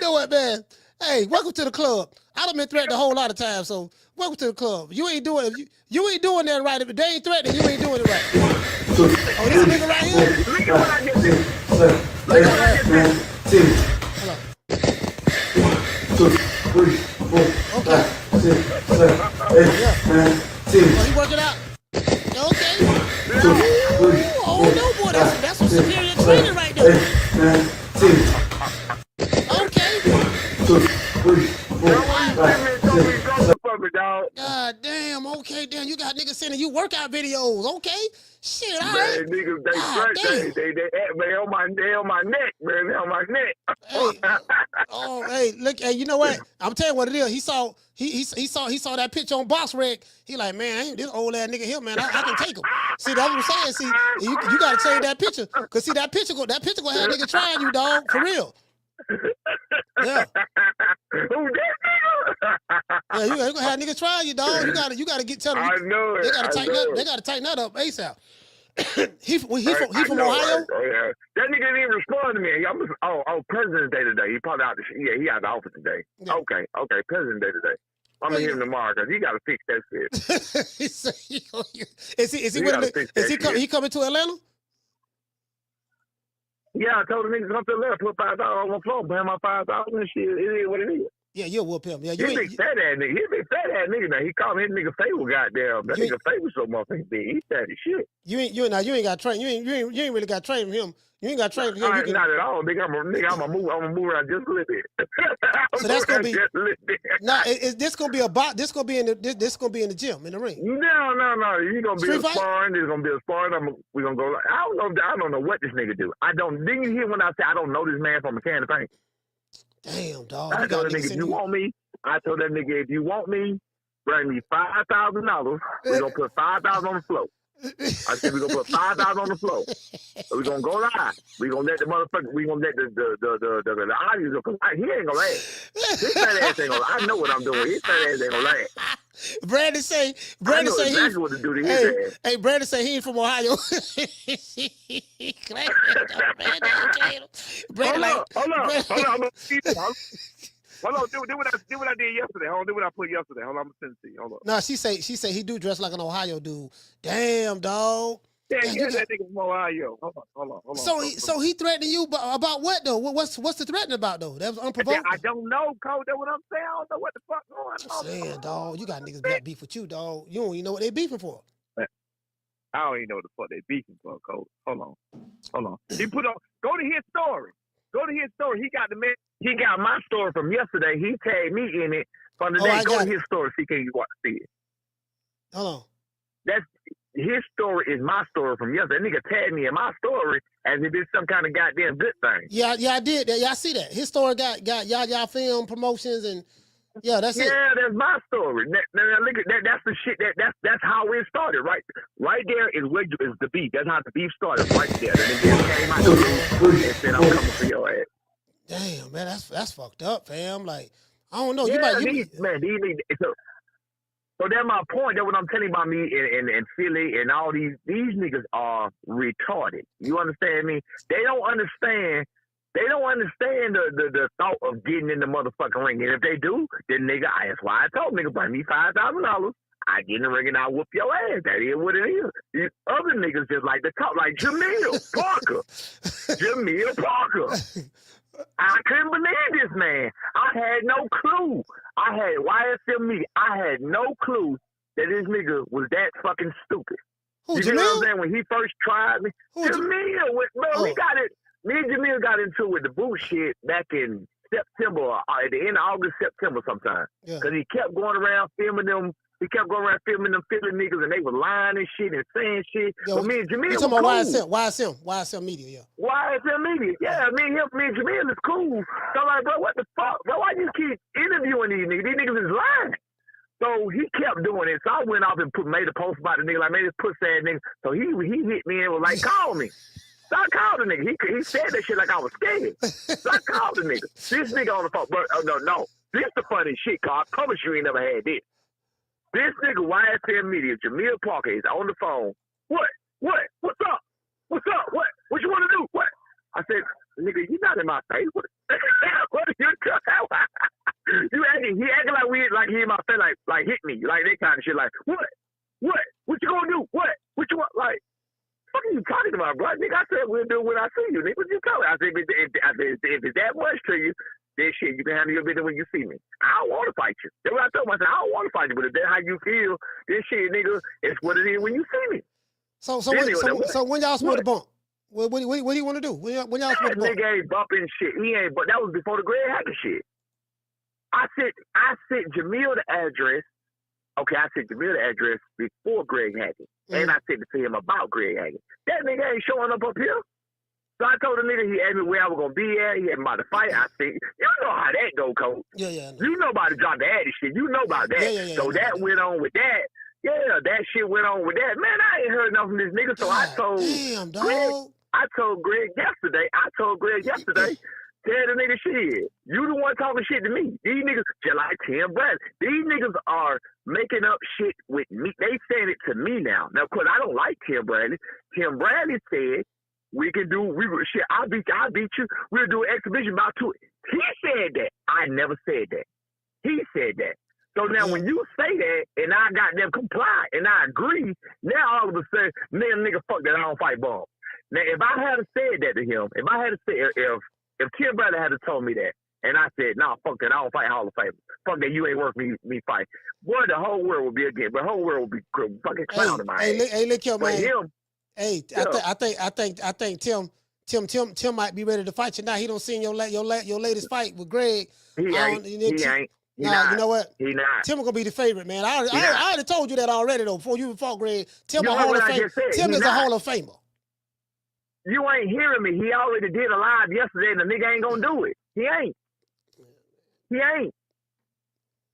know what, man? Hey, welcome to the club. I done been threatened a whole lot of times, so welcome to the club. You ain't doing that right. If they ain't threatening, you ain't doing it right. Oh, this nigga right here? Look at what I just did. Look at what I just did. Hold on. 2, 3, 4, 5, 6, 7, 8, 9, 10. Oh, he working out. Okay. Oh no, boy, that's some superior training right there. 8, 9, 10. Okay. 2, 3, 4, 5, 6, 7. God damn, okay, damn, you got niggas sending you workout videos, okay? Shit, all right. Man, niggas, they on my neck, man. They on my neck. Hey, look, hey, you know what? I'm telling you what it is. He saw that picture on Box Rec. He like, man, this old ass nigga here, man. I can take him. See, that's what I'm saying. See, you gotta change that picture, cause see that picture gonna have niggas trying you, dog, for real. Yeah. Who that nigga? Yeah, you gonna have niggas trying you, dog. You gotta get tell them. I know it. They gotta tighten up. They gotta tighten that up ASAP. he from Ohio? Oh, yeah. That nigga didn't even respond to me. President's Day today. He probably out. He out the office today. Yeah. Okay. President's Day today. I'm gonna hit him tomorrow because he gotta fix that shit. He coming to Atlanta? Yeah, I told the niggas come to Atlanta, put $5 on my floor, pay my $5 and shit. It is what it is. Yeah, you'll whoop him. Yeah, He big fat ass nigga. He big fat ass nigga. Now he called his nigga Fable. Goddamn, that nigga Fable so motherfucking big. He fat as shit. You ain't got trained. You ain't really got trained from him. You ain't got trained from him. Not at all, nigga. I'm gonna move around just a little bit. So that's gonna be. Nah, this gonna be this gonna be in the gym in the ring. No. You gonna be a sparring. There's gonna be a sparring. We gonna go. I don't know what this nigga do. Didn't you hear when I said I don't know this man from a can of paint? Damn, dog. I told that nigga, if you want me, bring me $5,000. We're going to put $5,000 on the floor. I said we're going to put $5,000 on the floor. We're going to go live. We're going to let the motherfucker, we're going to let the audience go, because he ain't going to laugh. His fat ass ain't going to laugh. I know what I'm doing. His fat ass ain't going to laugh. Brandon say exactly what to do to his ass. Hey, Brandon say he ain't from Ohio. Hold on, do what I did yesterday. Hold on, do what I put yesterday. Hold on, I'm gonna send it to you. Hold on. No, she say he do dress like an Ohio dude. Damn, dog. Yeah, that nigga from Ohio. Hold on. So he threatening you about what though? What's the threatening about though? That was unprovoked. I don't know, Cole. That's what I'm saying. I don't know what the fuck going on. I'm saying, dog, you got niggas got beef with you, dog. You don't even know what they beefing for. I don't even know what the fuck they beefing for, Cole. Hold on. He put on. Go to his story. He got my story from yesterday. He tagged me in it from the day. Go to his story. See it. Hold on. That's his story is my story from yesterday. That nigga tagged me in my story as if it's some kind of goddamn good thing. Yeah, I did. Yeah, I see that. His story got y'all film promotions and yeah, that's it. Yeah, that's my story. Now, look at that. That's the shit. That's how it started. Right there is where is the beef. That's how the beef started. Right there. And then came out and said, "I'm coming for your ass." Damn, man, that's fucked up, fam. Like, I don't know. Yeah, so that's my point. That's what I'm telling you about me and Philly and all these niggas are retarded. You understand me? They don't understand the thought of getting in the motherfucking ring. And if they do, then nigga, that's why I told nigga, buy me $5,000. I get in the ring and I whoop your ass. That is what it is. These other niggas just like to talk like Jamil Parker. I couldn't believe this man. I had no clue. I had YSL Media. I had no clue that this nigga was that fucking stupid. Who, you Jamil? know what I'm saying? When he first tried me, Jamil, we got it. Me and Jamil got into it with the bullshit back in September, at the end of August, September sometime. Because he kept going around filming them. He kept going around filming them Philly niggas, and they were lying and shit and saying shit. Yo, but me and Jamil you talking about YSL Media, yeah. YSL Media, yeah. Me and Jamil is cool. So I'm like, bro, what the fuck? Bro, why you keep interviewing these niggas? These niggas is lying. So he kept doing it. So I went off and made a post about the nigga, like, man, this pussy ass nigga. So he hit me and was like, call me. So I called the nigga. He said that shit like I was scared. So I called the nigga. This nigga on the phone. But, no. This the funny shit, cause I promise you ain't never had this. This nigga YSL Media, Jamil Parker, is on the phone. What? What's up? What you want to do? What? I said, nigga, you not in my face. What are you doing? He acting like he in my face, like hit me, like that kind of shit. Like, what? What you gonna do? What you want? Like, what are you talking about, bro? Nigga, I said we'll do it when I see you. Nigga, what you talking about? I said, if it's that much to you, then shit, you can handle your business when you see me. I don't want to fight you. That's what I told myself. I don't want to fight you, but if that's how you feel, this shit, nigga, it's what it is when you see me. So when y'all supposed to bump? What do you want to do? When y'all supposed to bump? Nigga ain't bumping shit. He ain't, but that was before the Greg Hackett shit. I sent Jamil the address. Okay, I sent Jamil the address before Greg Hackett. And I sent it to him about Greg Hackett. That nigga ain't showing up here. So I told the nigga he asked me where I was gonna be at. He asked me about the fight. I said, you know how that go, coach. Yeah. You know about the drop the ad shit. You know about that. So that went on with that. Yeah, that shit went on with that. Man, I ain't heard nothing from this nigga. So I told Greg yesterday. Tell the nigga shit. You the one talking shit to me. These niggas, just like Tim Bradley. These niggas are making up shit with me. They saying it to me now. Now, of course, I don't like Tim Bradley. Tim Bradley said, I'll beat you. We'll do an exhibition about two. He said that. I never said that. He said that. So now when you say that and I got them comply and I agree, now all of a sudden, man, nigga, fuck that, I don't fight bump. Now, if I had said that to him, if Tim Bradley had told me that, And I said, nah, fuck that. I don't fight Hall of Fame. Fuck that. You ain't worth me fight. Boy, the whole world will be against. The whole world will be fucking clowning my ass. Hey, look here, man. Him, hey, I think Tim might be ready to fight you now. He don't seen your latest fight with Greg. He ain't. Nah, you know what? He not. Tim gonna be the favorite, man. I already told you that already though. Before you fought Greg, Tim a Hall of Famer. Tim is a Hall of Famer. You ain't hearing me. He already did a live yesterday, and the nigga ain't gonna do it. He ain't.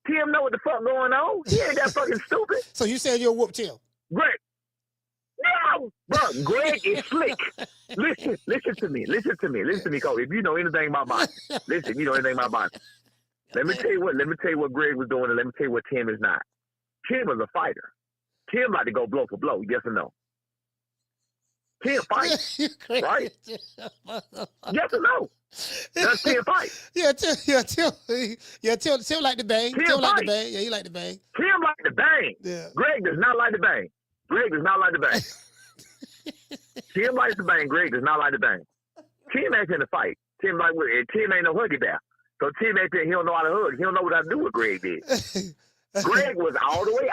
Tim know what the fuck going on. He ain't that fucking stupid. So you said you'll whoop Tim? Greg. No, bro. Greg is slick. Listen to me, Cole. If you know anything about boxing, listen. You know anything about boxing. Let me tell you what Greg was doing, and let me tell you what Tim is not. Tim is a fighter. Tim like to go blow for blow. Yes or no? Tim fight, right? Yes or no? That's Tim fight. Tim like to bang. Tim like to bang. Yeah, he like to bang. Tim like to bang. Yeah. Greg does not like to bang. Tim likes to bang. Greg does not like to bang. Tim ain't in the fight. Tim ain't no huggy bear. So Tim ain't there. He don't know how to hug. He don't know what I do what Greg did. Greg was all the way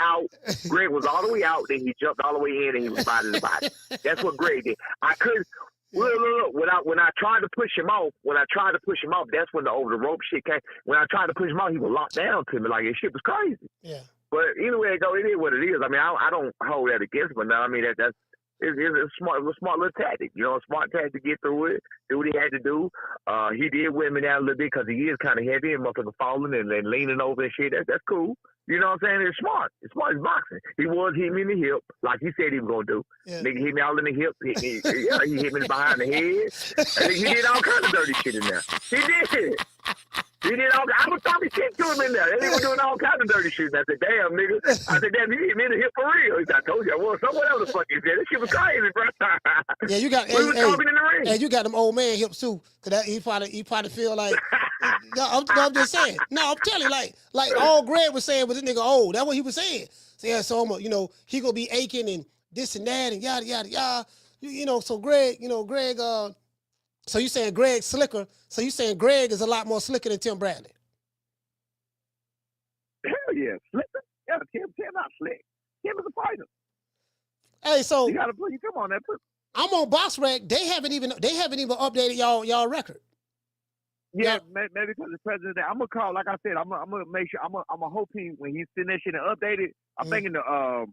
out. Then he jumped all the way in and he was biting his body. That's what Greg did. I couldn't. Look. When I tried to push him off, that's when the over the rope shit came. When I tried to push him off, he was locked down to me like his shit was crazy. Yeah. But anyway, it is what it is. I mean, I don't hold that against him. I mean, it's a smart little tactic. You know, a smart tactic to get through it, do what he had to do. He did wear me down a little bit because he is kind of heavy and motherfucker falling and leaning over and shit. That's cool. You know what I'm saying? It's smart. It's boxing. He was hitting me in the hip, like he said he was going to do. Yeah. Nigga hit me all in the hip. He hit me behind the head. And he did all kinds of dirty shit in there. He did. I was talking shit to him in there. He was doing all kinds of dirty shit. I said, damn, nigga. Damn, you hit me in the hip for real. He said, I told you I was. Whatever the fuck you said. This shit was crazy, bro. Yeah, you got. We was talking in the ring. And you got them old man hips too. Cause he probably feel like. I'm just saying. No, I'm telling you, like all Greg was saying was this nigga old. That's what he was saying. So yeah, so he gonna be aching and this and that and yada yada yada. So Greg, so you saying Greg's slicker? So you saying Greg is a lot more slicker than Tim Bradley? Hell yeah, slicker. Yeah, Tim not slick. Tim is a fighter. Hey, so you gotta put come on that. I'm on BoxRec. They haven't even updated y'all record. Yeah, maybe because the president. I'm gonna call. Like I said, I'm gonna make sure. I'm gonna hope when he's sending that shit and update it. I'm thinking the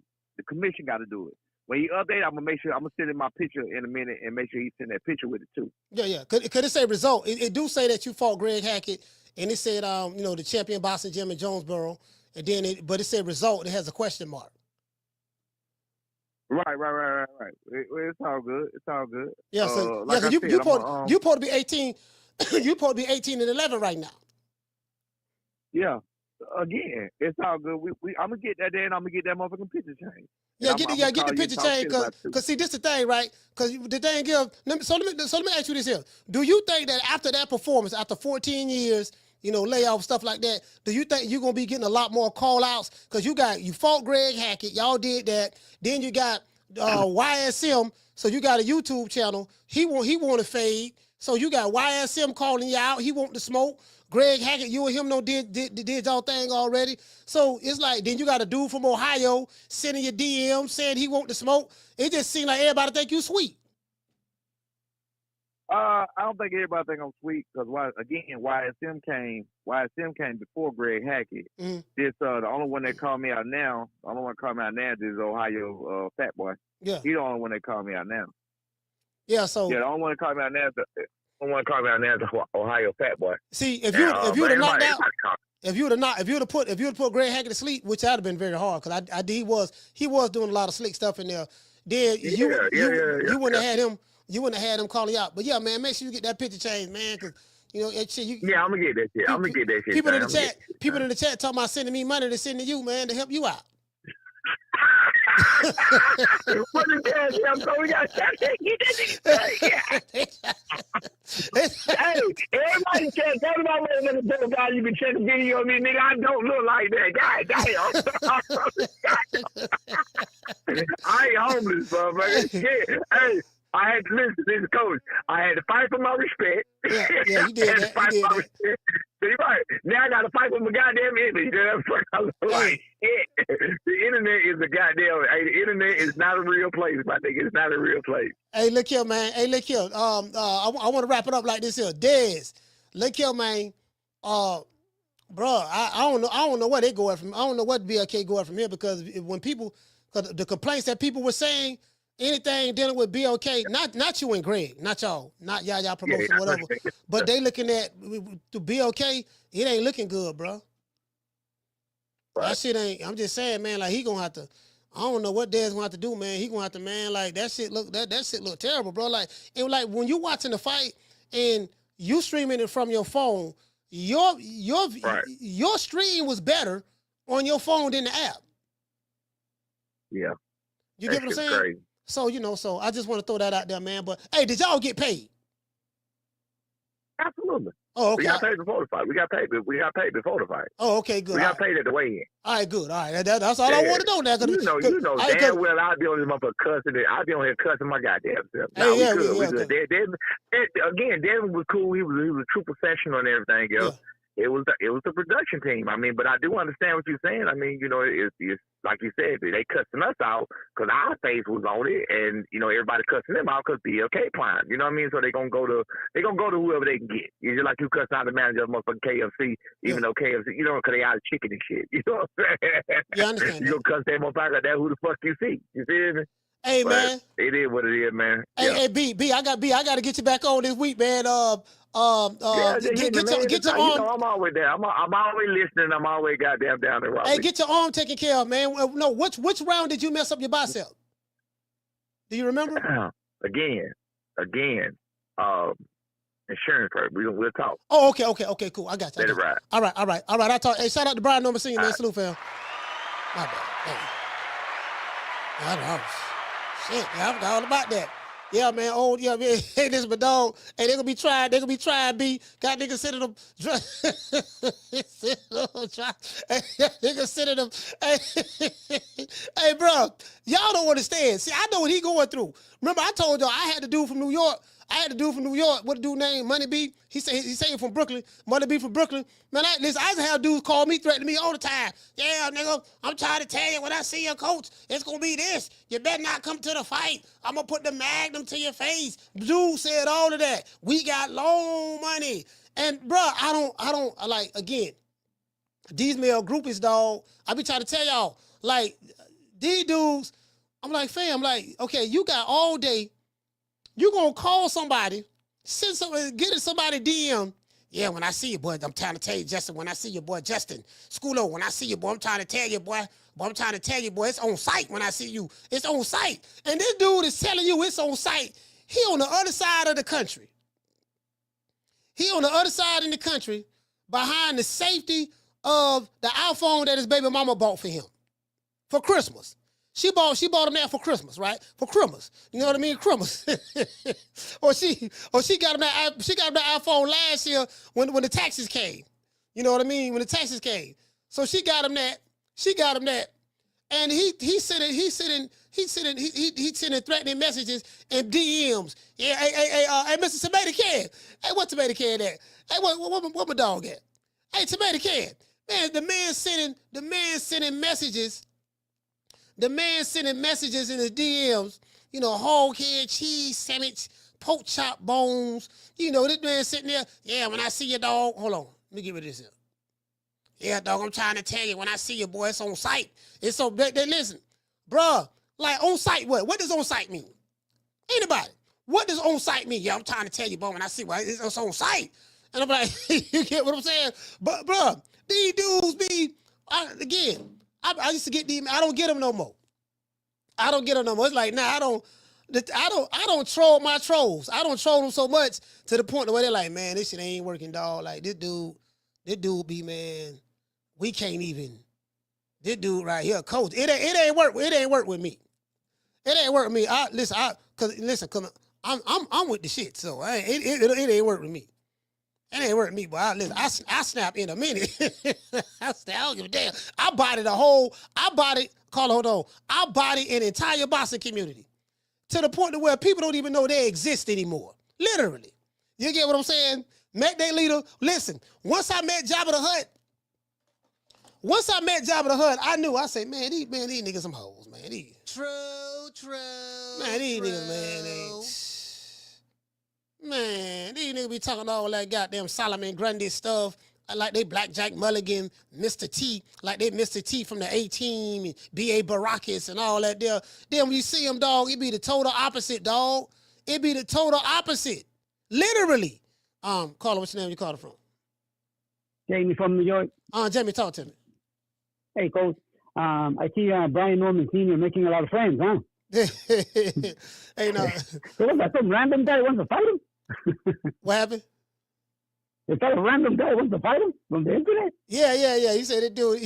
commission got to do it. When he update, I'm gonna make sure. I'm gonna send him my picture in a minute and make sure he send that picture with it too. Yeah. Could it say result? It do say that you fought Greg Hackett, and it said the champion boxing gym in Jonesboro, and then but it said result. It has a question mark. Right. It's all good. Yeah. So you supposed to be 18. You supposed to be 18 and 11 right now. Yeah. Again, it's all good. I'm gonna get that there and I'm gonna get that motherfucking picture change. Yeah, get the picture change because see, this is the thing, right? Because the thing is, let me ask you this here: do you think that after that performance, after 14 years, layoff stuff like that, do you think you're gonna be getting a lot more call outs? Because you fought Greg Hackett, y'all did that. Then you got YSM, so you got a YouTube channel. He want to fade. So you got YSM calling you out. He want to smoke. Greg Hackett, you and him did y'all thing already. So it's like, then you got a dude from Ohio sending you DM saying he want to smoke. It just seemed like everybody think you sweet. I don't think everybody think I'm sweet because YSM came before Greg Hackett. Mm-hmm. This the only one that called me out now. The only one that called me out now is Ohio Fat Boy. Yeah, he the only one that called me out now. Yeah, so the only one that called me out now is the Ohio Fat Boy. See, if you would have knocked out, if you would have put Greg Hackett to sleep, which would have been very hard because he was doing a lot of slick stuff in there. Then you wouldn't have had him. You wouldn't have had him calling you out. But yeah, man, make sure you get that picture changed, man, because yeah, I'm gonna get that shit. People in the chat talking about sending me money to send to you, man, to help you out. What the hell? I'm going Hey, everybody can't tell me about what the guy you can check a video of me, nigga. I don't look like that. God damn. I ain't homeless, motherfucker. Yeah. Hey, I had to listen, coach. I had to fight for my respect. Yeah, you did that. See, right. Now I got to fight with my goddamn image. Like, the internet is a goddamn. The internet is not a real place, my nigga. It's not a real place. Hey, look here, man. Hey, look here. I want to wrap it up like this here. Dez, look here, man. Bro, I don't know. I don't know where they going from. I don't know what BLK going from here because when people, cause the complaints that people were saying, anything dealing with BLK, not you and Greg, not y'all, not y'all promotion, whatever. But they looking at the BLK, it ain't looking good, bro. Right. That shit ain't. I'm just saying, man. Like he gonna have to. I don't know what Dez gonna have to do, man. He gonna have to, man. Like that shit look that shit look terrible, bro. Like it was like when you watching the fight and you streaming it from your phone. Your stream was better on your phone than the app. Yeah. You get what I'm saying? Crazy. So, so I just want to throw that out there, man. But hey, did y'all get paid? Absolutely. Oh, okay. We got paid before the fight. We got paid before the fight. Oh, okay, good. We got paid at the weigh-in. All right, good. All right, that's all I want to know now. You know damn well I'll be on this motherfucker cussing. I'll be on here cussing my goddamn self. No, we good. Again, Devin was cool. He was a true professional and everything else. Yeah. It was the production team. I mean, but I do understand what you're saying. I mean, it's like you said, they cussing us out because our face was on it, and everybody cussing them out because BLK prime. You know what I mean? So they're gonna go to whoever they can get. It's just like you cussing out the manager of motherfucking KFC, even though KFC, because they out of chicken and shit. You know what I'm saying? Yeah, I understand. You gonna cuss that motherfucker that who the fuck you see? You see me? Hey, but man, it is what it is, man. Hey, B, I got to get you back on this week, man. Get your arm. I'm always there. I'm always listening. I'm always goddamn down there. Hey, get your arm taken care of, man. No, which round did you mess up your bicep? Do you remember? Again. Insurance first. We'll talk. Oh, okay, cool. I got you. Let it ride. All right. I talk. Hey, shout out to Brian Norman Senior, man. Salute, fam. My bad. Shit, I forgot all about that. Yeah, man. Oh, yeah, man. Hey, this is my dog. Hey, they gonna be trying. B. Got niggas sending them. Niggas sending them. Hey, bro. Y'all don't understand. See, I know what he going through. Remember, I told y'all I had to do from New York. What the dude named Money B? He saying from Brooklyn. Money B from Brooklyn. Man, I used to have dudes call me, threatening me all the time. Yeah, nigga, I'm trying to tell you when I see your coach, it's gonna be this. You better not come to the fight. I'm gonna put the magnum to your face. Dude said all of that. We got loan money. And bro, I don't like, again, these male groupies, dog. I be trying to tell y'all, like, these dudes, I'm like, fam, like, okay, you got all day. You gonna call somebody, get somebody DM. Yeah, when I see you, boy, I'm trying to tell you, Justin, when I see you, boy, Justin, Schoolo, when I see you, boy, I'm trying to tell you, boy, it's on site when I see you. It's on site. And this dude is telling you it's on site. He on the other side of the country. Behind the safety of the iPhone that his baby mama bought for him for Christmas. She bought him that for Christmas, right? For Christmas. You know what I mean? Christmas. or she got him that iPhone last year when the taxes came. You know what I mean? When the taxes came. So she got him that. And he sending threatening messages and DMs. Yeah, hey, Mr. Tomato Can. Hey, what Tomato Can at? Hey, what my dog at? Hey, Tomato Can. Man, the man sending messages. The man sending messages in his DMs, hog head, cheese sandwich, pork chop bones. This man sitting there, yeah, when I see you, dog, hold on, let me get rid of this here. Yeah, dog, I'm trying to tell you, when I see you, boy, it's on site. It's so, listen, bruh, like on site what? What does on site mean? Anybody? What does on site mean? Yeah, I'm trying to tell you, boy, when I see you, it's on site. And I'm like, you get what I'm saying? But, bruh, these dudes be, again, I used to get these. I don't get them no more. It's like, nah, I don't troll my trolls. I don't troll them so much to the point where they're like, man, this shit ain't working, dog. Like this dude be, man, we can't even. This dude right here, coach. It ain't work with me. It ain't work with me. Cause I'm with the shit. So it ain't work with me. It ain't worth me, but I snap in a minute. I don't give a damn. I bodied an entire boxing community to the point to where people don't even know they exist anymore. Literally. You get what I'm saying? Make their leader. Listen, once I met Jabba the Hutt, I knew. I said, man, these niggas some hoes, man. True. Man, these niggas, man, these niggas be talking all that goddamn Solomon Grundy stuff. Like they Blackjack Mulligan, Mr. T, like they Mr. T from the A-Team, and B.A. Baracus and all that there. Then when you see them, dog, it be the total opposite, dog. It be the total opposite. Literally. Carla, what's your name? You called it from? Jamie from New York. Jamie, talk to me. Hey, Coach. I see Brian Norman Sr. making a lot of friends, huh? Hey, no. So was that some random guy wants to fight him? What happened? Is that a random guy wants to fight him from the internet? Yeah. He said the dude.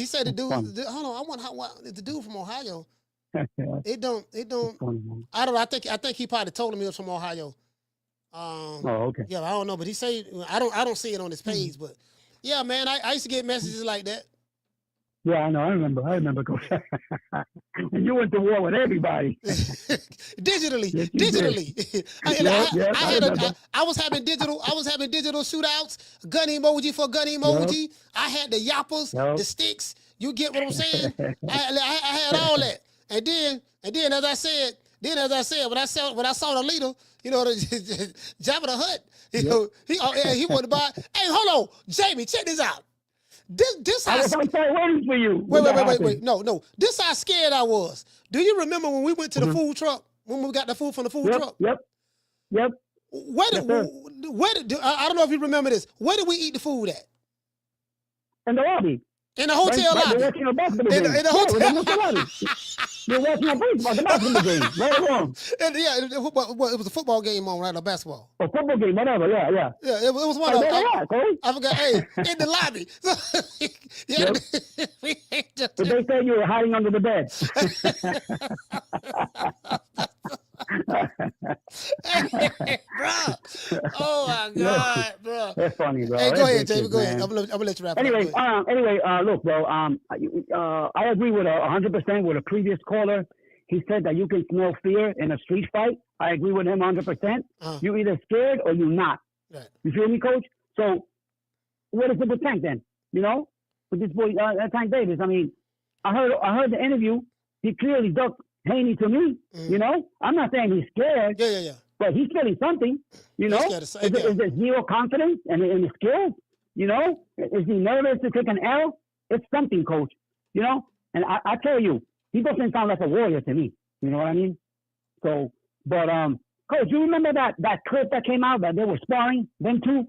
Hold on, I wonder how the dude from Ohio. It don't. Funny, I don't know. I think he probably told him he was from Ohio. Okay. Yeah, I don't know, but he say I don't see it on his page, but yeah, man, I used to get messages like that. Yeah, I know. I remember, Coach. And you went to war with everybody. digitally. I was having digital shootouts, gun emoji for gun emoji. Yep. I had the yappers, the sticks. You get what I'm saying? I had all that. And then as I said, when I saw the leader, you know, the Jabba the Hutt, you know, he wanted to buy. Hey, hold on, Jamie, check this out. This I was waiting for you. Wait. No. This how scared I was. Do you remember when we went to the food truck? When we got the food from the food truck? Yep. Where did I don't know if you remember this. Where did we eat the food at? In the lobby. In the hotel lobby. We're watching a basketball game. In the hotel lobby. We're watching a basketball game. Right or wrong? It was a football game on, right? Or basketball. A football game, whatever. Yeah. Yeah, it was one of them. I forgot. Hey, in the lobby. But they said you were hiding under the bed. Bro. Oh my God, bro. That's funny, bro. Hey, go ahead, Jamie. Go ahead. I'm gonna let you wrap it anyway, up. Look, bro. I agree with 100% with a previous caller. He said that you can smell fear in a street fight. I agree with him 100%. You either scared or you not. Right. You feel me, Coach? So, what is it with Tank then? You know, with this boy Tank Davis. I mean, I heard the interview. He clearly ducked Haney to me. You know, I'm not saying he's scared. Yeah. But he's feeling something. You know, is it zero confidence in his skills? You know, is he nervous to take an L? It's something, Coach. You know, and I tell you, he doesn't sound like a warrior to me. You know what I mean? So, but Coach, you remember that clip that came out that they were sparring, them two,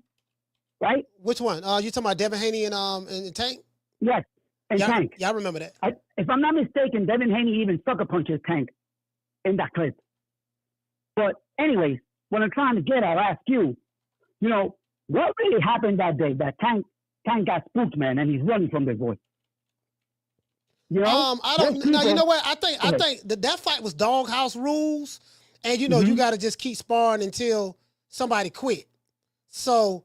right? Which one? You talking about Devin Haney and Tank? Yes, and Tank. Yeah, I remember that. If I'm not mistaken, Devin Haney even sucker punches Tank in that clip. But anyways, what I'm trying to get at, I ask you, you know, what really happened that day that Tank got spooked, man, and he's running from this boy? You know? I don't know. You know what? I think that fight was doghouse rules, and you know you got to just keep sparring until somebody quit. So,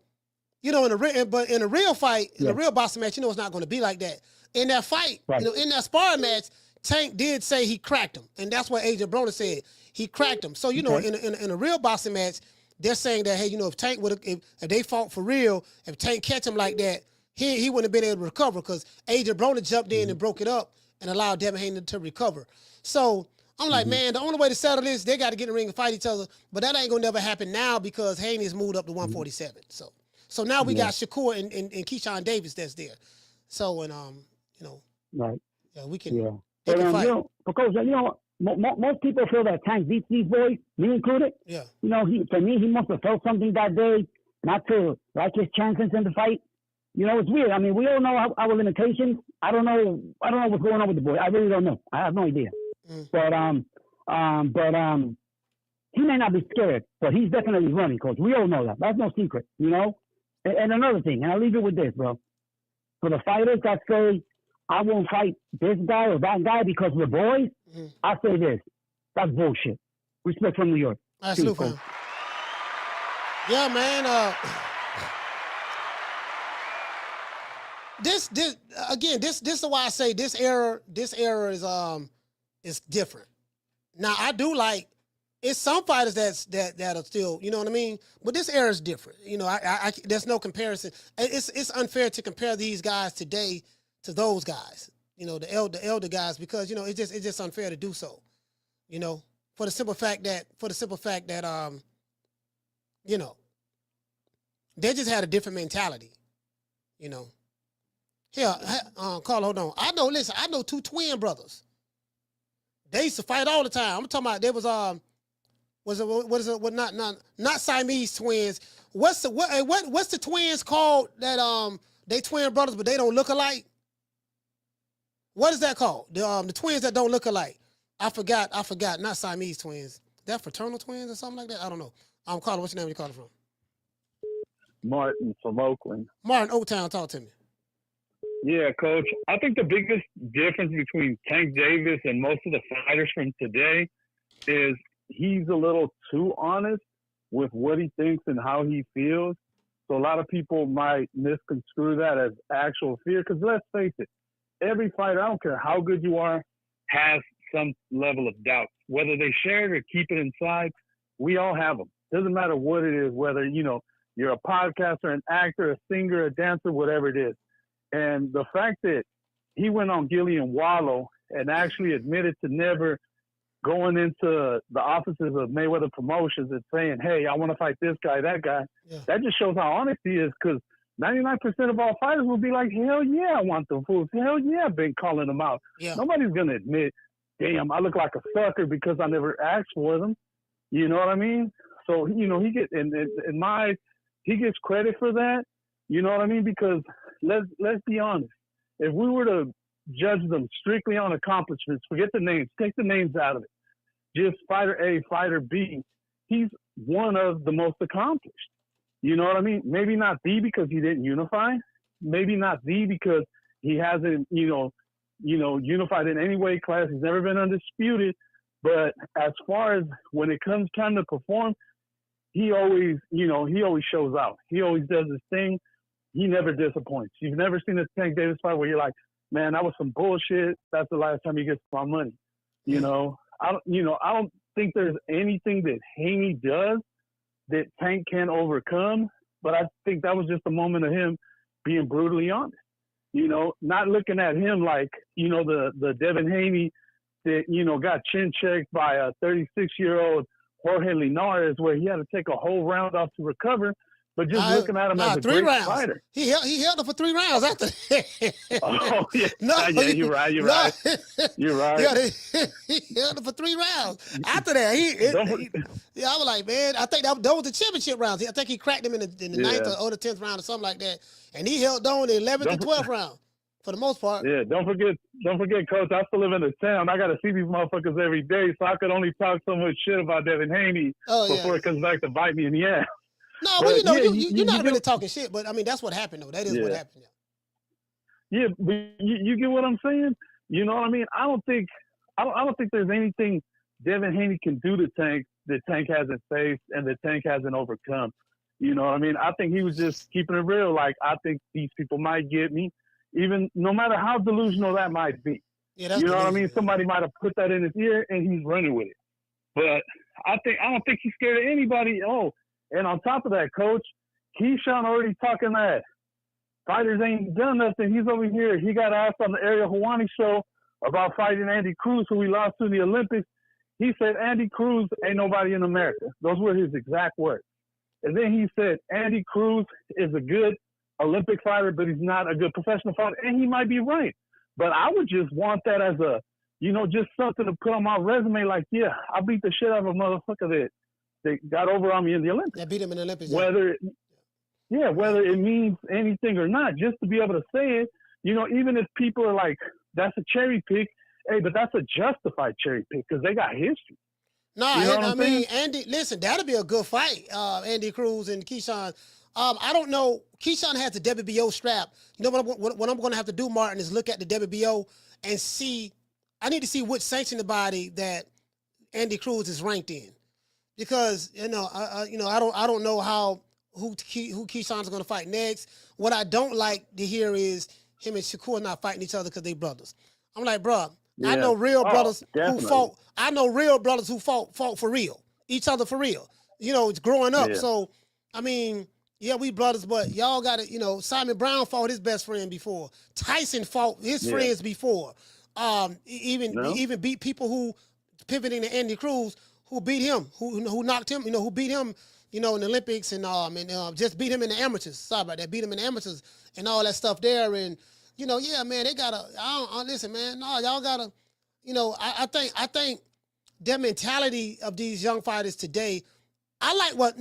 you know, in a real fight, in a real boxing match, you know it's not going to be like that. In that fight, you know, in that sparring match, Tank did say he cracked him, and that's what Agent Broner said. He cracked him. So, you know, in a real boxing match, they're saying that, hey, you know, if Tank if they fought for real, if Tank catch him like that, he wouldn't have been able to recover because Agent Broner jumped in and broke it up and allowed Devin Haney to recover. So I'm like, man, the only way to settle this, they got to get in the ring and fight each other. But that ain't gonna never happen now because Haney's moved up to 147. So now we got Shakur and Keyshawn Davis that's there. So you know, right? Yeah, we can. Yeah, but fight. You know, because you know, most people feel that Tank beats these boys, me included. Yeah. You know, for me, he must have felt something that day, not to like his chances in the fight. You know, it's weird. I mean, we all know our limitations. I don't know what's going on with the boy. I really don't know. I have no idea. But he may not be scared, but he's definitely running, Coach. We all know that. That's no secret, you know. And another thing, and I'll leave it with this, bro. For the fighters that say I won't fight this guy or that guy because we're boys, I say this: that's bullshit. Respect from New York. Absolutely. Yeah, man. This is why I say this era is different. Now I do like it's some fighters that are still, you know what I mean. But this era is different. You know, I there's no comparison. It's unfair to compare these guys today to those guys. You know, the elder guys, because you know it's just unfair to do so. You know, for the simple fact that you know, they just had a different mentality. You know. Here, Carl, hold on. I know two twin brothers. They used to fight all the time. I'm talking about they was not Siamese twins. What's the twins called that they twin brothers but they don't look alike? What is that called? The twins that don't look alike. I forgot. Not Siamese twins. Is that fraternal twins or something like that? I don't know. Carl, what's your name? You calling from? Martin from Oakland. Martin, Oaktown, talk to me. Yeah, Coach. I think the biggest difference between Tank Davis and most of the fighters from today is he's a little too honest with what he thinks and how he feels. So a lot of people might misconstrue that as actual fear. Because let's face it, every fighter, I don't care how good you are, has some level of doubt. Whether they share it or keep it inside, we all have them. Doesn't matter what it is, whether, you know, you're a podcaster, an actor, a singer, a dancer, whatever it is. And the fact that he went on Gillian Wallow and actually admitted to never going into the offices of Mayweather Promotions and saying, hey, I want to fight this guy, that guy, that just shows how honest he is, because 99% of all fighters will be like, hell yeah, I want the fools. Hell yeah, I've been calling them out. Yeah. Nobody's going to admit, damn, I look like a sucker because I never asked for them. You know what I mean? So, you know, he gets he gets credit for that. You know what I mean? Because let's be honest. If we were to judge them strictly on accomplishments, forget the names, take the names out of it. Just fighter A, fighter B, he's one of the most accomplished. You know what I mean? Maybe not the because he didn't unify. Maybe not the because he hasn't, unified in any weight class. He's never been undisputed. But as far as when it comes time to perform, he always shows out. He always does his thing. He never disappoints. You've never seen a Tank Davis fight where you're like, man, that was some bullshit. That's the last time he gets my money. You know, I don't think there's anything that Haney does that Tank can overcome. But I think that was just a moment of him being brutally honest. You know, not looking at him like, the Devin Haney that, got chin checked by a 36-year-old Jorge Linares where he had to take a whole round off to recover. But just looking at him as a great fighter. He held him for 3 rounds after that. Oh, yeah. You're right. You're right. Yeah, he held him for 3 rounds. After that, I was like, man, I think that was the championship rounds. I think he cracked him in the 9th or the 10th round or something like that. And he held on the 11th and 12th round for the most part. Yeah, don't forget, Coach, I still live in the town. I got to see these motherfuckers every day, so I could only talk so much shit about Devin Haney before it comes back to bite me in the ass. No, well, you're not really talking shit, but I mean that's what happened though. That is what happened. Yeah, but you get what I'm saying? You know what I mean? I don't think there's anything Devin Haney can do to Tank that Tank hasn't faced and that Tank hasn't overcome. You know what I mean? I think he was just keeping it real. Like, I think these people might get me, even no matter how delusional that might be. Yeah, that's you know what I mean? Somebody might have put that in his ear and he's running with it. But I don't think he's scared of anybody. Oh. And on top of that, Coach, Keyshawn already talking that fighters ain't done nothing. He's over here. He got asked on the Ariel Helwani show about fighting Andy Cruz, who he lost to in the Olympics. He said, Andy Cruz ain't nobody in America. Those were his exact words. And then he said, Andy Cruz is a good Olympic fighter, but he's not a good professional fighter. And he might be right. But I would just want that as a, just something to put on my resume. Like, yeah, I beat the shit out of a motherfucker that got over on me in the Olympics. Yeah, beat him in the Olympics. Whether it means anything or not, just to be able to say it, even if people are like, that's a cherry pick, hey, but that's a justified cherry pick because they got history. No, I mean, Andy, listen, that'll be a good fight, Andy Cruz and Keyshawn. I don't know. Keyshawn has the WBO strap. You know what I'm going to have to do, Martin, is look at the WBO and see. I need to see which sanctioned body that Andy Cruz is ranked in. Because I don't know who Keyshawn's going to fight next. What I don't like to hear is him and Shakur not fighting each other because they brothers. I'm like, bro, I know real brothers who fought. I know real brothers who fought for real. each other for real. You know, it's growing up. Yeah. So, I mean, yeah, we brothers, but y'all got to, you know, Simon Brown fought his best friend before. Tyson fought his friends before. Even beat people who pivoting to Andy Cruz, who beat him, who knocked him, you know, who beat him, you know, in the Olympics and just beat him in the amateurs. Sorry about that, beat him in the amateurs and all that stuff there. And you know, yeah, man, they gotta. Listen, man, no, y'all gotta. You know, I think their mentality of these young fighters today. I like what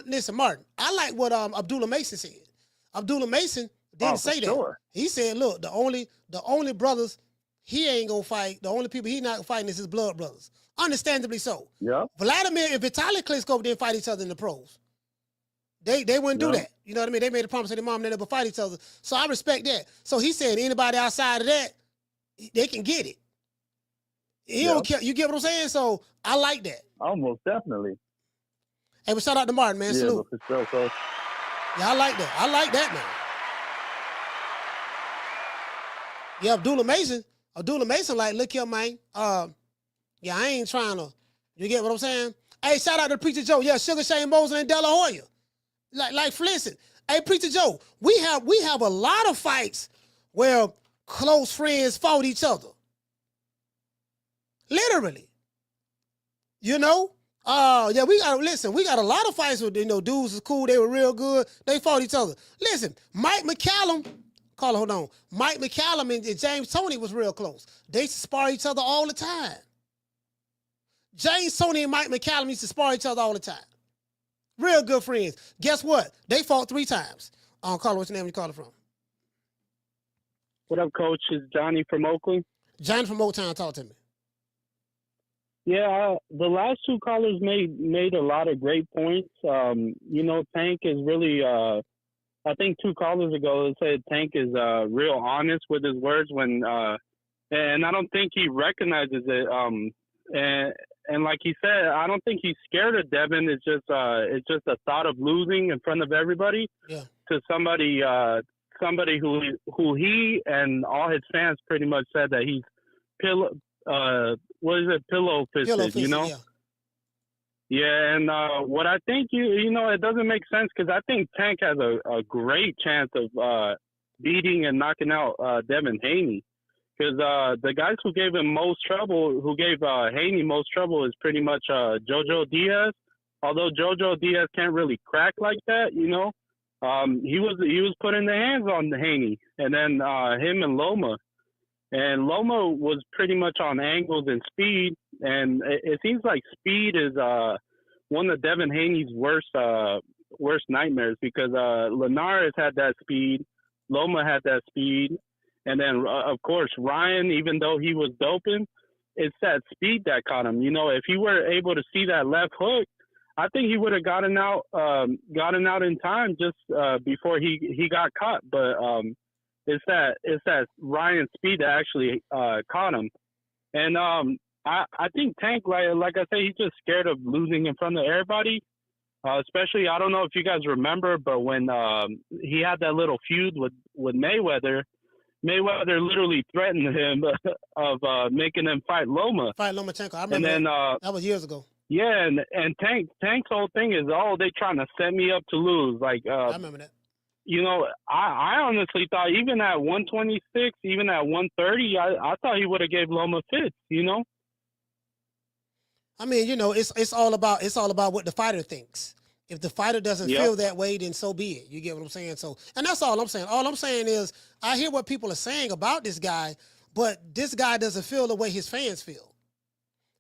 listen, Martin. I like what Abdullah Mason said. Abdullah Mason didn't say that. Sure. He said, look, the only brothers he ain't gonna fight, the only people he not fighting is his blood brothers. Understandably so. Yeah. Vladimir and Vitaly Klitschko didn't fight each other in the pros. They wouldn't do that. You know what I mean? They made a promise to their mom they never fight each other. So I respect that. So he said anybody outside of that, they can get it. He don't care. You get what I'm saying? So I like that. Almost definitely. Hey, but shout out to Martin, man. Salute. For sure, Coach. Yeah, I like that. I like that, man. Yeah, Abdullah Mason, like, look here, man. Yeah, I ain't trying to. You get what I'm saying? Hey, shout out to Preacher Joe. Yeah, Sugar Shane Mosley and De La Hoya. Like listen. Hey, Preacher Joe, we have a lot of fights where close friends fought each other. Literally. You know? Yeah, we got a lot of fights with, you know, dudes was cool, they were real good, they fought each other. Listen, Mike McCallum and James Toney was real close. They used to spar each other all the time. James Toney and Mike McCallum used to spar each other all the time. Real good friends. Guess what? They fought 3 times. Carla, what's your name? You call it from? What up, Coach? It's Johnny from Oakland. Johnny from Motown, talk to me. Yeah, the last 2 callers made a lot of great points. You know, Tank is really, I think 2 callers ago they said Tank is real honest with his words when, and I don't think he recognizes it. And like he said, I don't think he's scared of Devin. It's just a thought of losing in front of everybody to somebody who he and all his fans pretty much said that he's pillow fisted, you know? Yeah, and what I think, you know, it doesn't make sense because I think Tank has a great chance of beating and knocking out Devin Haney. Because the guys who gave him most trouble, who gave Haney most trouble, is pretty much Jojo Diaz. Although Jojo Diaz can't really crack like that, you know, he was putting the hands on Haney, and then him and Loma. And Loma was pretty much on angles and speed, and it seems like speed is one of Devin Haney's worst nightmares because Linares had that speed, Loma had that speed. And then, of course, Ryan, even though he was doping, it's that speed that caught him. You know, if he were able to see that left hook, I think he would have gotten out in time just before he got caught. But it's that Ryan speed that actually caught him. And I think Tank, like I say, he's just scared of losing in front of everybody. Especially, I don't know if you guys remember, but when he had that little feud with Mayweather literally threatened him of making him fight Loma. Fight Lomachenko. I remember. And then that was years ago. Yeah, and Tank's whole thing is, they trying to set me up to lose. Like I remember that. You know, I honestly thought even at 126, even at 130, I thought he would have gave Loma fits. You know. I mean, you know, it's all about what the fighter thinks. If the fighter doesn't feel that way, then so be it. You get what I'm saying? So, and that's all I'm saying. All I'm saying is I hear what people are saying about this guy, but this guy doesn't feel the way his fans feel.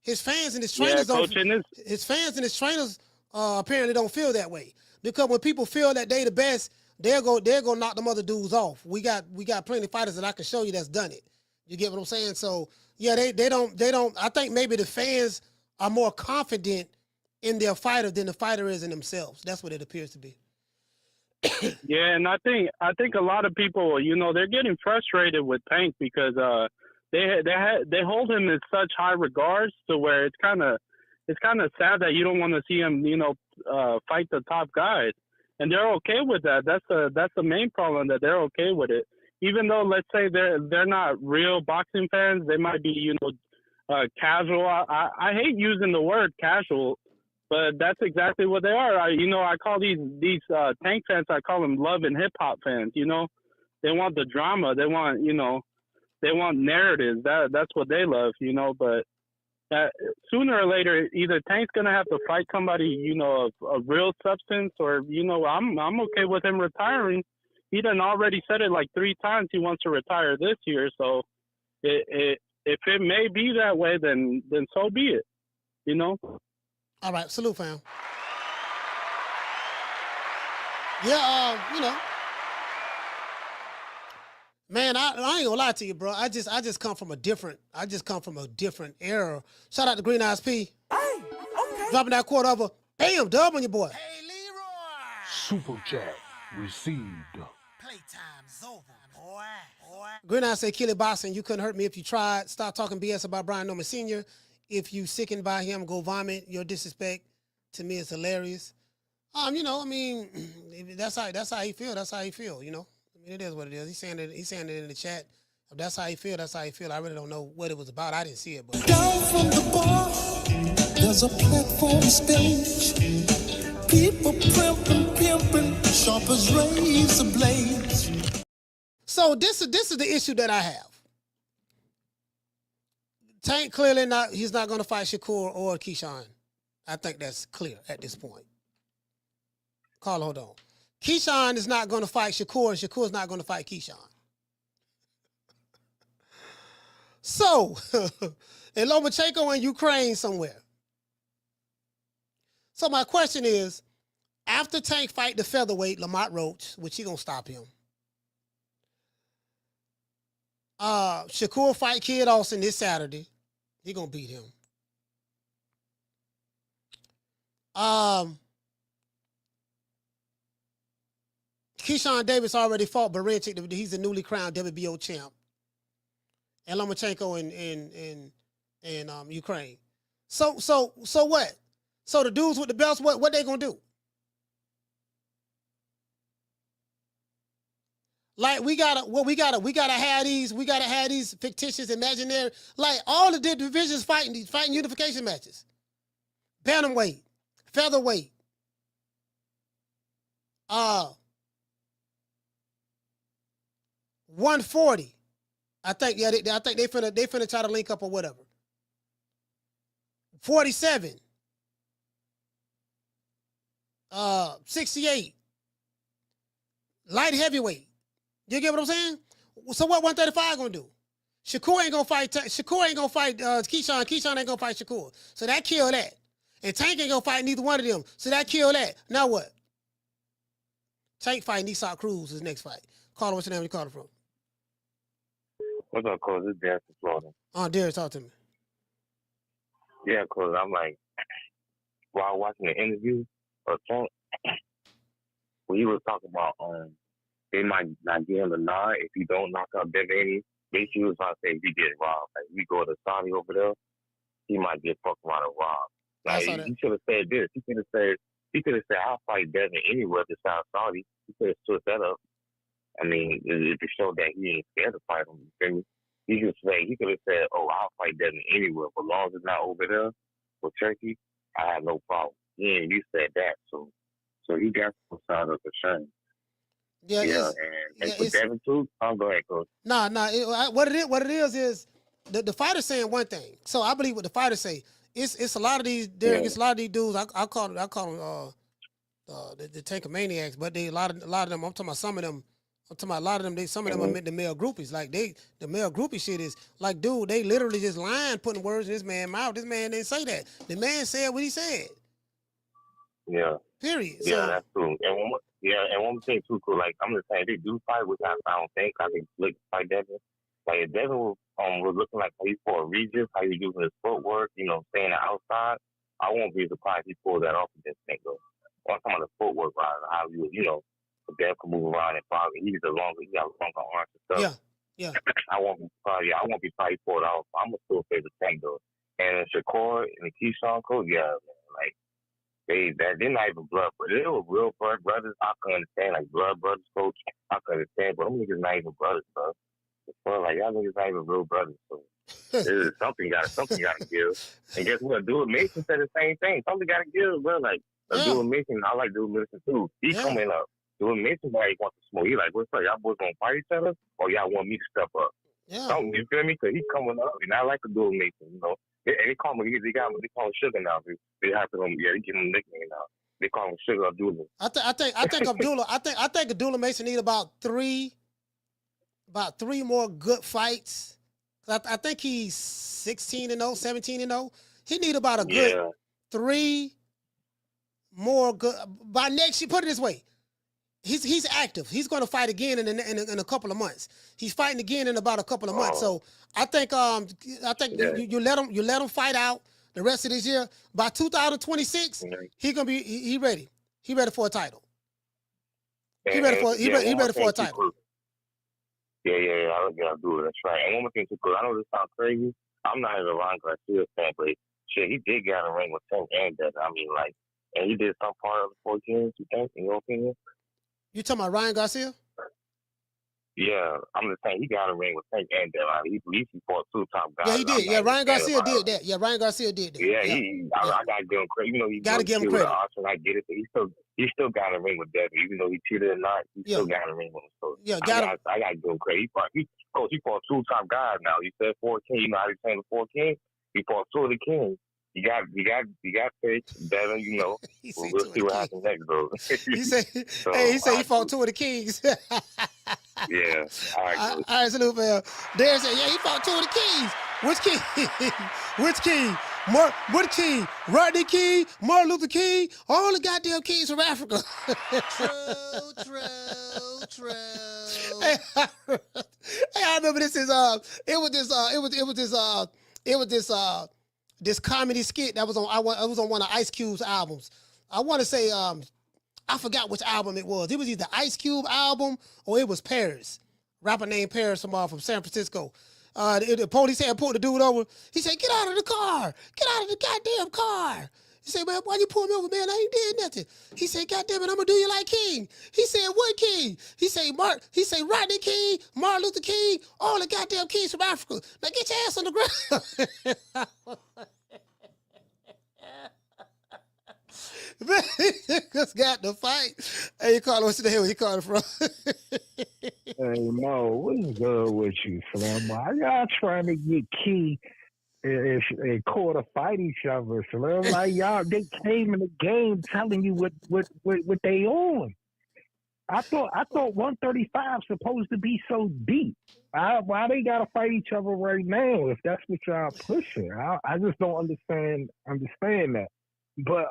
His fans and his trainers His fans and his trainers apparently don't feel that way. Because when people feel that they the best, they'll go knock them other dudes off. We got plenty of fighters that I can show you that's done it. You get what I'm saying? So yeah, they don't. I think maybe the fans are more confident in their fighter than the fighter is in themselves. That's what it appears to be. Yeah, and I think a lot of people, you know, they're getting frustrated with Tank because they hold him in such high regards to where it's kind of sad that you don't want to see him, you know, fight the top guys, and they're okay with that. That's the main problem, that they're okay with it, even though let's say they're not real boxing fans. They might be, you know, casual. I hate using the word casual. But that's exactly what they are. I call these Tank fans, I call them love and hip hop fans. They want the drama. They want they want narratives. That's what they love. But sooner or later, either Tank's gonna have to fight somebody of real substance, or I'm okay with him retiring. He done already said it like 3 times he wants to retire this year. So if it may be that way, then so be it. All right, salute, fam. Yeah, man, I ain't gonna lie to you, bro. I just come from a different era. Shout out to Green Eyes P. Hey, okay. Dropping that quarter over. Bam, dub on your boy. Hey, Leroy. Super chat received. Playtime's over, boy. Green Eyes say, kill it, boxing. You couldn't hurt me if you tried. Stop talking BS about Brian Norman Sr. If you sickened by him, go vomit. Your disrespect to me is hilarious. That's how he feel. That's how he feel. It is what it is. He's saying it in the chat. If that's how he feel. That's how he feel. I really don't know what it was about. I didn't see it, but down from the bar, there's a platform stage. People pimping, sharp as razor blades. So this is the issue that I have. Tank clearly he's not going to fight Shakur or Keyshawn. I think that's clear at this point. Carl, hold on. Keyshawn is not going to fight Shakur, and Shakur is not going to fight Keyshawn. So, in Lomachenko in Ukraine somewhere. So my question is, after Tank fight the featherweight, Lamont Roach, which he going to stop him. Shakur fight Kid Austin this Saturday. He going to beat him. Keyshawn Davis already fought Barincic. He's the newly crowned WBO champ. And Lomachenko in Ukraine. So what? So the dudes with the belts, what they gonna do? Like we gotta have these fictitious, imaginary, like all the divisions fighting unification matches. Bantamweight, featherweight, 140. I think they finna try to link up or whatever. 47. 68. Light heavyweight. You get what I'm saying? So what 135 gonna do? Shakur ain't gonna fight Keyshawn. Keyshawn ain't gonna fight Shakur. So that kill that. And Tank ain't gonna fight neither one of them. So that kill that. Now what? Tank fighting Nissan Cruz his next fight. Carter, what's your name? You called from? What's up, Coach? This is Darius from Florida. Darius, talk to me. Yeah, Coach. I'm like, while watching the interview of Trump, when he was talking about they might not give him the nod if he don't knock out Devin Haney. Basically, he was trying to say if he get robbed. Like, we go to Saudi over there, he might get fucked around and robbed. Like, he should have said this. He could have said, I'll fight Devin anywhere besides Saudi. He could have stood that up. I mean, it showed that he ain't scared to fight him. You feel me? He could have said, I'll fight Devin anywhere. But as long as it's not over there with Turkey, I have no problem. You said that. So he got some side of the shame. Yeah, and for Devin too, go ahead, Coach. Nah. What it is the fighter saying one thing. So I believe what the fighters say. It's a lot of these. It's a lot of these dudes. I call them the Tankomaniacs, but a lot of them. I'm talking about some of them. I'm talking about a lot of them. Some of them are the male groupies. Like the male groupie shit is like, dude, they literally just lying, putting words in this man's mouth. This man didn't say that. The man said what he said. Yeah. Period. Yeah, that's true. And one thing too, cool. Like I'm just saying, they do fight, which I don't think I can fight Devin. Like if Devin was looking like he fought Regis, how he using his footwork, staying outside, I won't be surprised he pulled that off against Tango. I'm talking about the footwork, right? How you Dev can move around and probably he got longer arms and stuff. Yeah. I won't be surprised he pulled it off. I'm gonna still favor Tango. And Shakur and the Keyshawn coach, yeah, man, like they're not even blood, but they were real blood brothers. I can understand, like blood brothers, coach. I can understand, but them niggas not even brothers, bro. Like y'all niggas not even real brothers. So Something got to give. And guess what? Dula Mason said the same thing. Something got to give, bro. Like Dula Mason, I like Dula Mason too. He coming up. Dula Mason, why he wants to smoke? He like, what's up? Y'all boys gonna fight each other, or y'all want me to step up? Yeah. Something, you feel me? Cause he's coming up, and I like the Dula Mason. You know, and they call him. They call him Sugar now. They have to they give him a nickname now. They call him Sugar Abdullah. I think Abdullah. I think Abdullah Mason need about three more good fights. I think he's 16-0, 17-0. He need about a good 3 more good by next year. Put it this way, he's active. He's going to fight again in a couple of months. He's fighting again in about a couple of months. So I think you let him fight out the rest of this year. By 2026, he ready. He ready for a title. He ready for a title. Yeah, I gotta do it. That's right. And one more thing too, because I know this sounds crazy. I'm not even a Ryan Garcia fan, but shit, he did get in a ring with Tank and Devin. I mean, like, and he did some part of the 4 games, you think, in your opinion? You talking about Ryan Garcia? Yeah, I'm just saying he got in a ring with Tank and Devin. I mean, at least he fought 2 top guys. Yeah, he did. Yeah, Ryan Garcia did that. Yeah, Ryan Garcia did that. Yeah, I gotta give him credit. You know, he gotta give him credit. I get it, but he still got in a ring with Devin, even though he cheated or not. He still got in a ring with him. So I gotta give him credit. He fought 2 top guys now. He said 4 kings. You know how he's saying the 4 kings? He fought 2 of the kings. You got Fish, Devin, you know. We'll see what happens next, bro. he said he fought 2 of the kings. Yeah. All right, salute, man. Darren said, he fought 2 of the kings. Which king? Which king? What king? Rodney King, Martin Luther King, all the goddamn kings from Africa. True. Hey, I remember this comedy skit that was on one of Ice Cube's albums. I want to say I forgot which album it was. It was either Ice Cube album or it was Paris. Rapper named Paris from San Francisco. The police had pulled the dude over. He said, "Get out of the car! Get out of the goddamn car!" He said, "Man, why you pull me over, man? I ain't did nothing." He said, "God damn it, I'm gonna do you like King." He said, "What King?" He said, Rodney King, Martin Luther King, all the goddamn kings from Africa. Now get your ass on the ground. Man, just got to fight. Hey, Carlos, what's the hell he called from? Hey, Mo, what's good with you, Slim? Why y'all trying to get Key and Core to fight each other, Slim? Like, they came in the game telling you what they on. I thought 135 supposed to be so deep. Why they gotta fight each other right now if that's what y'all pushing? I just don't understand that. But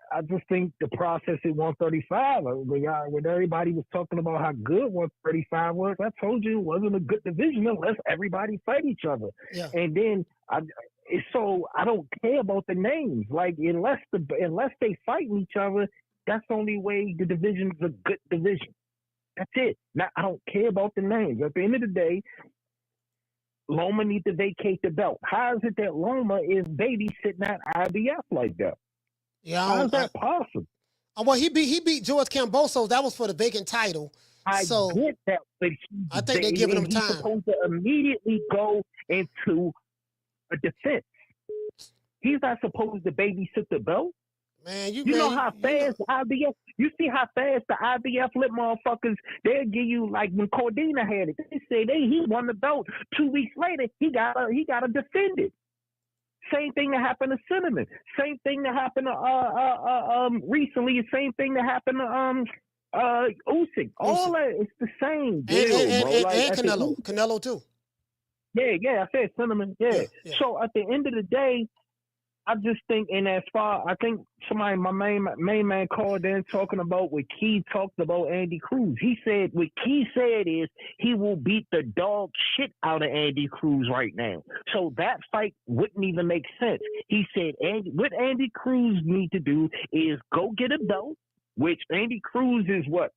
I just think the process at 135, when everybody was talking about how good 135 was, I told you it wasn't a good division unless everybody fight each other. Yeah. And then I don't care about the names. Like unless they fighting each other, that's the only way the division's a good division. That's it. Now I don't care about the names. At the end of the day, Loma needs to vacate the belt. How is it that Loma is babysitting that IBF like that? Yeah, how is that possible? Well, he beat George Cambosos. That was for the vacant title. I get that, but I think they're giving him time. He's supposed to immediately go into a defense. He's not supposed to babysit the belt. Man, you know how fast IBF. You see how fast the IBF lit motherfuckers. They'll give you like when Cordina had it. They say he won the belt. 2 weeks later, he gotta defend it. Same thing that happened to Cinnamon. Same thing that happened to recently. Same thing that happened to Usyk. All that it's the same deal, bro. And Canelo too. Yeah. I said Cinnamon. Yeah. So at the end of the day, I just think, I think somebody, my main man called in talking about what Key talked about Andy Cruz. He said, what Key said is he will beat the dog shit out of Andy Cruz right now. So that fight wouldn't even make sense. He said, what Andy Cruz need to do is go get a belt, which Andy Cruz is what?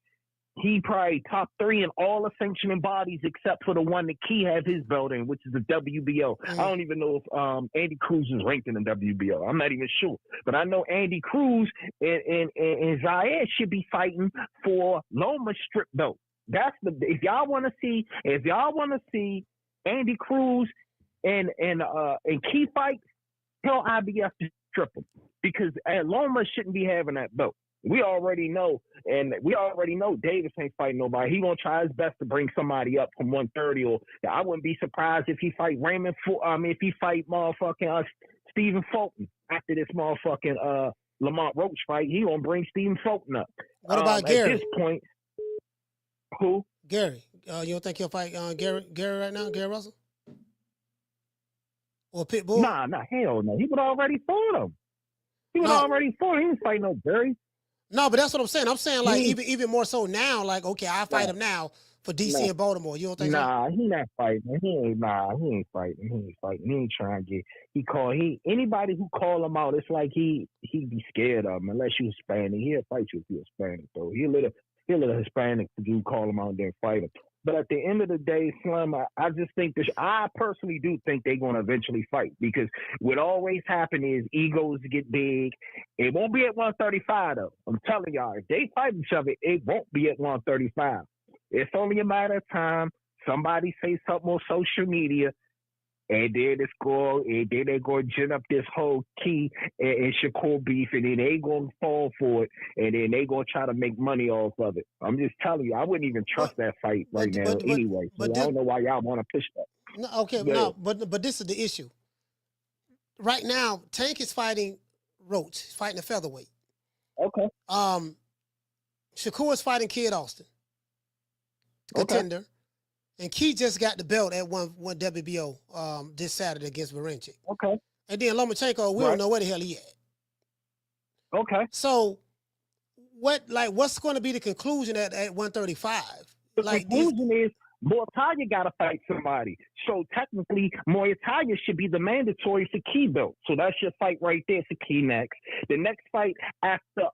He probably top 3 in all the sanctioning bodies except for the one that Key has his belt in, which is the WBO. I don't even know if Andy Cruz is ranked in the WBO. I'm not even sure. But I know Andy Cruz and Zaire should be fighting for Loma's strip belt. If y'all want to see Andy Cruz and key fights, tell IBF to strip him because Loma shouldn't be having that belt. We already know, Davis ain't fighting nobody. He gonna try his best to bring somebody up from 130, or I wouldn't be surprised if he fight if he fight motherfucking Stephen Fulton after this motherfucking Lamont Roach fight. He gonna bring Stephen Fulton up. What about Gary? At this point, who? Gary. You don't think he'll fight Gary right now? Gary Russell? Or Pitbull? Nah, hell no. He would already fought him. He ain't fighting no Gary. No, but that's what I'm saying. I'm saying like even more so now. Like, okay, I fight him now for DC and Baltimore. You don't think? Nah, he not fighting. He ain't fighting. He ain't trying to get. Anybody who call him out, it's like he be scared of him unless you Hispanic. He'll fight you if you're Hispanic though. He'll let a Hispanic dude call him out and then fight him. But at the end of the day, Slim, I just think I personally do think they're going to eventually fight because what always happens is egos get big. It won't be at 135, though. I'm telling y'all, if they fight each other, it won't be at 135. It's only a matter of time. Somebody say something on social media, and then they're going to gin up this whole Key and Shakur beef, and then they going to fall for it, and then they going to try to make money off of it. I'm just telling you, I wouldn't even trust that fight now anyway. So I don't know why y'all want to push that. No, okay, but this is the issue. Right now, Tank is fighting Roach. He's fighting a featherweight. Okay. Shakur is fighting Kid Austin. Contender. Okay. And Key just got the belt at one WBO this Saturday against Varenchik. Okay. And then Lomachenko, we don't know where the hell he at. Okay. So what's going to be the conclusion at 135? The conclusion is Moitalia got to fight somebody. So technically, Moitalia should be the mandatory for Key belt. So that's your fight right there for Key next. The next fight after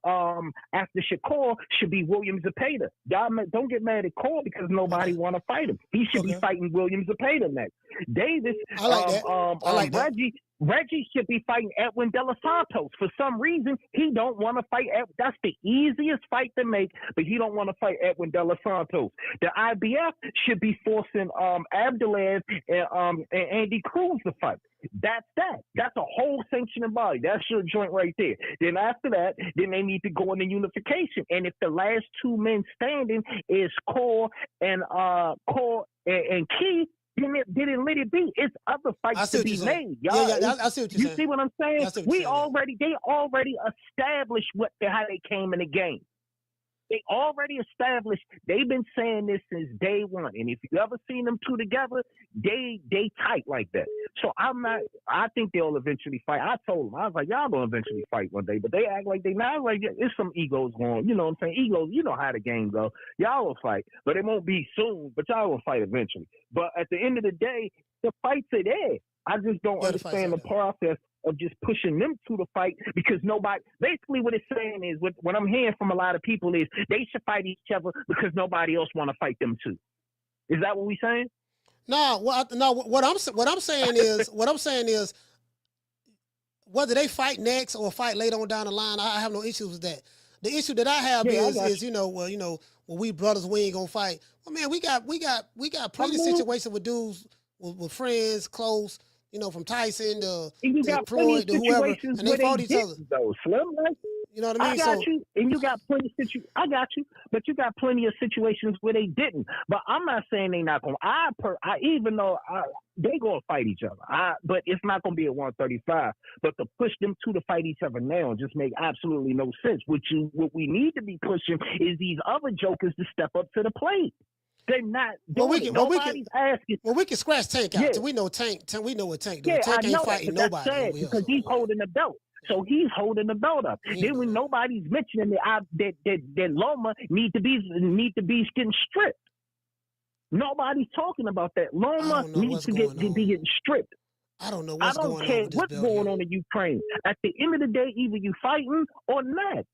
Shakur should be William Zepeda. Y'all don't get mad at Cole because nobody want to fight him. He should be fighting William Zepeda next. Davis, I like that. Reggie should be fighting Edwin De Los Santos. For some reason, he don't want to fight. That's the easiest fight to make, but he don't want to fight Edwin De Los Santos. The IBF should be forcing Abdulaziz and Andy Cruz to fight. That's that. That's a whole sanctioning body. That's your joint right there. Then after that, then they need to go into unification. And if the last two men standing is Core and Key, didn't let it be. It's other fights to be made. Y'all, I see what you're saying. You see what I'm saying? They already established how they came in the game. They already established. They've been saying this since day one. And if you ever seen them two together, they tight like that. So I think they'll eventually fight. I told them, I was like, y'all gonna eventually fight one day. But they act like they not. Like there's some egos going. You know what I'm saying? Egos. You know how the game go. Y'all will fight, but it won't be soon. But y'all will fight eventually. But at the end of the day, the fights are there. I just don't understand the process of just pushing them to the fight because basically what it's saying is what I'm hearing from a lot of people is they should fight each other because nobody else want to fight them too. Is that what we saying? No, what I'm saying is whether they fight next or fight later on down the line, I have no issues with that. The issue that I have is we brothers, we ain't gonna fight. Well, man, we got plenty of situations with dudes with friends close. From Tyson to Floyd to whoever, and they fought each other. Slim, you know what I mean? I got you, and you got plenty of situations. I got you, but you got plenty of situations where they didn't. But I'm not saying they not going. Even though they gonna fight each other. But it's not gonna be at 135. But to push them two to fight each other now just make absolutely no sense. What we need to be pushing is these other jokers to step up to the plate. They're not. We can scratch Tank out. Yeah. We know Tank. We know what Tank does. Tank ain't fighting nobody because he's holding the belt. So he's holding the belt up. Then when nobody's mentioning that Loma need to be getting stripped. Nobody's talking about that. Loma needs to be getting stripped. I don't know what's going on. I don't care what's going on in Ukraine. At the end of the day, either you fighting or not.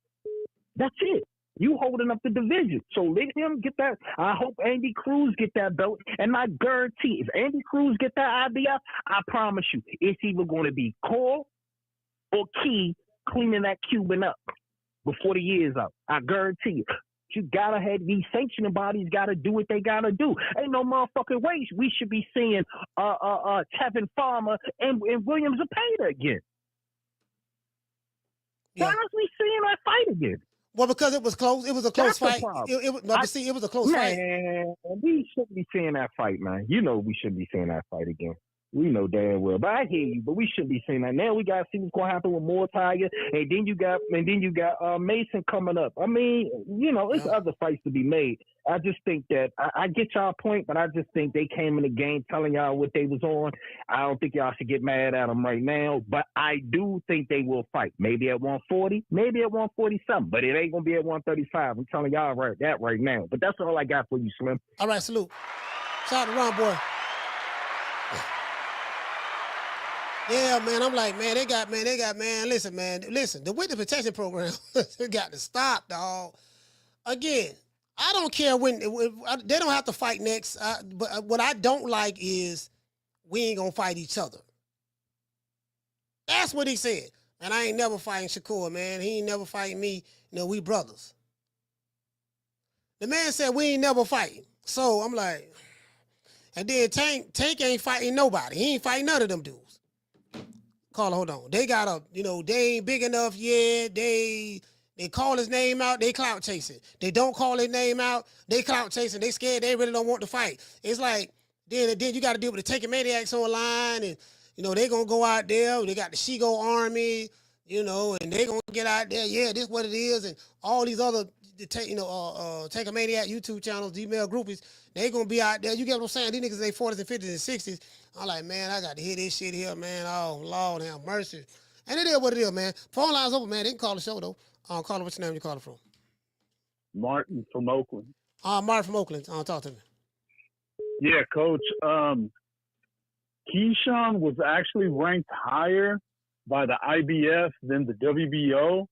That's it. You holding up the division. So let him get that. I hope Andy Cruz get that belt. And I guarantee if Andy Cruz get that IBF, I promise you, it's either going to be Cole or Key cleaning that Cuban up before the year's out. I guarantee you. You gotta have these sanctioning bodies gotta do what they gotta do. Ain't no motherfucking way we should be seeing Tevin Farmer and Williams Zepeda again. Yeah. Why aren't we seeing that fight again? Well, because it was close. It was a close That's fight. It was a close fight. Man, we shouldn't be seeing that fight, man. You know we shouldn't be seeing that fight again. We know damn well, but I hear you. But we shouldn't be seeing that. Now we got to see what's going to happen with more Tiger, and then you got Mason coming up. I mean, it's other fights to be made. I just think that I get y'all point, but I just think they came in the game telling y'all what they was on. I don't think y'all should get mad at them right now, but I do think they will fight. Maybe at 140, maybe at 140 something, but it ain't gonna be at 135. I'm telling y'all that right now. But that's all I got for you, Slim. All right, salute. Shout out to Ron, boy. Yeah, man, I'm like, man, they got, listen, the witness protection program, they got to stop, dog. Again, I don't care when they don't have to fight next, but what I don't like is we ain't going to fight each other. That's what he said. And I ain't never fighting Shakur, man. He ain't never fighting me. We brothers. The man said we ain't never fighting. So I'm like, and then Tank ain't fighting nobody. He ain't fighting none of them dudes. Carla, hold on. They got they ain't big enough yet. They call his name out, they clout chasing. They don't call his name out, they clout chasing. They scared, they really don't want to fight. It's like, then you got to deal with the Taking Maniacs online, and, they going to go out there. They got the Shigo Army, and they going to get out there. Yeah, this what it is. And all these other, Taking Maniac YouTube channels, email groupies, they going to be out there. You get what I'm saying? These niggas, they 40s and 50s and 60s. I'm like, man, I got to hear this shit here, man. Oh, Lord have mercy. And it is what it is, man. Phone line's open, man. They can call the show, though. Caller, what's your name? You calling from? Martin from Oakland. Martin from Oakland. Talk to me. Yeah, Coach. Keyshawn was actually ranked higher by the IBF than the WBO.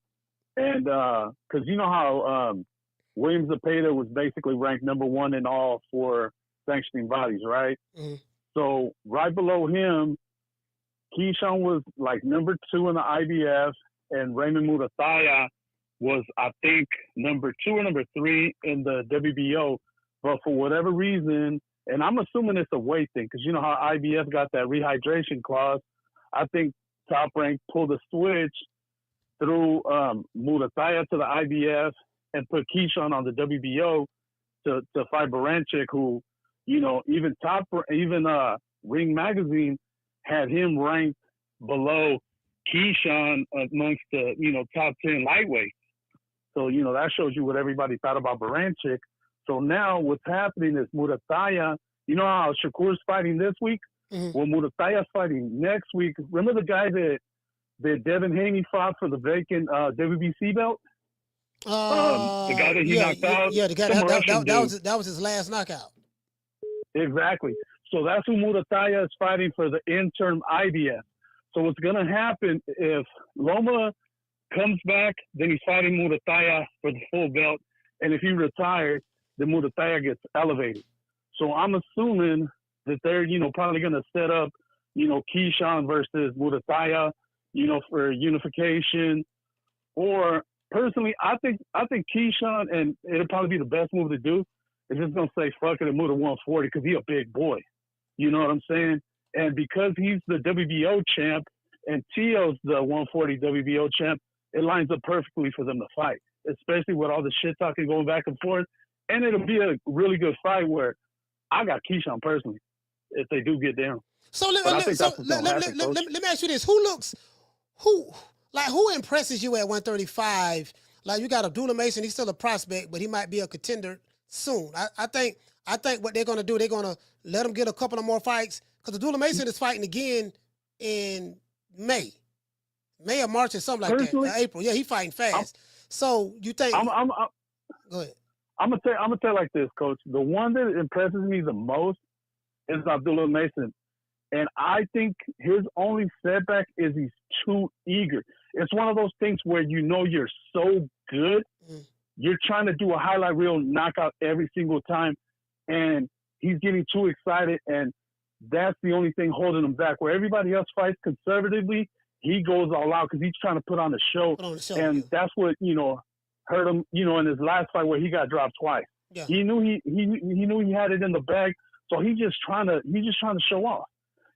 And because you know how Williams Zepeda was basically ranked number 1 in all 4 sanctioning bodies, right? Mm-hmm. So right below him, Keyshawn was like number 2 in the IBF, and Raymond Murataya was, I think, number 2 or number 3 in the WBO. But for whatever reason, and I'm assuming it's a weight thing, because you know how IBF got that rehydration clause. I think Top Rank pulled a switch through Murataya to the IBF and put Keyshawn on the WBO to fight Baranchyk, who, even Ring Magazine had him ranked below Keyshawn amongst the, top 10 lightweights. So, that shows you what everybody thought about Baranchyk. So now what's happening is Murataya, you know how Shakur's fighting this week? Mm-hmm. Well, Murataya's fighting next week. Remember the guy that Devin Haney fought for the vacant WBC belt? The guy that he knocked out? Yeah, the guy that was his last knockout. Exactly. So that's who Murataya is fighting for the interim IBF. So what's going to happen if Loma comes back, then he's fighting Murataya for the full belt. And if he retires, then Murataya gets elevated. So I'm assuming that they're, probably going to set up, Keyshawn versus Murataya, for unification. Or personally, I think Keyshawn, and it'll probably be the best move to do, is just going to say, fuck it, and move to 140 because he's a big boy. You know what I'm saying? And because he's the WBO champ and Tio's the 140 WBO champ, it lines up perfectly for them to fight, especially with all the shit talking going back and forth. And it'll be a really good fight where I got Keyshawn personally if they do get down. So let me ask you this: who impresses you at 135? Like, you got Abdullah Mason, he's still a prospect, but he might be a contender soon. I think what they're gonna do, they're gonna let him get a couple of more fights, because Abdullah Mason is fighting again in May or March or something like that. April. Yeah, he's fighting fast. So you think? Go ahead. I'm gonna tell like this, Coach. The one that impresses me the most is Abdullah Mason, and I think his only setback is he's too eager. It's one of those things where you're so good, you're trying to do a highlight reel knockout every single time, and he's getting too excited, and that's the only thing holding him back. Where everybody else fights conservatively, he goes all out because he's trying to put on a show, and that's what hurt him, you know, in his last fight where he got dropped twice. Yeah. He knew he knew he had it in the bag, so he's just trying to show off.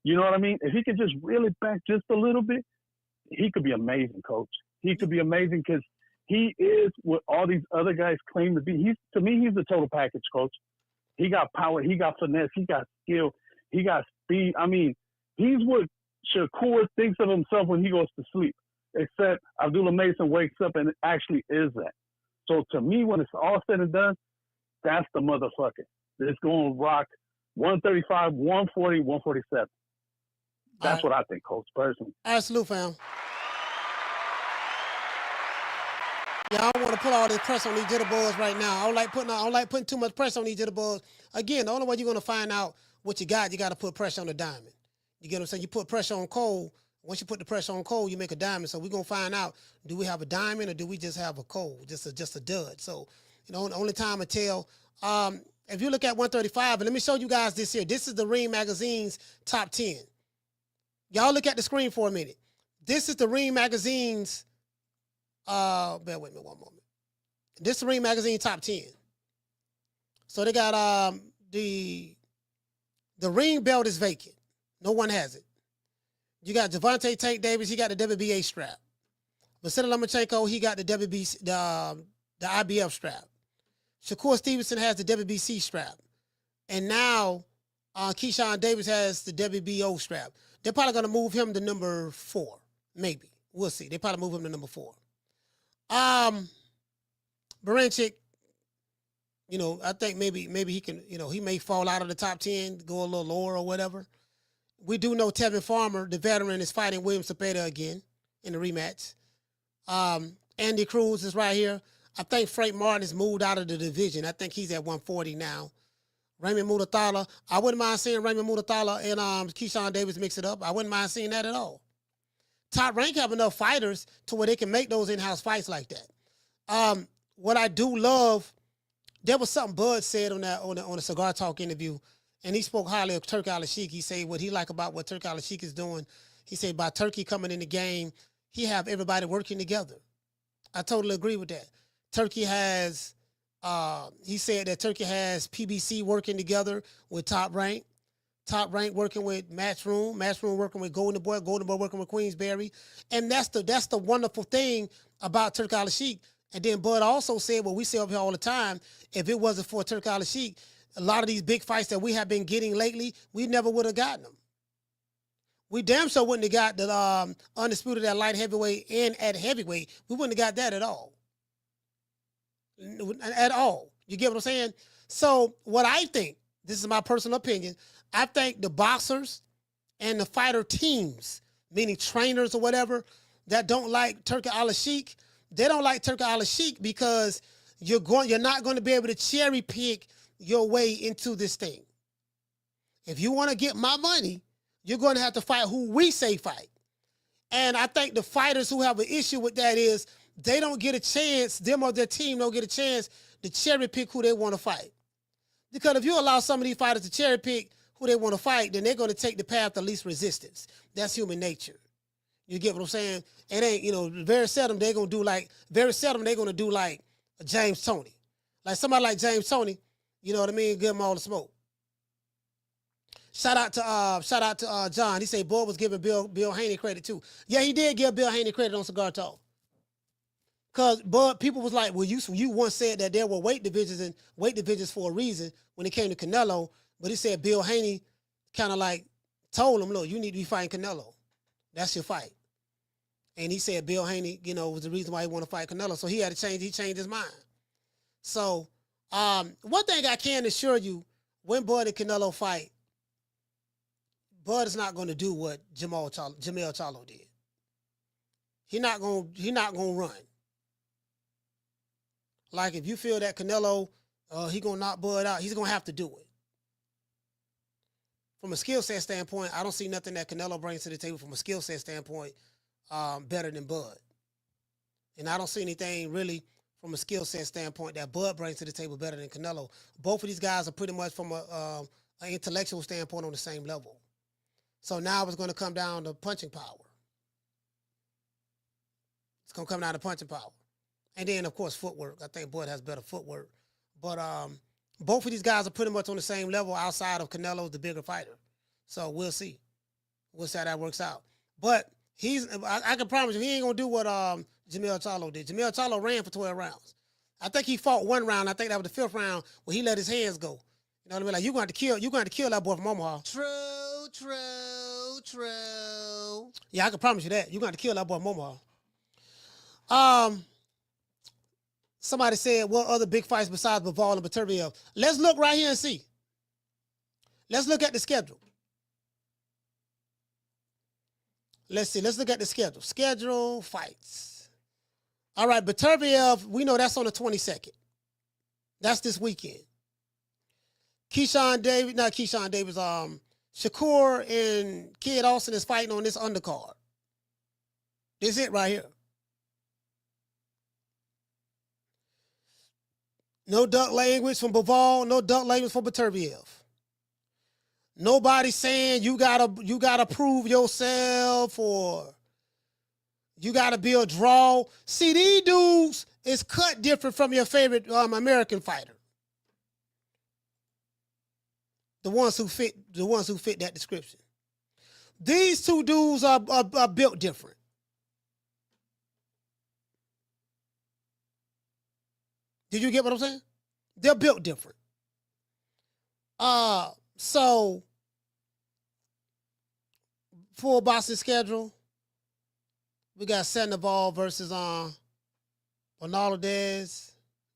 You know what I mean? If he could just reel it back just a little bit, he could be amazing, coach. He could be amazing because he is what all these other guys claim to be. To me, he's the total package, coach. He got power, he got finesse, he got skill, he got speed. I mean, he's what Shakur thinks of himself when he goes to sleep, except Abdullah Mason wakes up and it actually is that. So to me, when it's all said and done, that's the motherfucker. It's going to rock 135, 140, 147. That's what I think, coach, personally. All right, salute, fam. Yeah, I don't want to put all this pressure on these jitterbugs right now. I don't like putting too much pressure on these jitterbugs. Again, the only way you're going to find out what you got to put pressure on the diamond. You get what I'm saying? You put pressure on coal. Once you put the pressure on coal, you make a diamond. So we're going to find out, do we have a diamond or do we just have a coal, just a dud? So, you know, the only time I tell, if you look at 135, and let me show you guys this here. This is the Ring Magazine's top 10. Y'all look at the screen for a minute. This is the Ring Magazine's, bear with me one moment. This is the Ring Magazine top 10. So they got the ring belt is vacant. No one has it. You got Gervonta Tank Davis, he got the WBA strap. Vasily Lomachenko, he got the the IBF strap. Shakur Stevenson has the WBC strap. And now Keyshawn Davis has the WBO strap. They're probably going to move him to number 4. Maybe. We'll see. They probably move him to number 4. Baranchik, you know, I think maybe he can, you know, he may fall out of the top 10, go a little lower or whatever. We do know Tevin Farmer, the veteran, is fighting William Cepeda again in the rematch. Andy Cruz is right here. I think Frank Martin has moved out of the division. I think he's at 140 now. Raymond Mutathala, I wouldn't mind seeing Raymond Mutathala and Keyshawn Davis mix it up. I wouldn't mind seeing that at all. Top Rank have enough fighters to where they can make those in-house fights like that. What I do love, there was something Bud said on the Cigar Talk interview, and he spoke highly of Turki Alalshihk. He said what he like about what Turki Alalshihk is doing. He said by Turki coming in the game, he have everybody working together. I totally agree with that. Turki has, he said that Turki has PBC working together with Top Rank. Top Rank working with Matchroom working with Golden Boy working with Queensberry. And that's the wonderful thing about Turki Alalshihk. And then Bud also said what we say up here all the time, if it wasn't for Turki Alalshihk, a lot of these big fights that we have been getting lately, we never would have gotten them. We damn sure wouldn't have got the Undisputed at light heavyweight and at heavyweight. We wouldn't have got that at all. At all. You get what I'm saying? So what I think, this is my personal opinion, I think the boxers and the fighter teams, meaning trainers or whatever, that don't like Turki Alalshihk, they don't like Turki Alalshihk because you're not going to be able to cherry pick your way into this thing. If you want to get my money, you're going to have to fight who we say fight. And I think the fighters who have an issue with that is they don't get a chance, them or their team don't get a chance to cherry pick who they want to fight. Because if you allow some of these fighters to cherry pick who they want to fight, then they're going to take the path of least resistance. That's human nature. You get what I'm saying? It ain't, you know, very seldom they're going to do like a James Toney. Like somebody like James Toney, you know what I mean? Give him all the smoke. Shout out to John. He said Boyd was giving Bill Haney credit too. Yeah, he did give Bill Haney credit on Cigar Talk. Cause Bud, people was like, well, you once said that there were weight divisions for a reason when it came to Canelo, but he said Bill Haney kind of like told him, look, you need to be fighting Canelo. That's your fight. And he said Bill Haney, you know, was the reason why he want to fight Canelo. So he had to change. He changed his mind. So one thing I can assure you, when Bud and Canelo fight, Bud is not going to do what Jamel Charlo did. He not going to run. Like if you feel that Canelo, he going to knock Bud out, he's going to have to do it. From a skill set standpoint, I don't see nothing that Canelo brings to the table from a skill set standpoint better than Bud. And I don't see anything really from a skill set standpoint that Bud brings to the table better than Canelo. Both of these guys are pretty much from an intellectual standpoint on the same level. So now it's going to come down to punching power. It's going to come down to punching power. And then, of course, footwork. I think Bud has better footwork. But both of these guys are pretty much on the same level outside of Canelo's the bigger fighter. So we'll see. We'll see how that works out. But I can promise you, he ain't going to do what Jamel Charlo did. Jamel Charlo ran for 12 rounds. I think he fought one round. I think that was the 5th round where he let his hands go. You know what I mean? Like, you're going to kill that boy from Omaha. True. Yeah, I can promise you that. You're going to kill that boy from Omaha. Somebody said, what other big fights besides Bivol and Beterbiev? Let's look right here and see. Let's look at the schedule. Let's see. Let's look at the schedule. Schedule fights. All right, Beterbiev, we know that's on the 22nd. That's this weekend. Shakur and Kid Austin is fighting on this undercard. This is it right here. No duck language from Bivol, no duck language from Beterbiev. Nobody saying you gotta prove yourself or you gotta be a draw. See, these dudes is cut different from your favorite American fighter. The ones who fit that description. These two dudes are built different. Did you get what I'm saying? They're built different. So full boxing schedule. We got Sandoval versus Bernaldez.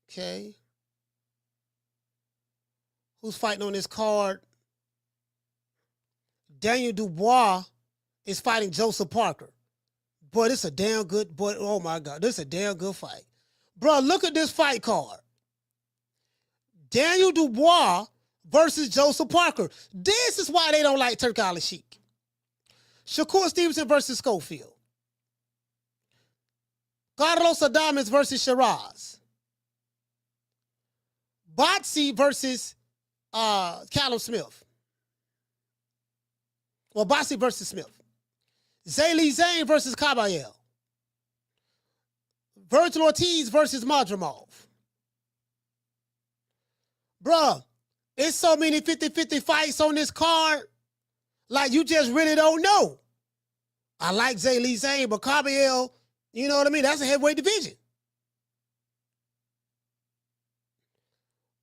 Okay. Who's fighting on this card? Daniel Dubois is fighting Joseph Parker. Boy, this is a damn good, boy. Oh my God, this is a damn good fight. Bro, look at this fight card. Daniel Dubois versus Joseph Parker. This is why they don't like Turki Alalshihk. Shakur Stevenson versus Schofield. Carlos Adames versus Shiraz. Botsy versus Callum Smith. Well, Botsy versus Smith. Zaylee Zane versus Caballero. Virgil Ortiz versus Madrimov. Bruh, it's so many 50-50 fights on this card, like you just really don't know. I like Zaylee Zane, but Caballero, you know what I mean? That's a heavyweight division.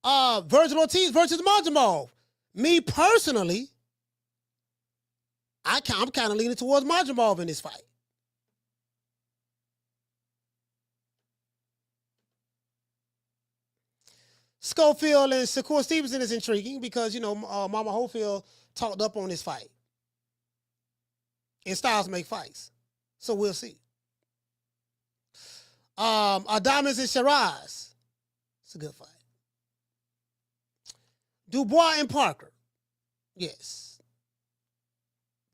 Virgil Ortiz versus Madrimov. Me personally, I'm kind of leaning towards Madrimov in this fight. Schofield and Shakur Stevenson is intriguing because, you know, Mama Holyfield talked up on this fight. And styles make fights. So we'll see. Adames and Shiraz. It's a good fight. Dubois and Parker. Yes.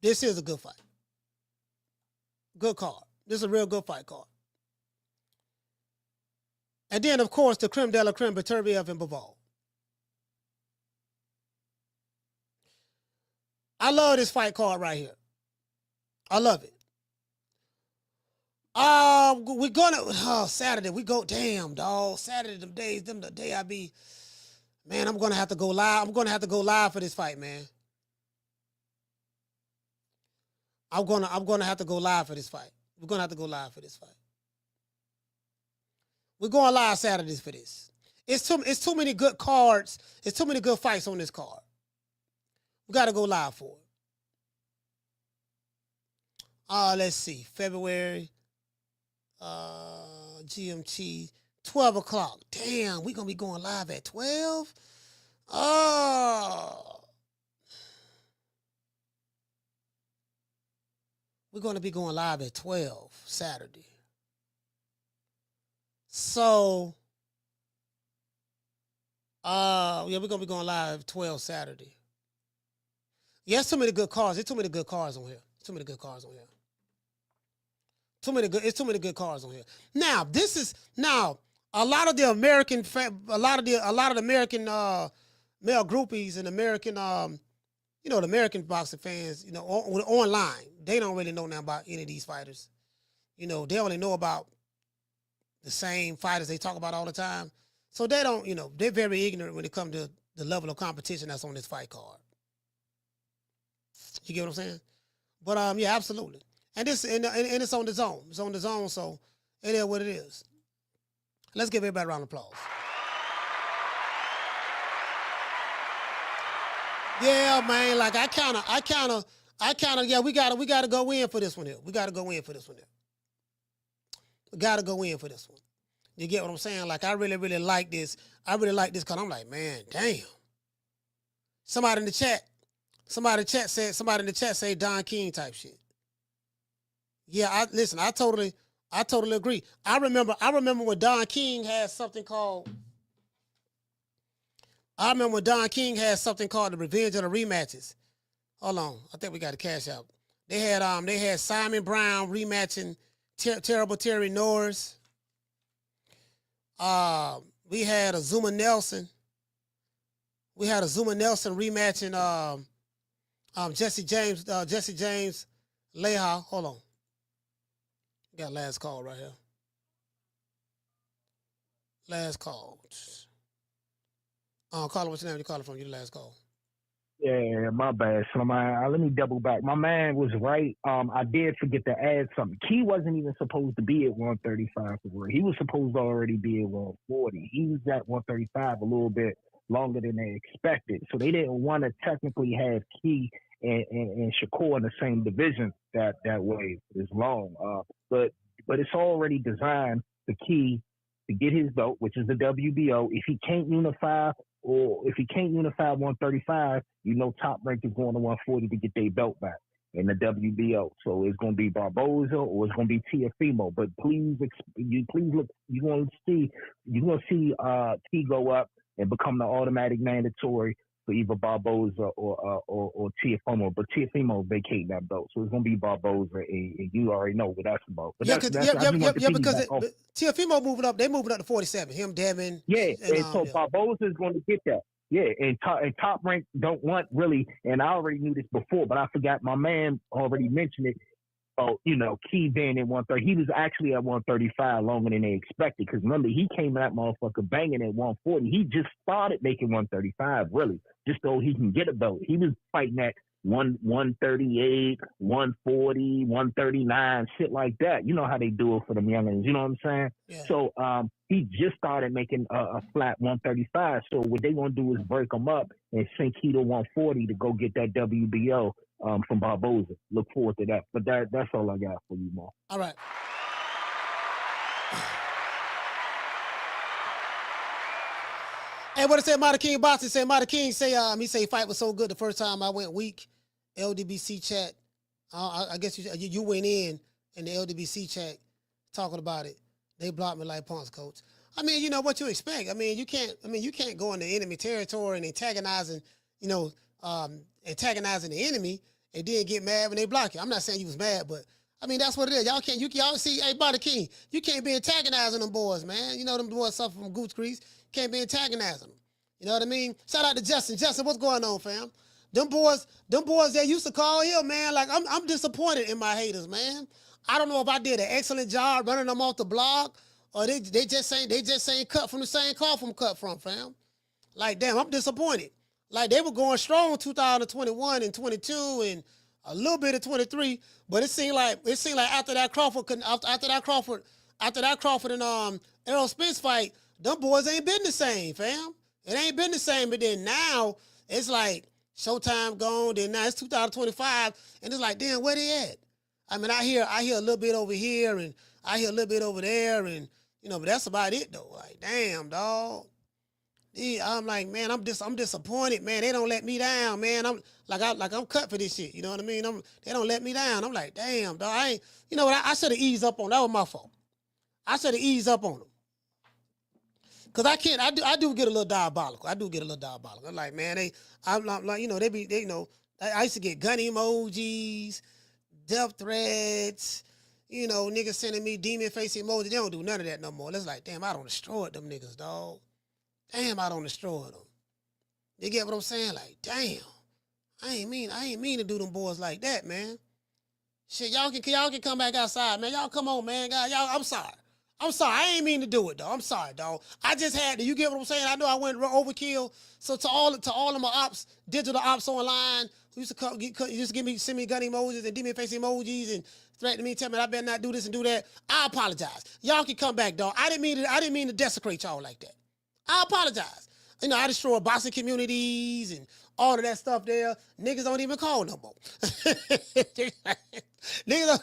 This is a good fight. Good card. This is a real good fight card. And then, of course, the creme de la creme, Beterbiev and Bivol. I love this fight card right here. I love it. We're gonna Saturday. We go, damn, dog. Saturday, the day I be, man, I'm gonna have to go live. I'm gonna have to go live for this fight, man. I'm gonna have to go live for this fight. We're gonna have to go live for this fight. We're going live Saturdays for this. It's too many good cards. It's too many good fights on this card. We got to go live for it. Let's see. February, GMT, 12 o'clock. Damn, we're going to be going live at 12? We're going to be going live at 12 Saturday. So, yeah, we're going to be going live at 12 Saturday. Yeah, it's too many good cars. There's too many good cars on here. It's too many good cars on here. It's too many good cars on here. Now, a lot of the American male groupies and American, the American boxing fans, online, they don't really know nothing about any of these fighters. They only know about the same fighters they talk about all the time. So they don't, you know, they're very ignorant when it comes to the level of competition that's on this fight card. You get what I'm saying? But yeah, absolutely. And this and it's on the zone. It's on the zone, so it is what it is. Let's give everybody a round of applause. Yeah, man. Like I kinda, yeah, we gotta go in for this one here. We gotta go in for this one here. We gotta go in for this one. You get what I'm saying? Like I really, really like this. I really like this because I'm like, man, damn. Somebody in the chat said Don King type shit. Yeah, I totally agree. I remember when Don King had something called the Revenge of the Rematches. Hold on. I think we got a cash out. They had Simon Brown rematching Terrible Terry Norris. We had Azuma Nelson. We had Azuma Nelson rematching Jesse James Leha. Hold on. We got last call right here. Last call. Caller, what's your name? You calling from? You the last call. Yeah, my bad. So let me double back. My man was right. I did forget to add something. Key wasn't even supposed to be at 135 for real. He was supposed to already be at 140. He was at 135 a little bit longer than they expected. So they didn't want to technically have Key and Shakur in the same division that way as long. But it's already designed for Key to get his belt, which is the WBO. If he can't unify 135, you know Top Rank is going to 140 to get their belt back in the WBO. So it's going to be Barboza or it's going to be Teofimo. But please look, you're going to see T go up and become the automatic mandatory for either Barboza or Teofimo. But Teofimo vacating that belt, so it's going to be Barboza, and you already know what that's about. But because Teofimo moving up, they moving up to 47. Him, Devin. Yeah, and so Barboza is going to get that. Yeah, and Top Rank don't want really, and I already knew this before, but I forgot my man already mentioned it. Oh, you know, Key being at 130, he was actually at 135 longer than they expected. Because remember, he came at motherfucker banging at 140. He just started making 135, really, just so he can get a belt. He was fighting at 138, 140, 139, shit like that. You know how they do it for them youngins. You know what I'm saying? Yeah. So he just started making a flat 135. So what they gonna do is break him up and sink he to 140 to go get that WBO. From Barboza. Look forward to that. But that's all I got for you, Mo. All right. Hey, what it said, Mighty King Boxing said, Mighty King say, he say fight was so good the first time I went weak. LDBC chat. I guess you went in the LDBC chat talking about it. They blocked me like punks, coach. I mean, you know what you expect. I mean, you can't go into enemy territory and antagonizing the enemy and then get mad when they block you. I'm not saying you was mad, but I mean that's what it is. Y'all see, hey, Mighty King, you can't be antagonizing them boys, man. You know them boys suffer from goose grease. Can't be antagonizing them. You know what I mean? Shout out to Justin. Justin, what's going on, fam? Them boys that used to call him, man. Like I'm disappointed in my haters, man. I don't know if I did an excellent job running them off the blog, or they just ain't cut from the same cloth I'm cut from, fam. Like damn, I'm disappointed. Like they were going strong 2021 and 22 and a little bit of 23, but it seemed like after that Crawford and Errol Spence fight, them boys ain't been the same, fam. It ain't been the same. But then now it's like Showtime gone. Then now it's 2025, and it's like, damn, where they at? I mean, I hear a little bit over here, and I hear a little bit over there, and but that's about it though. Like, damn, dog. I'm like, man, I'm disappointed, man. They don't let me down, man. I'm cut for this shit. You know what I mean? They don't let me down. I'm like, damn, dog. I should have eased up on that. Was my fault. I should have eased up on them. Cause I do get a little diabolical. I'm like, man, I used to get gun emojis, death threats, niggas sending me demon face emojis. They don't do none of that no more. It's like, damn, I don't destroy them niggas, dog. Damn, I don't destroy them. You get what I'm saying? Like, damn, I ain't mean to do them boys like that, man. Shit, y'all can come back outside, man. Y'all come on, man. God, y'all, I'm sorry. I'm sorry. I ain't mean to do it, though. I'm sorry, dog. I just had to. You get what I'm saying? I know I went overkill. So to all of my ops, digital ops online, who used to come, send me gun emojis and demon face emojis and threaten me, tell me I better not do this and do that. I apologize. Y'all can come back, dog. I didn't mean to desecrate y'all like that. I apologize. You know, I destroy boxing communities and all of that stuff there. Niggas don't even call no more. Niggas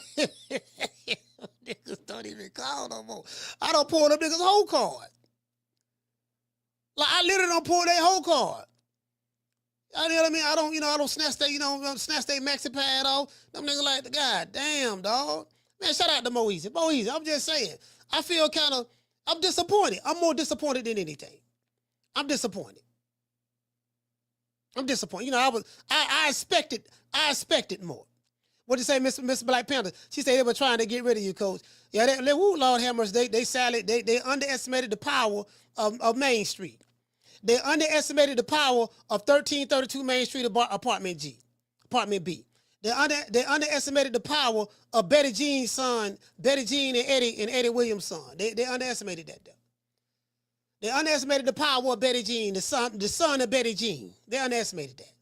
don't even call no more. I don't pull them niggas' whole card. Like, I literally don't pull their whole card. You know what I mean? I don't snatch their maxi pad off. Them niggas like, God damn, dog. Man, shout out to Moeezy. I'm just saying. I feel I'm disappointed. I'm more disappointed than anything. I'm disappointed. You know, I expected more. What did you say, Miss Black Panther? She said they were trying to get rid of you, coach. Yeah, Lord Hammers, they underestimated the power of Main Street. They underestimated the power of 1332 Main Street Apartment B. They underestimated the power of Betty Jean's son, Betty Jean and Eddie Williams' son. They underestimated that though. They underestimated the power of Betty Jean, the son of Betty Jean. They underestimated that.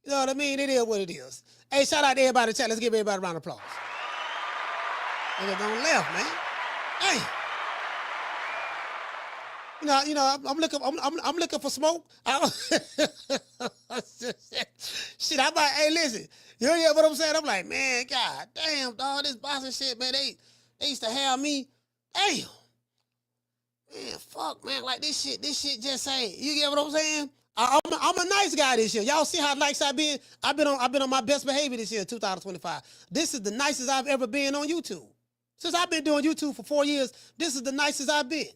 You know what I mean? It is what it is. Hey, shout out to everybody in the chat. Let's give everybody a round of applause. Niggas don't left, man. Hey. You know, I'm looking for smoke. Shit, hey, listen. You hear what I'm saying? I'm like, man, God damn, dog, this boxing shit, man, they used to have me. Damn. Man, fuck, man, like this shit just ain't. You get what I'm saying? I'm a nice guy this year. Y'all see how nice I've been? I've been on my best behavior this year, 2025. This is the nicest I've ever been on YouTube. Since I've been doing YouTube for 4 years, this is the nicest I've been.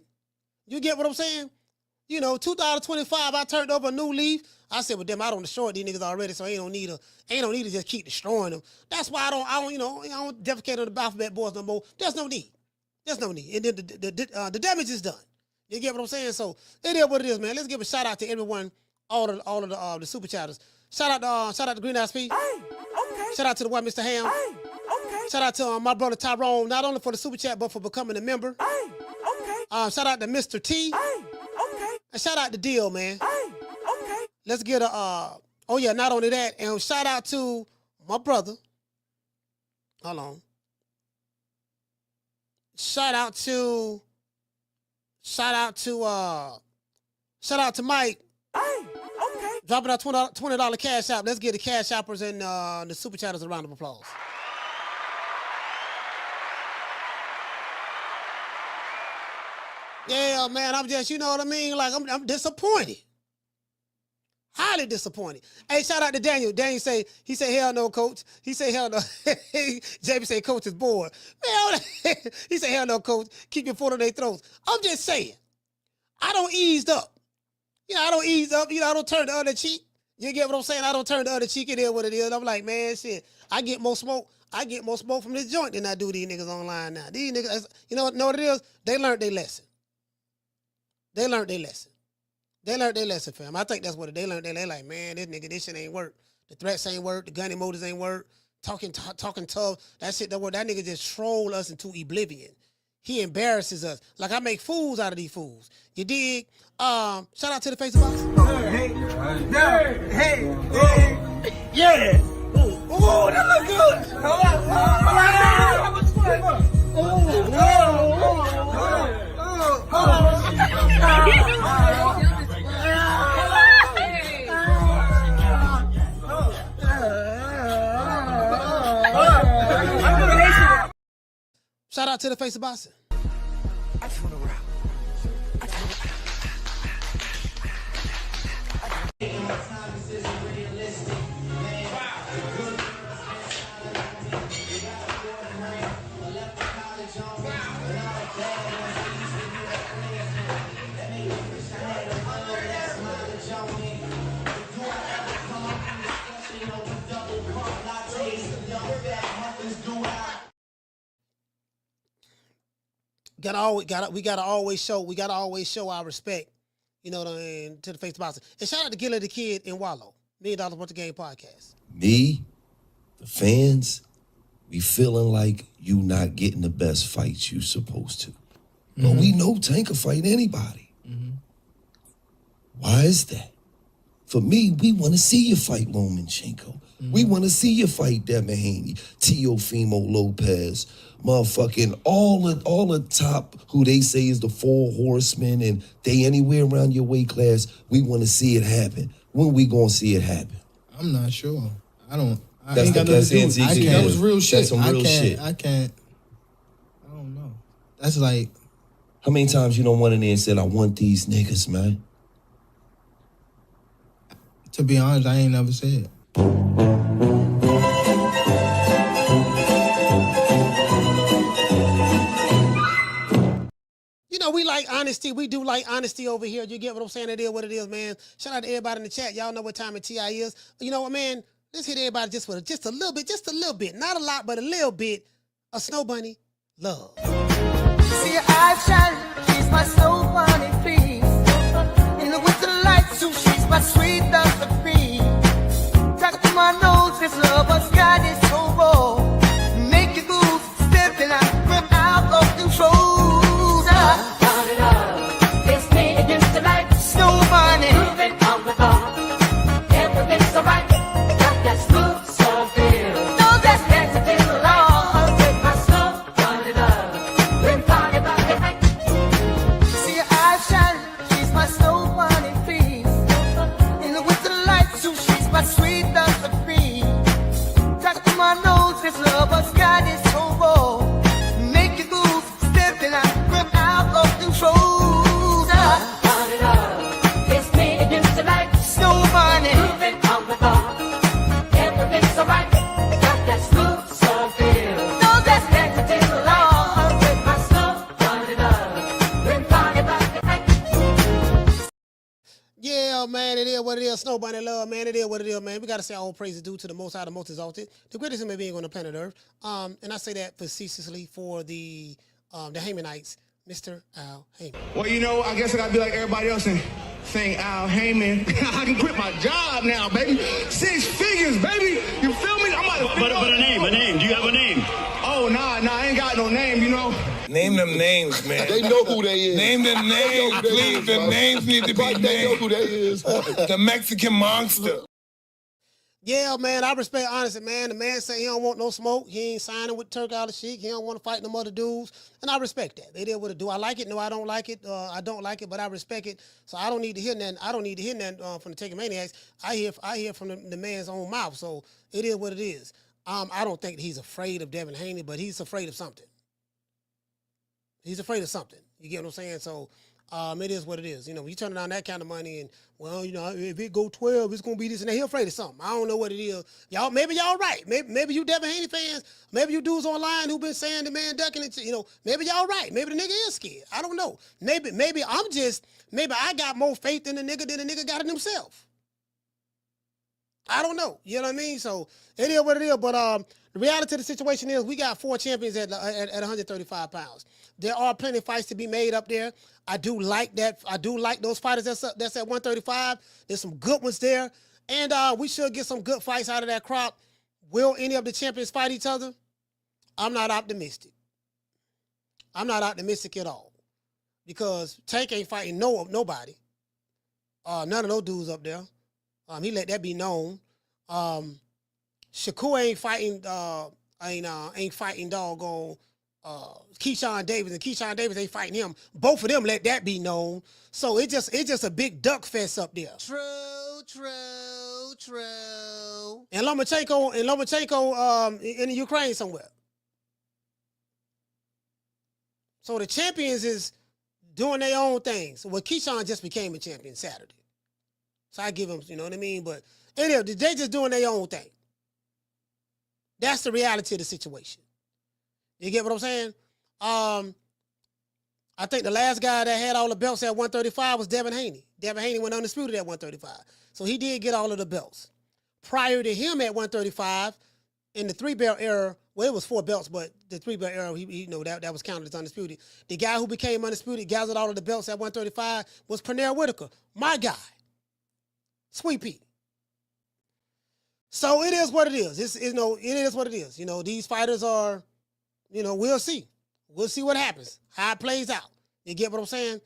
You get what I'm saying? You know, 2025, I turned over a new leaf. I said, well, damn, I don't destroy these niggas already, so ain't no need to just keep destroying them. That's why I don't defecate on the alphabet boys no more. There's no need. And then the damage is done. You get what I'm saying? So it is what it is, man. Let's give a shout out to everyone, all of the super chatters. Shout out to Green Eyes P. Okay. Shout out to the white Mr. Ham. Okay. Shout out to my brother Tyrone, not only for the super chat, but for becoming a member. Okay. Shout out to Mr. T. Okay. And shout out to Deal, man. Okay. Let's get not only that, and shout out to my brother. Hold on. Shout out to Mike. Okay. Dropping out $20 cash app. Let's get the cash shoppers and the super chatters a round of applause. Yeah, man, I'm just, you know what I mean? Like, I'm disappointed. Highly disappointed. Hey, shout out to Daniel. Daniel he said, hell no, coach. He said, hell no. JB said, coach is bored. Man, he said, hell no, coach. Keep your foot on their throats. I'm just saying, I don't ease up. You know, I don't ease up. You know, I don't turn the other cheek. You get what I'm saying? I don't turn the other cheek. It is what it is. I'm like, man, shit, I get more smoke from this joint than I do these niggas online now. These niggas, you know what it is? They learned their lesson. They learned their lesson, fam. I think that's what they learned. They like, man, this shit ain't work. The threats ain't work. The gun emojis ain't work. Talking tough. That shit don't work. That nigga just troll us into oblivion. He embarrasses us. Like, I make fools out of these fools. You dig? Shout out to the face of box. Hey. Yeah. Oh, that look good. Shout out to the face of boxing. We gotta always show our respect, you know, to the face of boxing. And shout out to Gilly the Kid in Wallow, $1 Million Worth of Game podcast. Me, the fans, we feeling like you not getting the best fights you supposed to. But we know Tank can fight anybody. Why is that? For me, we want to see you fight Lomachenko. We want to see you fight Devin Haney, Teofimo Lopez, motherfucking all the top who they say is the 4 horsemen, and they anywhere around your weight class. We want to see it happen. When we gonna see it happen? I'm not sure. I don't. That's ain't got the nothing best to do answer with you it. can That give. was real shit. That's some real shit. I can't. I don't know. That's like. How many times you don't went in there and said, I want these niggas, man? To be honest, I ain't never said. You know, we like honesty. We do like honesty over here. You get what I'm saying? It is what it is, man. Shout out to everybody in the chat. Y'all know what time of TI is. You know what, man? Let's hit everybody just a little bit. Not a lot, but a little bit of Snow Bunny love. See your eyes shine, she's my Snow Bunny, please. In the winter lights, too, she's my sweet Josephine. Talk to my nose, this love has got it so raw. Make you move, stepping out, from out of control. It's me against the light, Snow Bunny. Moving on the bar, everything's alright. Got that smooth, so feel. No, that's next to feel along with my Snow Bunny love. We're party about the night. See your eyes shine, she's my Snow Bunny, please. In the winter lights, too, she's my sweet Josephine. Talk to my nose, this love has got it so raw. Make you move, stepping out, from out of control. It's me against the light, Snow Bunny. Moving on the bar, everything's alright. Got that smooth, so feel. No, that's next to feel along with my Snow Bunny love. We're party about the night. Yeah, man, it is what it is. Snow Bunny love, man. It is what it is, man. We got to say all praise is due to the Most High, the Most Exalted, the greatest human being on the planet Earth. And I say that facetiously for the Hamanites, Mr. Al Heyman. Well, you know, I guess I gotta be like everybody else and sing Al Heyman. I can quit my job now, baby. 6 figures, baby. You feel me? I'm about to But a name. Do you have a name? Oh, nah, I ain't got no name, you know. Name them names, man. They know who they is. Name them names, please. The names need to be named. They know who they is. The Mexican Monster. Yeah, man, I respect honesty, man. The man say he don't want no smoke. He ain't signing with Turki Alalshihk. He don't want to fight them other dudes. And I respect that. They did what it do. I like it. No, I don't like it. I don't like it, but I respect it. So I don't need to hear nothing. I don't need to hear nothing from the Taking Maniacs. I hear from the man's own mouth. So it is what it is. I don't think he's afraid of Devin Haney, but he's afraid of something. He's afraid of something. You get what I'm saying? So it is what it is. You know, when you turn down that kind of money and, well, you know, if it go 12, it's going to be this and that. He's afraid of something. I don't know what it is. Maybe y'all right. Maybe you Devin Haney fans, maybe you dudes online who been saying the man ducking it, you know, maybe y'all right. Maybe the nigga is scared. I don't know. Maybe I got more faith in the nigga than the nigga got in himself. I don't know. You know what I mean? So it is what it is. But the reality of the situation is we got 4 champions at 135 pounds. There are plenty of fights to be made up there. I do like that. I do like those fighters that's at 135. There's some good ones there. And we should get some good fights out of that crop. Will any of the champions fight each other? I'm not optimistic. I'm not optimistic at all. Because Tank ain't fighting nobody. None of those dudes up there. He let that be known. Shakur ain't fighting doggone Keyshawn Davis, and Keyshawn Davis ain't fighting him. Both of them let that be known. So it's just a big duck fest up there. True. And Lomachenko in the Ukraine somewhere. So the champions is doing their own things. Well, Keyshawn just became a champion Saturday. So I give them, you know what I mean? But anyway, they just doing their own thing. That's the reality of the situation. You get what I'm saying? I think the last guy that had all the belts at 135 was Devin Haney. Devin Haney went undisputed at 135. So he did get all of the belts. Prior to him at 135, in the 3-belt era, well, it was 4 belts, but the 3-belt era, that was counted as undisputed. The guy who became undisputed, gathered all of the belts at 135, was Pernell Whitaker, my guy. Sweet Pea. So it is what it is. It is what it is. These fighters are, we'll see. We'll see what happens, how it plays out. You get what I'm saying?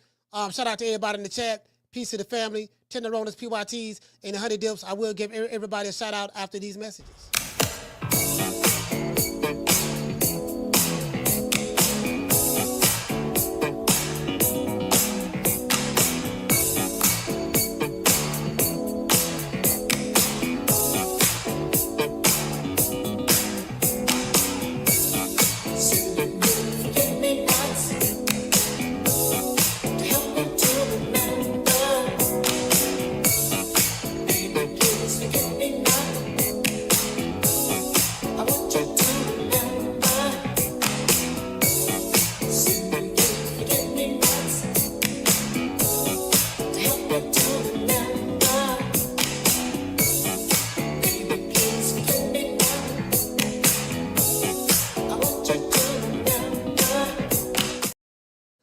Shout out to everybody in the chat. Peace to the family. Tenderonis, PYTs, and the Honey Dips. I will give everybody a shout out after these messages.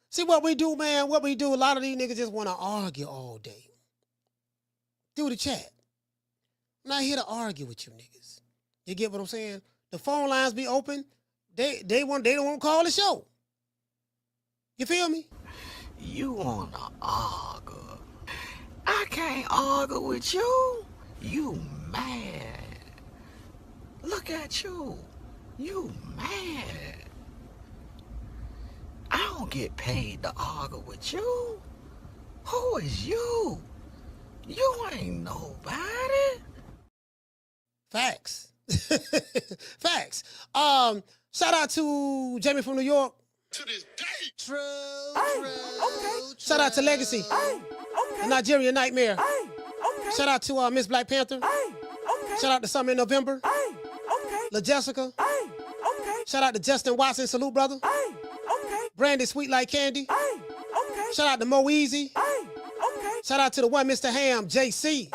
See what we do, man, what we do, a lot of these niggas just want to argue all day. Through the chat. I'm not here to argue with you niggas. You get what I'm saying? The phone lines be open. They don't want to call the show. You feel me? You wanna argue. I can't argue with you. You mad. Look at you. You mad. I don't get paid to argue with you. Who is you? You ain't nobody. Facts. Facts. Shout out to Jamie from New York. To this day. True. Shout out to Legacy. The Nigerian Nightmare. Shout out to Miss Black Panther. Shout out to Summer in November. La Jessica. Shout out to Justin Watson. Salute, brother. Brandy Sweet Like Candy. Shout out to Mo Easy. Shout out to the one Mr. Ham, JC.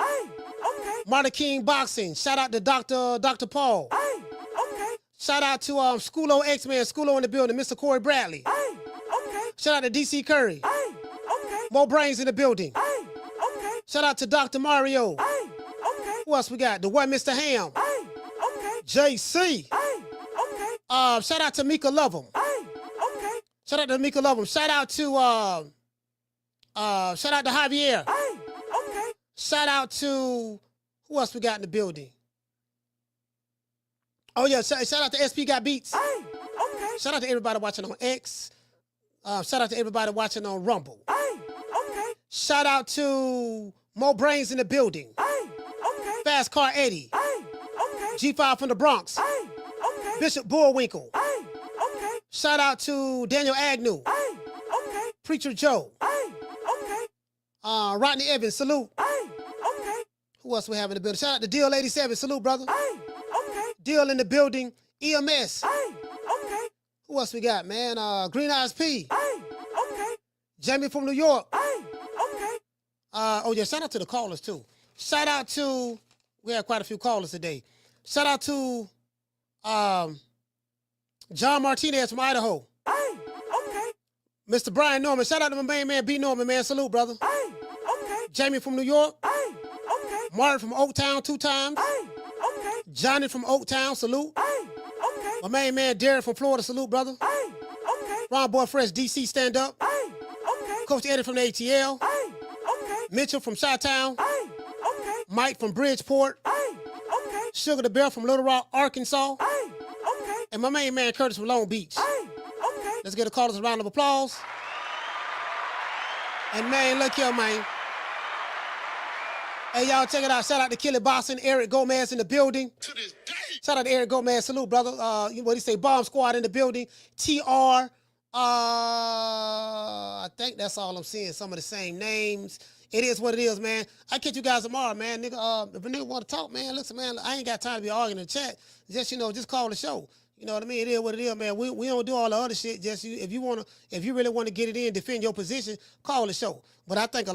Marta King Boxing. Shout out to Dr. Paul. Shout out to Schoolo X-Man, Schoolo in the building, Mr. Corey Bradley. Shout out to DC Curry. More brains in the building. Shout out to Dr. Mario. Who else we got? The one Mr. Ham. JC. Shout out to Mika Lovem. Shout out to Mika Lovem. Shout out to Javier. Shout out to who else we got in the building? Oh yeah, shout out to SP Got Beats. Shout out to everybody watching on X. Shout out to everybody watching on Rumble. Shout out to Mo Brains in the building. Fast Car Eddie. G5 from the Bronx. Bishop Bullwinkle. Shout out to Daniel Agnew. Preacher Joe. Rodney Evans, salute. Who else we have in the building? Shout out to Deal 87, salute, brother. Deal in the building. EMS. Who else we got, man? Green Eyes P. Jamie from New York. Oh yeah, shout out to the callers too. Shout out to, we had quite a few callers today. Shout out to John Martinez from Idaho. Mr. Brian Norman. Shout out to my main man, B. Norman, man. Salute, brother. Jamie from New York. Martin from Oaktown 2 times. Johnny from Oaktown, salute. My main man, Derek from Florida, salute, brother. Ron Boy Fresh, DC, stand up. Coach Eddie from the ATL. Mitchell from Chi-Town. Mike from Bridgeport. Sugar the Bear from Little Rock, Arkansas. And my main man, Curtis from Long Beach. Let's get the callers a round of applause. And man, look here, man. Hey, y'all, check it out. Shout out to Kelly Boston, Eric Gomez in the building. To this day. Shout out to Eric Gomez. Salute, brother. What do you say? Bomb Squad in the building. TR. I think that's all I'm seeing. Some of the same names. It is what it is, man. I catch you guys tomorrow, man. Nigga, if a nigga want to talk, man, listen, man, I ain't got time to be arguing in the chat. Just, just call the show. You know what I mean? It is what it is, man. We don't do all the other shit. Just if you really want to get it in, defend your position, call the show. But I think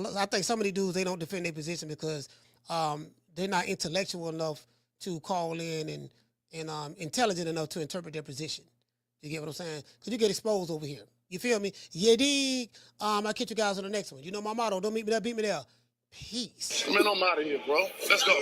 some of these dudes, they don't defend their position because they're not intellectual enough to call in and intelligent enough to interpret their position. You get what I'm saying? Because you get exposed over here. You feel me? Yeah, dig. I'll catch you guys on the next one. You know my motto. Don't meet me there, beat me there. Peace. Man, I'm out of here, bro. Let's go.